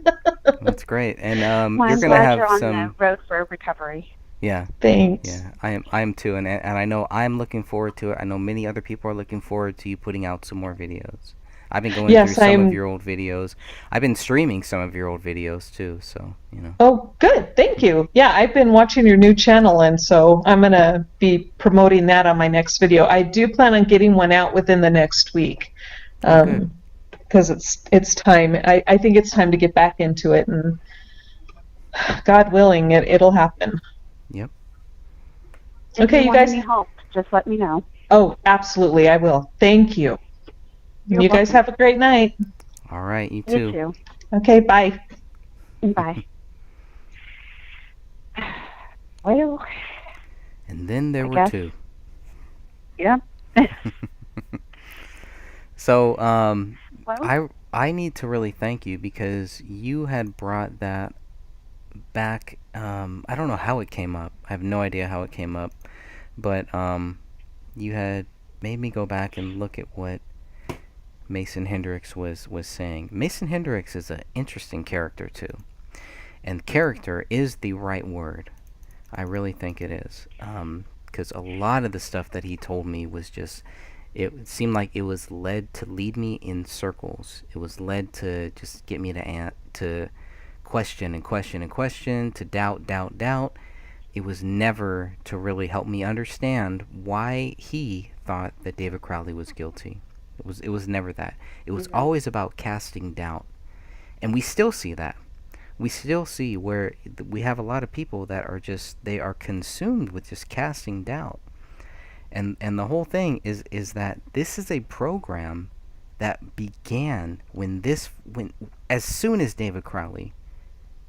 That's great. And Well, you're I'm gonna glad have you're on some. the road for recovery. Yeah. Thanks. Yeah, I am too, and I know I'm looking forward to it. I know many other people are looking forward to you putting out some more videos. I've been going Yes, through some I'm- of your old videos. I've been streaming some of your old videos too, so you know. Oh, good. Thank you. Yeah, I've been watching your new channel, and so I'm going to be promoting that on my next video. I do plan on getting one out within the next week. Good. Because it's time. I think it's time to get back into it, and God willing, it'll happen. Yep. Okay, If you want guys. any help, just let me know. Oh, absolutely, I will. Thank you. You're You guys welcome. have a great night. All right, you You too. too. Okay, bye. Bye. Well, And then there I were guess. two. yeah. So Well, I need to really thank you because you had brought that back. I don't know how it came up. I have no idea how it came up, but you had made me go back and look at what Mason Hendricks was saying. Mason Hendricks is an interesting character too, and character is the right word. I really think it is, because a lot of the stuff that he told me was just. It seemed like it was led to lead me in circles. It was led to just get me to question and question and question, to doubt. It was never to really help me understand why he thought that David Crowley was guilty. It was never that. It was always about casting doubt. And we still see that. We still see where we have a lot of people that are just, they are consumed with just casting doubt. And the whole thing is that this is a program that began when as soon as David Crowley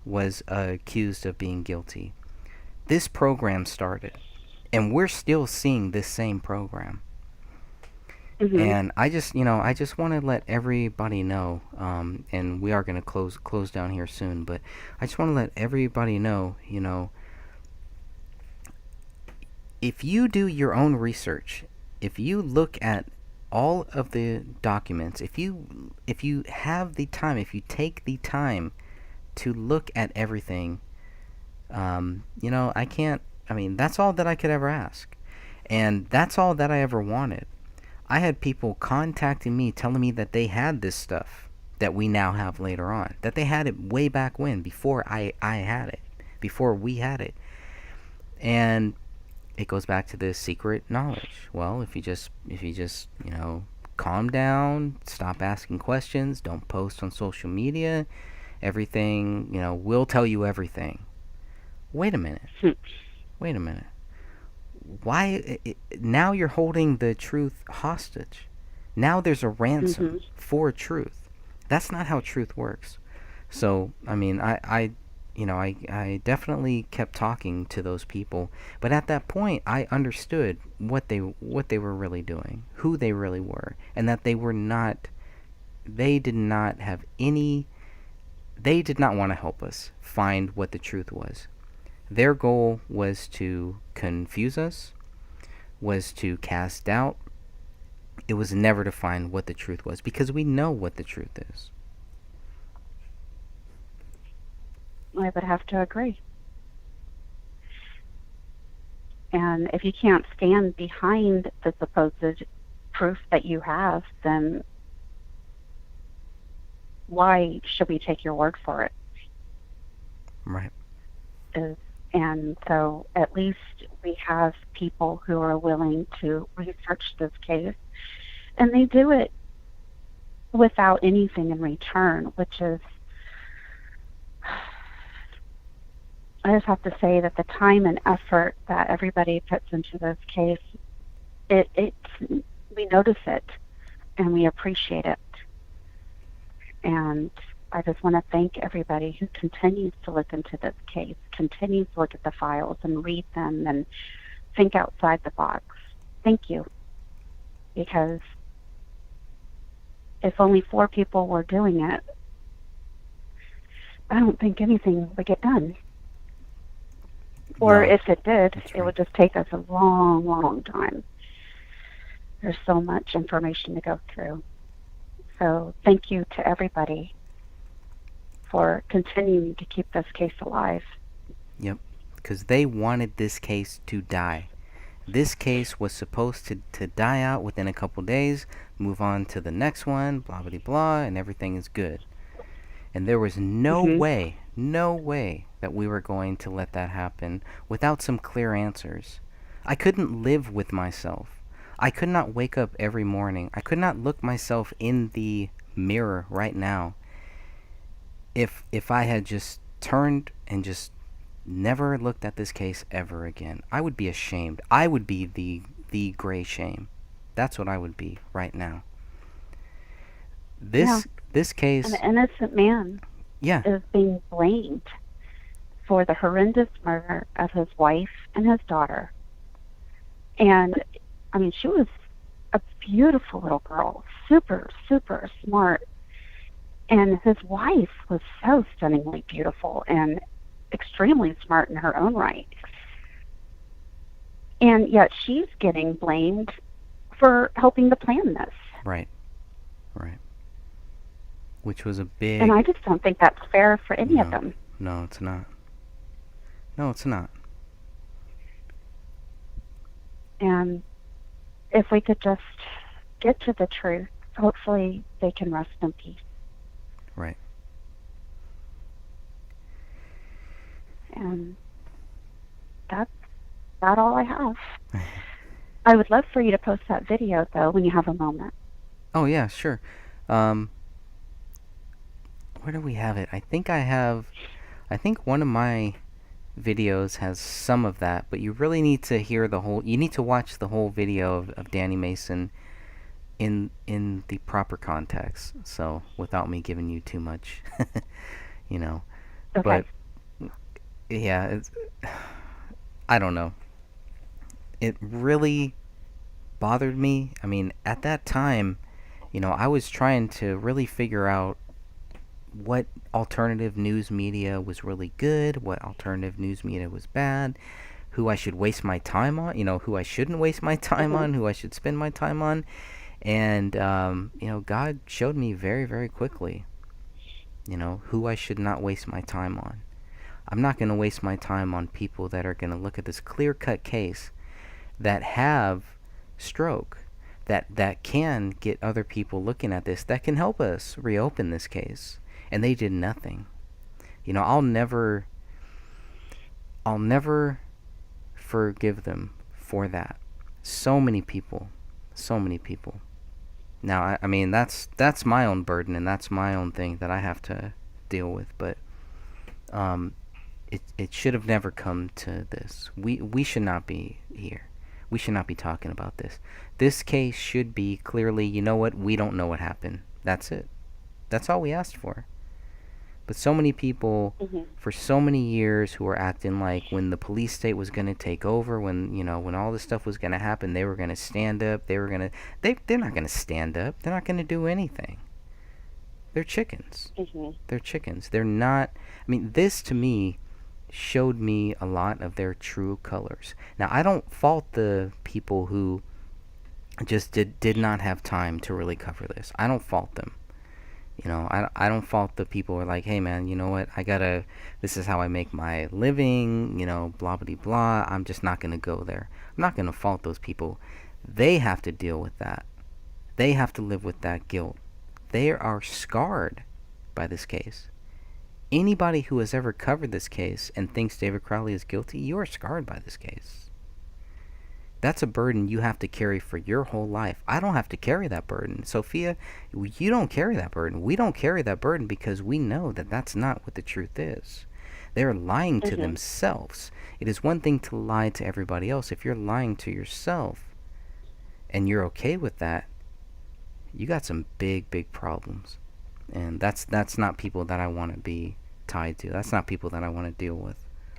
was accused of being guilty. This program started. And we're still seeing this same program. mhm. And I just want to let everybody know, and we are going to close down here soon, but I just want to let everybody know, if you do your own research, if you look at all of the documents, if you have the time, if you take the time to look at everything, that's all that I could ever ask. And that's all that I ever wanted. I had people contacting me telling me that they had this stuff that we now have later on. That they had it way back when, before I had it. Before we had it. And it goes back to the secret knowledge. Well, if you just calm down, stop asking questions, don't post on social media, everything, we'll tell you everything. Wait a minute. Why now you're holding the truth hostage? Now there's a ransom for truth. That's not how truth works. So, I definitely kept talking to those people, but at that point I understood what they were really doing, who they really were, and that they did not want to help us find what the truth was. Their goal was to confuse us, was to cast doubt. It was never to find what the truth was, because we know what the truth is. I would have to agree. And if you can't stand behind the supposed proof that you have, then why should we take your word for it? Right. Is And so at least we have people who are willing to research this case, and they do it without anything in return, which is, I just have to say that the time and effort that everybody puts into this case, we notice it and we appreciate it. And I just want to thank everybody who continues to look into this case, continues to look at the files and read them and think outside the box. Thank you. Because if only 4 people were doing it, I don't think anything would get done. Or No, if it did, that's it right. would just take us a long, long time. There's so much information to go through. So thank you to everybody for continuing to keep this case alive. Yep. Because they wanted this case to die. This case was supposed to die out within a couple days, move on to the next one, blah, blah, blah, and everything is good. And there was no way that we were going to let that happen without some clear answers. I couldn't live with myself. I could not wake up every morning. I could not look myself in the mirror right now if I had just turned and just never looked at this case ever again. I would be ashamed. I would be the gray shame. That's what I would be right now. This case, An innocent man yeah, is being blamed for the horrendous murder of his wife and his daughter. And, I mean, she was a beautiful little girl, super, super smart. And his wife was so stunningly beautiful and extremely smart in her own right. And yet she's getting blamed for helping to plan this. right. Which was a big... And I just don't think that's fair for any of them. No, it's not. No, it's not. And if we could just get to the truth, hopefully they can rest in peace. Right. And that's about all I have. I would love for you to post that video, though, when you have a moment. Oh, yeah, sure. Where do we have it? I think one of my videos has some of that, but you really need to hear you need to watch the whole video of Danny Mason in the proper context. So, without me giving you too much, you know. Okay. But, yeah, I don't know. It really bothered me. I mean, at that time, I was trying to really figure out what alternative news media was really good, what alternative news media was bad, who I should waste my time on, who I shouldn't waste my time on, who I should spend my time on. And, God showed me very, very quickly, who I should not waste my time on. I'm not going to waste my time on people that are going to look at this clear-cut case that have stroke, that can get other people looking at this, that can help us reopen this case. And they did nothing. I'll never forgive them for that. So many people. Now, I mean, that's my own burden, and that's my own thing that I have to deal with. But it should have never come to this. We should not be here. We should not be talking about this. This case should be clearly, you know what, we don't know what happened. That's it. That's all we asked for. But so many people, for so many years, who were acting like when the police state was going to take over, when all this stuff was going to happen, they were going to stand up. They're not going to stand up. They're not going to do anything. They're chickens. They're chickens. They're not. I mean, this to me showed me a lot of their true colors. Now, I don't fault the people who just did not have time to really cover this. I don't fault them. I don't fault the people who are like, hey man, you know what, this is how I make my living, blah, blah, blah, I'm just not going to go there. I'm not going to fault those people. They have to deal with that. They have to live with that guilt. They are scarred by this case. Anybody who has ever covered this case and thinks David Crowley is guilty, you are scarred by this case. That's a burden you have to carry for your whole life. I don't have to carry that burden. Sophia, you don't carry that burden. We don't carry that burden because we know that that's not what the truth is. They're lying to themselves. It is one thing to lie to everybody else. If you're lying to yourself and you're okay with that, you got some big, big problems. And that's not people that I want to be tied to. That's not people that I want to deal with.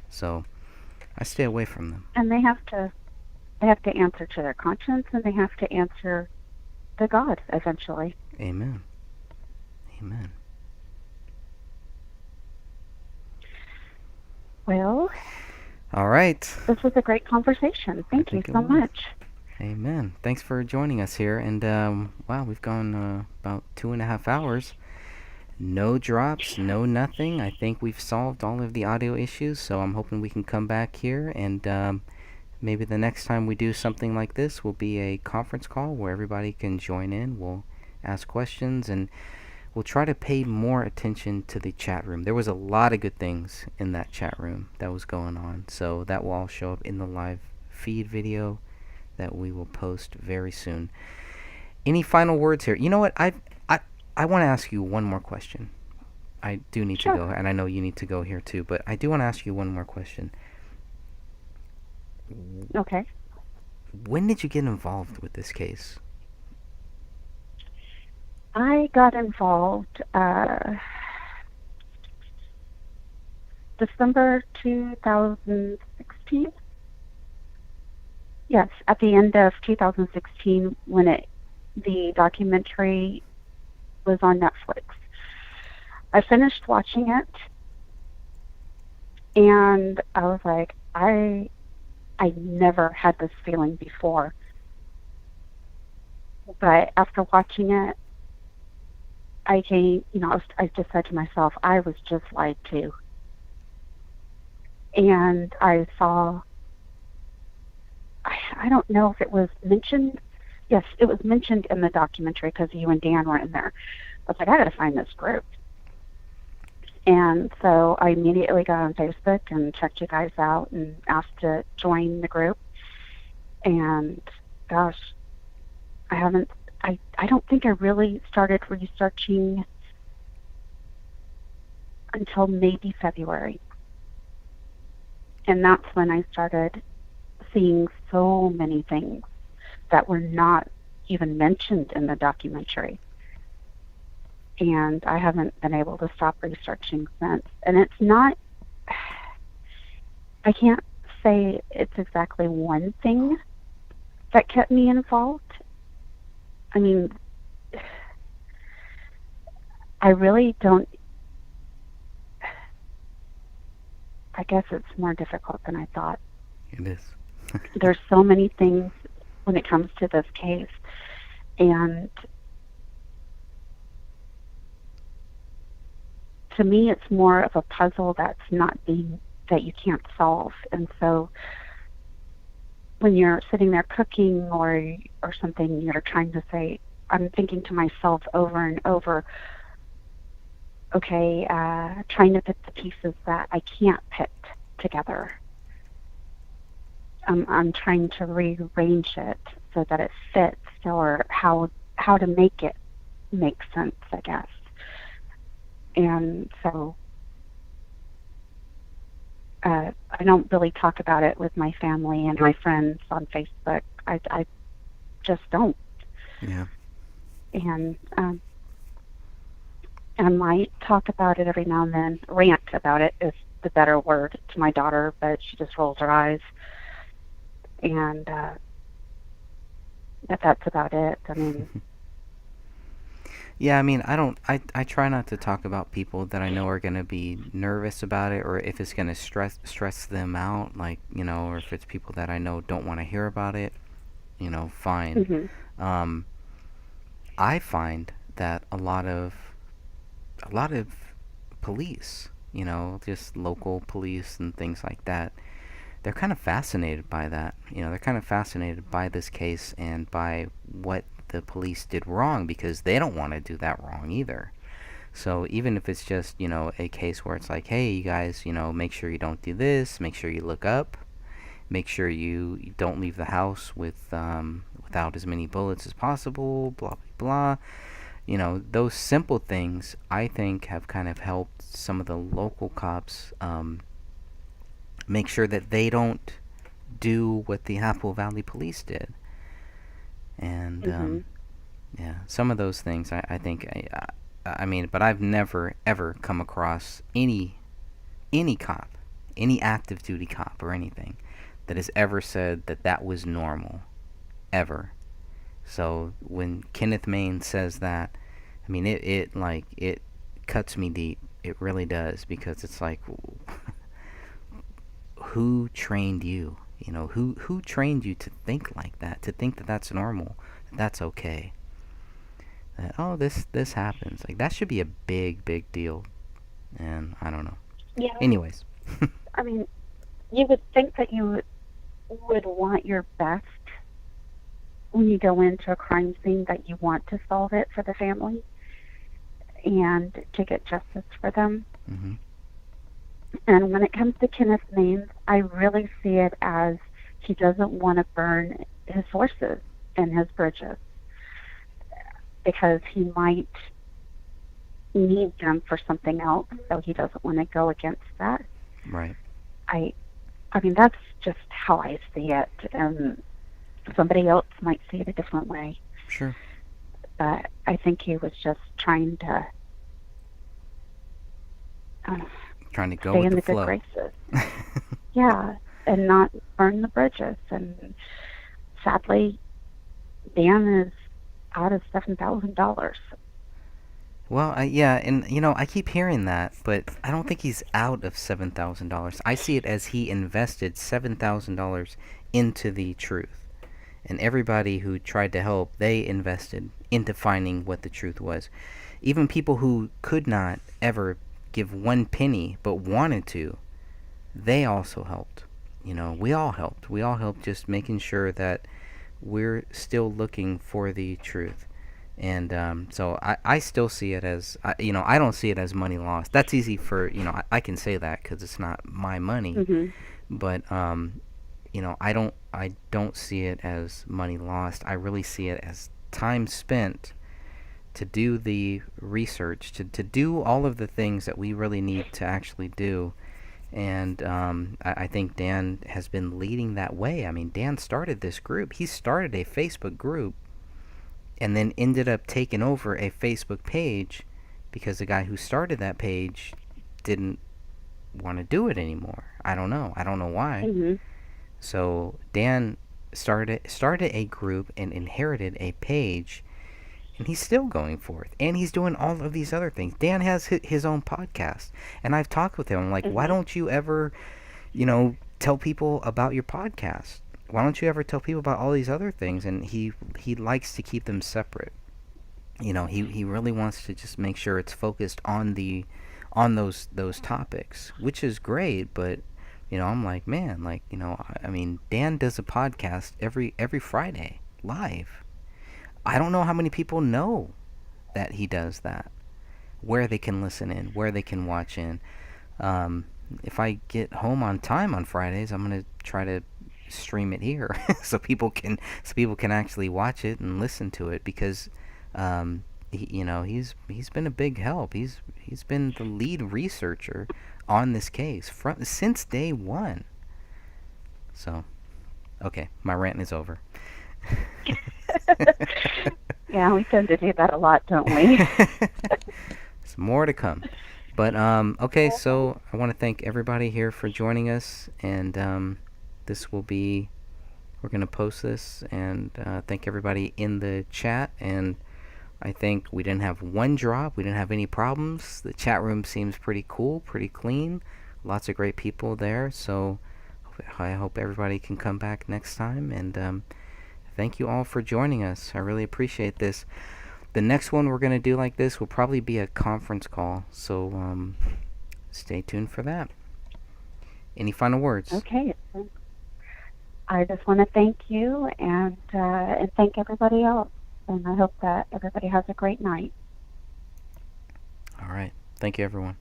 So I stay away from them. And they have to answer to their conscience, and they have to answer to God eventually. Amen. Amen. Well, all right. This was a great conversation. Thank you so much. Amen. Thanks for joining us here. And wow, we've gone about 2.5 hours. No drops, no nothing. I think we've solved all of the audio issues, so I'm hoping we can come back here, and maybe the next time we do something like this will be a conference call where everybody can join in. We'll ask questions, and we'll try to pay more attention to the chat room. There was a lot of good things in that chat room that was going on, so that will all show up in the live feed video that we will post very soon. Any final words here? You know what? I want to ask you one more question. I do need to go, and I know you need to go here too, but I do want to ask you one more question. Okay. When did you get involved with this case? I got involved December 2016. Yes, at the end of 2016 when the documentary was on Netflix. I finished watching it, and I was like, I never had this feeling before. But after watching it, I just said to myself, I was just lied to. And I saw, I don't know if it was mentioned. Yes, it was mentioned in the documentary because you and Dan were in there. I was like, I got to find this group. And so I immediately got on Facebook and checked you guys out and asked to join the group. And gosh, I don't think I really started researching until maybe February. And that's when I started seeing so many things that were not even mentioned in the documentary. And I haven't been able to stop researching since. And it's not, I can't say it's exactly one thing that kept me involved. I mean, I really don't, I guess it's more difficult than I thought. It is. There's so many things when it comes to this case, and to me it's more of a puzzle that you can't solve. And so when you're sitting there cooking or something, you're trying to say, I'm thinking to myself over and over, okay, trying to fit the pieces that I can't put together. I'm trying to rearrange it so that it fits, or how to make it make sense, I guess. And so I don't really talk about it with my family and my friends on Facebook. I just don't. Yeah. And I might talk about it every now and then. Rant about it is the better word to my daughter, but she just rolls her eyes. And that's about it. I mean, yeah, I mean, I try not to talk about people that I know are going to be nervous about it, or if it's going to stress them out, like, or if it's people that I know don't want to hear about it, fine. mm-hmm. I find that a lot of police, just local police and things like that, they're kind of fascinated by that. They're kind of fascinated by this case and by what the police did wrong, because they don't want to do that wrong either. So even if it's just, a case where it's like, hey, you guys, make sure you don't do this, make sure you look up, make sure you don't leave the house without as many bullets as possible, blah, blah, blah. Those simple things, I think, have kind of helped some of the local cops make sure that they don't do what the Apple Valley Police did. And, yeah, some of those things, I think, I mean, but I've never, ever come across any cop, any active duty cop or anything, that has ever said that was normal, ever. So when Kenneth Main says that, I mean, it cuts me deep. It really does, because it's like, who trained you? Who trained you to think like that, to think that that's normal, that's okay? That, oh, this happens. Like, that should be a big, big deal. And I don't know. Yeah. Anyways. I mean, you would think that you would want your best when you go into a crime scene, that you want to solve it for the family and to get justice for them. Mm-hmm. And when it comes to Kenneth Maines, I really see it as he doesn't want to burn his horses and his bridges, because he might need them for something else, so he doesn't want to go against that. Right. I mean, that's just how I see it, and somebody else might see it a different way. Sure. But I think he was just trying to go stay with in the the flow. good graces. Yeah, and not burn the bridges. And sadly, Dan is out of $7,000. Well, yeah, and I keep hearing that, but I don't think he's out of $7,000. I see it as he invested $7,000 into the truth. And everybody who tried to help, they invested into finding what the truth was. Even people who could not ever give one penny but wanted to, they also helped. We all helped. We all helped, just making sure that we're still looking for the truth. And so I still see it as, I don't see it as money lost. That's easy for, I can say that because it's not my money. Mm-hmm. But, I don't see it as money lost. I really see it as time spent to do the research, to do all of the things that we really need to actually do. And I think Dan has been leading that way. I mean, Dan started this group. He started a Facebook group and then ended up taking over a Facebook page because the guy who started that page didn't want to do it anymore. I don't know why. Mm-hmm. So Dan started a group and inherited a page, and he's still going forth, and he's doing all of these other things. Dan has his own podcast, and I've talked with him. I'm like, why don't you ever, tell people about your podcast? Why don't you ever tell people about all these other things? And he likes to keep them separate. He really wants to just make sure it's focused on those topics, which is great. But I'm like, man, I mean, Dan does a podcast every Friday live. I don't know how many people know that he does that, where they can listen in, where they can watch in. If I get home on time on Fridays, I'm gonna try to stream it here so people can actually watch it and listen to it, because he's been a big help. He's been the lead researcher on this case since day one. So, okay, my rant is over. Yeah, we tend to do that a lot, don't we? There's more to come. But, okay, so I want to thank everybody here for joining us, and we're going to post this, and thank everybody in the chat. And I think we didn't have one drop. We didn't have any problems. The chat room seems pretty cool, pretty clean. Lots of great people there. So I hope everybody can come back next time. And thank you all for joining us. I really appreciate this. The next one we're going to do like this will probably be a conference call. So stay tuned for that. Any final words? Okay. I just want to thank you and thank everybody else. And I hope that everybody has a great night. All right. Thank you, everyone.